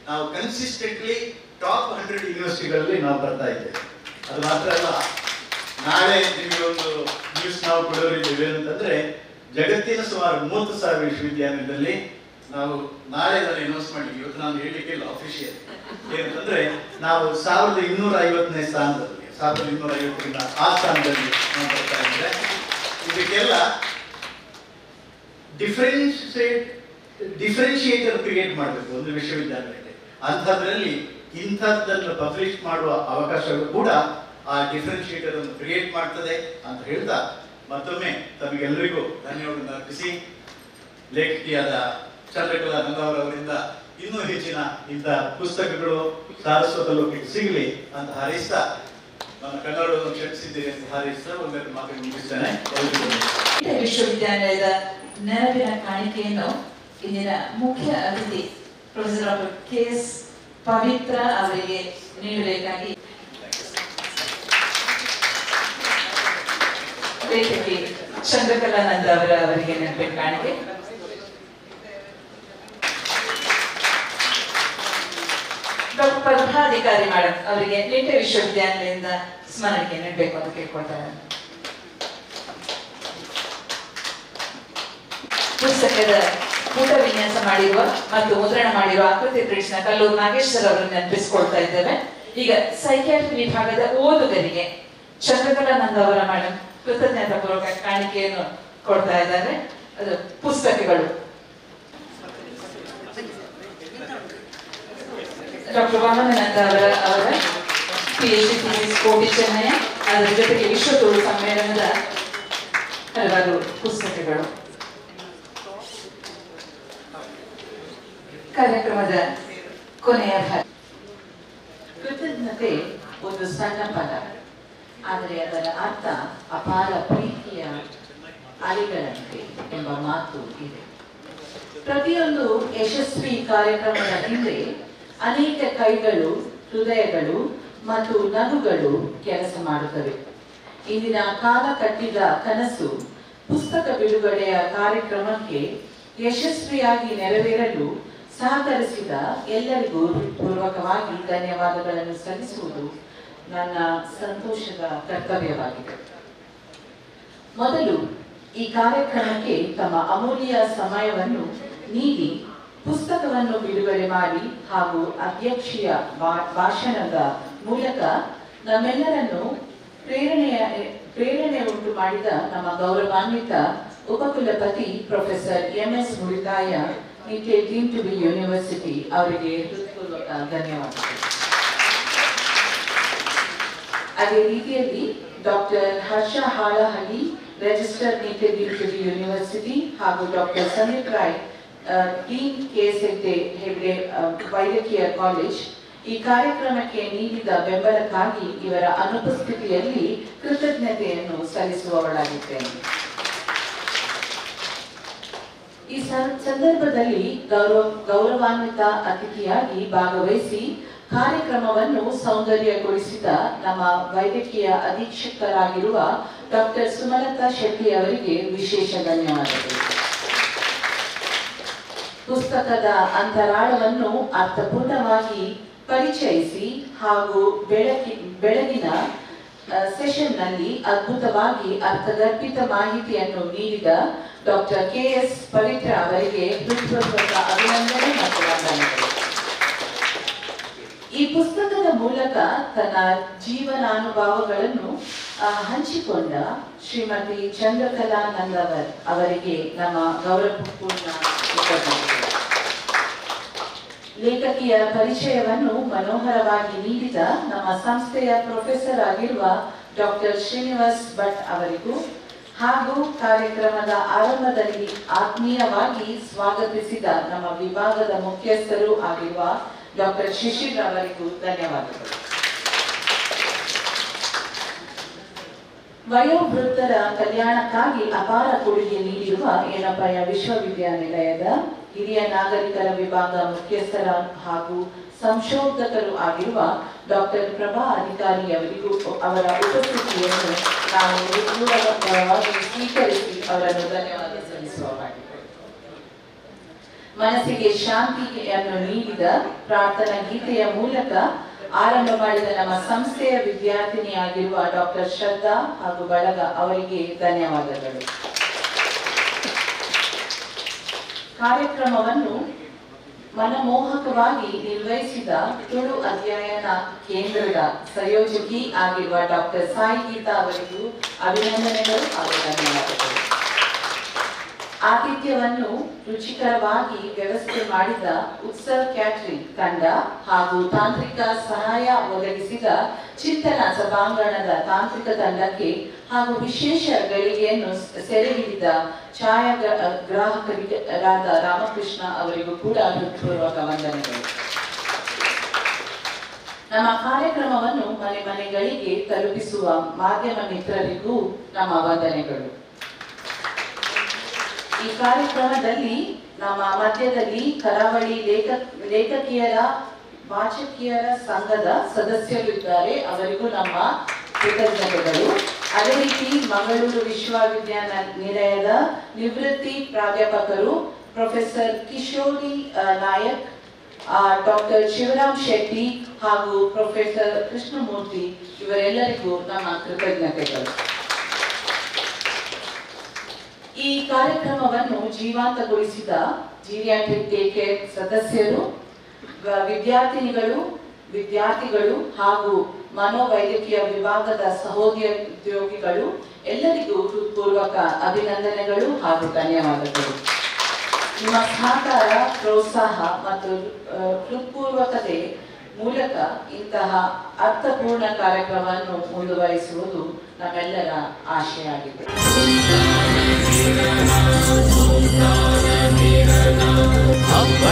ನಾವು ಕನ್ಸಿಸ್ಟೆಂಟ್ಲಿ ಟಾಪ್ 100 ಯೂನಿವರ್ಸಿಟಿಗಳಲ್ಲಿ ನಾವು ಬರ್ತಾ ಇದ್ದೇವೆ. ಅದು ಮಾತ್ರ ಅಲ್ಲ, ನಾಳೆ ನಿಮಗೆ ಒಂದು ನ್ಯೂಸ್ ನಾವು ಕೊಡೋರಿದ್ದೇವೆ ಅಂತಂದ್ರೆ ಜಗತ್ತಿನ ಸುಮಾರು 30,000 ವಿಶ್ವವಿದ್ಯಾಲಯದಲ್ಲಿ ನಾವು ನಾಳೆ ಅದನ್ನು ಅನೌನ್ಸ್ ಮಾಡಿದ್ವಿ. ಇವತ್ತು ನಾನು ಹೇಳಲಿಕ್ಕಿಲ್ಲ ಅಫಿಷಿಯಲ್ ಏನಂತಂದ್ರೆ ನಾವು 1250ನೇ ಸ್ಥಾನದಲ್ಲಿ 1250ರಿಂದ ಆ ಸ್ಥಾನದಲ್ಲಿ ನಾವು ಬರ್ತಾ ಇದ್ರೆ ಇದಕ್ಕೆಲ್ಲ ಡಿಫ್ರೆನ್ಶಿಯೇಟರ್ ಕ್ರಿಯೇಟ್ ಮಾಡಬೇಕು ಒಂದು ವಿಶ್ವವಿದ್ಯಾಲಯಕ್ಕೆ. ಅಂಥದ್ರಲ್ಲಿ ಇಂಥದ್ದನ್ನು ಪಬ್ಲಿಷ್ ಮಾಡುವ ಅವಕಾಶಗಳು ಕೂಡ ಆ ಡಿಫ್ರೆನ್ಶಿಯೇಟರ್ ಅನ್ನು ಕ್ರಿಯೇಟ್ ಮಾಡ್ತದೆ ಅಂತ ಹೇಳ್ತಾ ಮತ್ತೊಮ್ಮೆ ತಮಗೆಲ್ಲರಿಗೂ ಧನ್ಯವಾದಗಳನ್ನು ಅರ್ಪಿಸಿ ಲೇಖಕಿಯಾದ ಚಂದ್ರಕಲಾ ನಂದಾವರವರಿಂದ ಇನ್ನೂ ಹೆಚ್ಚಿನ ಇಂಥ ಪುಸ್ತಕಗಳು ಸಾರಸ್ವತ ಲೋಕಕ್ಕೆ ಸಿಗಲಿ ಅಂತ ಹಾರೈಸ್ತಾ ನನ್ನ ಕನ್ನಡವನ್ನು ಕ್ಷಮಿಸಿದ್ದೇನೆ ಅಂತ ಹಾರೈಸ್ತಾ ಒಂದೆರಡು ಮಾತನ್ನು ಮುಗಿಸ್ತೇನೆ. ವಿಶ್ವವಿದ್ಯಾಲಯದ ನೆರವಿನ ಕಾಣಿಕೆಯನ್ನು ಇಂದಿನ ಮುಖ್ಯ ಅತಿಥಿ ಪ್ರೊಫೆಸರ್ ಡಾಕ್ಟರ್ KS ಪವಿತ್ರ ಅವರಿಗೆ ನೀಡಬೇಕಾಗಿ ಲೇಖಕಿ ಚಂದ್ರಕಲಾ ನಂದಾವರ ಅವರಿಗೆ ನೆನಪಿನ ಕಾಣಿಕೆ. ಡಾಕ್ಟರ್ ಪ್ರಭಾಧಿಕಾರಿ ಮೇಡಮ್ ಅವರಿಗೆ ನಿಟ್ಟೆ ವಿಶ್ವವಿದ್ಯಾಲಯದಿಂದ ಸ್ಮರಣೆಗೆ ನೀಡಬೇಕು ಅಂತ ಕೇಳ್ಕೊಳ್ತಾರೆ. ಪುಸ್ತಕದ ಪುಟ ವಿನ್ಯಾಸ ಮಾಡಿರುವ ಮತ್ತು ಮುದ್ರಣ ಮಾಡಿರುವ ಆಕೃತಿ ಬ್ರಿಡ್ಜ್ನ ಕಲ್ಲೂರು ನಾಗೇಶ್ವರ್ ಅವರನ್ನು ನೆನಪಿಸಿಕೊಳ್ತಾ ಇದ್ದೇವೆ. ಈಗ ಸೈಕ್ಯಾಟ್ರಿ ವಿಭಾಗದ ಓದುಗರಿಗೆ ಚಂದ್ರಕಲಾ ನಂದಾವರ ಮೇಡಮ್ ಕೃತಜ್ಞತಾ ಪೂರ್ವಕ ಕಾಣಿಕೆಯನ್ನು ಕೊಡ್ತಾ ಇದ್ದಾರೆ. ಅದು ಪುಸ್ತಕಗಳು ಡಾಕ್ಟರ್ ವಾಮನ ನಂದಾವರ ಅವರ PhD ಥೀಸಿಸ್ ಕೋಟಿ ಚೆನ್ನೈ, ಅದರ ಜೊತೆಗೆ ವಿಶ್ವ ತುಳು ಸಮ್ಮೇಳನದ ಹಲವಾರು ಪುಸ್ತಕಗಳು. ಕಾರ್ಯಕ್ರಮದ ಕೊನೆಯ ಭಾಗ. ಕೃತಜ್ಞತೆ ಒಂದು ಸಣ್ಣ ಪದ, ಆದರೆ ಅದರ ಅರ್ಥ ಅಪಾರ ಪ್ರೀತಿಯ ಅಲೆಗಳಂತೆ ಎಂಬ ಮಾತು ಇದೆ. ಪ್ರತಿಯೊಂದು ಯಶಸ್ವಿ ಕಾರ್ಯಕ್ರಮದ ಹಿಂದೆ ಅನೇಕ ಕೈಗಳು, ಹೃದಯಗಳು ಮತ್ತು ನಗುಗಳು ಕೆಲಸ ಮಾಡುತ್ತವೆ. ಇಂದಿನ ಕಾಲ ಕಟ್ಟಿದ ಕನಸು ಪುಸ್ತಕ ಬಿಡುಗಡೆಯ ಕಾರ್ಯಕ್ರಮಕ್ಕೆ ಯಶಸ್ವಿಯಾಗಿ ನೆರವೇರಲು ಸಹಕರಿಸಿದ ಎಲ್ಲರಿಗೂ ಪೂರ್ವಕವಾಗಿ ಧನ್ಯವಾದಗಳನ್ನು ಸಲ್ಲಿಸುವುದು ನನ್ನ ಸಂತೋಷದ ಕರ್ತವ್ಯವಾಗಿದೆ. ಮೊದಲು ಈ ಕಾರ್ಯಕ್ರಮಕ್ಕೆ ತಮ್ಮ ಅಮೂಲ್ಯ ಸಮಯವನ್ನು ನೀಡಿ ಪುಸ್ತಕವನ್ನು ಬಿಡುಗಡೆ ಮಾಡಿ ಹಾಗೂ ಅಧ್ಯಕ್ಷೀಯ ಭಾಷಣದ ಮೂಲಕ ನಮ್ಮೆಲ್ಲರನ್ನು ಪ್ರೇರಣೆ ಉಂಟು ಮಾಡಿದ ನಮ್ಮ ಗೌರವಾನ್ವಿತ ಉಪಕುಲಪತಿ professor MS Mulithaya, Nitte deemed to be university ಅವರಿಗೆ ಹೃತ್ಪೂರ್ವಕ ಧನ್ಯವಾದಗಳು. ಅದೇ ರೀತಿಯಲ್ಲಿ doctor Harsha Halahalli, registrar Nitte deemed to be university ಹಾಗೂ doctor Sandeep Rai, dean KS Hegde ವೈದ್ಯಕೀಯ ಕಾಲೇಜ್ ಈ ಕಾರ್ಯಕ್ರಮಕ್ಕೆ ನೀಡಿದ ಬೆಂಬಲಕ್ಕಾಗಿ ಇವರ ಅನುಪಸ್ಥಿತಿಯಲ್ಲಿ ಕೃತಜ್ಞತೆಯನ್ನು ಸಲ್ಲಿಸುವವಳಾಗಿದ್ದೇನೆ. ಈ ಸಂದರ್ಭದಲ್ಲಿ ಗೌರವಾನ್ವಿತ ಅತಿಥಿಯಾಗಿ ಭಾಗವಹಿಸಿ ಕಾರ್ಯಕ್ರಮವನ್ನು ಸೌಂದರ್ಯಗೊಳಿಸಿದ ನಮ್ಮ ವೈದ್ಯಕೀಯ ಅಧೀಕ್ಷಕರಾಗಿರುವ ಡಾಕ್ಟರ್ ಸುಮಲತಾ ಶೆಟ್ಟಿ ಅವರಿಗೆ ವಿಶೇಷ ಧನ್ಯವಾದಗಳು. ಪುಸ್ತಕದ ಅಂತರಾಳವನ್ನು ಅರ್ಥಪೂರ್ಣವಾಗಿ ಪರಿಚಯಿಸಿ ಹಾಗೂ ಬೆಳಗಿನ ಸೆಷನ್ನಲ್ಲಿ ಅದ್ಭುತವಾಗಿ ಅರ್ಥಗರ್ಭಿತ ಮಾಹಿತಿಯನ್ನು ನೀಡಿದ ಡಾಕ್ಟರ್ KS ಪವಿತ್ರ ಅವರಿಗೆ ಹೃತ್ಪೂರ್ವಕ ಅಭಿನಂದನೆ ಮತ್ತು ವಂದನೆಗಳು. ಈ ಪುಸ್ತಕದ ಮೂಲಕ ತನ್ನ ಜೀವನಾನುಭವಗಳನ್ನು ಹಂಚಿಕೊಂಡ ಶ್ರೀಮತಿ ಚಂದ್ರಕಲಾ ನಂದಾವರ್ ಅವರಿಗೆ ನಮ್ಮ ಗೌರವಪೂರ್ಣ ಕೃತಜ್ಞತೆಗಳು. ಲೇಖಕಿಯ ಪರಿಚಯವನ್ನು ಮನೋಹರವಾಗಿ ನೀಡಿದ ನಮ್ಮ ಸಂಸ್ಥೆಯ ಪ್ರೊಫೆಸರ್ ಆಗಿರುವ ಡಾಕ್ಟರ್ ಶ್ರೀನಿವಾಸ್ ಭಟ್ ಅವರಿಗೂ ಹಾಗೂ ಕಾರ್ಯಕ್ರಮದ ಆರಂಭದಲ್ಲಿ ಆತ್ಮೀಯವಾಗಿ ಸ್ವಾಗತಿಸಿದ ನಮ್ಮ ವಿಭಾಗದ ಮುಖ್ಯಸ್ಥರು ಆಗಿರುವ ಡಾಕ್ಟರ್ ಶಿಶಿರ್ ಅವರಿಗೂ ಧನ್ಯವಾದಗಳು. ವಯೋವೃದ್ಧರ ಕಲ್ಯಾಣಕ್ಕಾಗಿ ಅಪಾರ ಕೊಡುಗೆ ನೀಡಿರುವ ಯೇನಪಯ ವಿಶ್ವವಿದ್ಯಾನಿಲಯದ ಹಿರಿಯ ನಾಗರಿಕರ ವಿಭಾಗ ಮುಖ್ಯಸ್ಥರ ಹಾಗೂ ಸಂಶೋಧಕರು ಆಗಿರುವ ಡಾಕ್ಟರ್ ಪ್ರಭಾ ಅಧಿಕಾರಿ ಅವರಿಗೂ ಅವರ ಉಪಸ್ಥಿತಿಯನ್ನು ನಾವು ಹೃತ್ಪೂರ್ವಕವಾಗಿ ಸ್ವೀಕರಿಸಿ ಅವರನ್ನು ಧನ್ಯವಾದ ಸಲ್ಲಿಸುವವಾಗಿದೆ. ಮನಸ್ಸಿಗೆ ಶಾಂತಿಯನ್ನು ನೀಡಿದ ಪ್ರಾರ್ಥನಾ ಗೀತೆಯ ಮೂಲಕ ಆರಂಭ ಮಾಡಿದ ನಮ್ಮ ಸಂಸ್ಥೆಯ ವಿದ್ಯಾರ್ಥಿನಿಯಾಗಿರುವ ಡಾಕ್ಟರ್ ಶ್ರದ್ಧಾ ಹಾಗೂ ಬಳಗ ಅವರಿಗೆ ಧನ್ಯವಾದಗಳು. ಕಾರ್ಯಕ್ರಮವನ್ನು ಮನಮೋಹಕವಾಗಿ ನಿರ್ವಹಿಸಿದ ತುಳು ಅಧ್ಯಯನ ಕೇಂದ್ರದ ಸಂಯೋಜಕಿ ಆಗಿರುವ ಡಾಕ್ಟರ್ ಸಾಯಿ ಗೀತಾ ಅವರಿಗೂ ಅಭಿನಂದನೆಗಳು ಹಾಗೂ ಧನ್ಯವಾದಗಳು. ಆತಿಥ್ಯವನ್ನು ರುಚಿಕರವಾಗಿ ವ್ಯವಸ್ಥೆ ಮಾಡಿದ ಉತ್ಸವ್ ಕ್ಯಾಟರಿಂಗ್ ತಂಡ ಹಾಗೂ ತಾಂತ್ರಿಕ ಸಹಾಯ ಒದಗಿಸಿದ ಚಿಂತನ ಸಭಾಂಗಣದ ತಾಂತ್ರಿಕ ತಂಡಕ್ಕೆ ಹಾಗೂ ವಿಶೇಷ ಗಳಿಗೆಯನ್ನು ಸೆರೆ ಹಿಡಿದ ಛಾಯಾಗ್ರಾಹಕರಾದ ರಾಮಕೃಷ್ಣ ಅವರಿಗೂ ಕೂಡ ಹೃತ್ಪೂರ್ವಕ ವಂದನೆಗಳು. ನಮ್ಮ ಕಾರ್ಯಕ್ರಮವನ್ನು ಮನೆ ಮನೆಗಳಿಗೆ ತಲುಪಿಸುವ ಮಾಧ್ಯಮ ಮಿತ್ರರಿಗೂ ನಮ್ಮ ವಂದನೆಗಳು. ಈ ಕಾರ್ಯಕ್ರಮದಲ್ಲಿ ನಮ್ಮ ಮಧ್ಯದಲ್ಲಿ ಕರಾವಳಿ ಲೇಖಕಿಯರ ವಾಚಕಿಯರ ಸಂಘದ ಸದಸ್ಯರು ಇದ್ದಾರೆ, ಅವರಿಗೂ ನಮ್ಮ ಕೃತಜ್ಞತೆಗಳು. ಅದೇ ರೀತಿ ಮಂಗಳೂರು ವಿಶ್ವವಿದ್ಯಾನಿಲಯದ ನಿವೃತ್ತಿ ಪ್ರಾಧ್ಯಾಪಕರು ಪ್ರೊಫೆಸರ್ ಕಿಶೋರಿ ನಾಯಕ್, ಡಾಕ್ಟರ್ ಶಿವರಾಮ್ ಶೆಟ್ಟಿ ಹಾಗೂ ಪ್ರೊಫೆಸರ್ ಕೃಷ್ಣಮೂರ್ತಿ ಇವರೆಲ್ಲರಿಗೂ ನಮ್ಮ ಕೃತಜ್ಞತೆಗಳು. ಈ ಕಾರ್ಯಕ್ರಮವನ್ನು ಜೀವಂತಗೊಳಿಸಿದ ಜೀರಿಯಾಟ್ರಿಕ್ ಡೇ ಕೇರ್ ಸದಸ್ಯರು, ವಿದ್ಯಾರ್ಥಿಗಳು ಹಾಗೂ ಮನೋವೈದ್ಯಕೀಯ ವಿಭಾಗದ ಸಹೋದ್ಯೋಗಿಗಳು ಎಲ್ಲರಿಗೂ ಹೃತ್ಪೂರ್ವಕ ಅಭಿನಂದನೆಗಳು ಹಾಗೂ ಧನ್ಯವಾದಗಳು. ನಿಮ್ಮ ಸಹಕಾರ, ಪ್ರೋತ್ಸಾಹ ಮತ್ತು ಹೃತ್ಪೂರ್ವಕತೆ ಮೂಲಕ ಇಂತಹ ಅರ್ಥಪೂರ್ಣ ಕಾರ್ಯಕ್ರಮವನ್ನು ಮುಂದುವರಿಸುವುದು ನಮ್ಮೆಲ್ಲರ ಆಶೆಯಾಗಿದೆ. Abba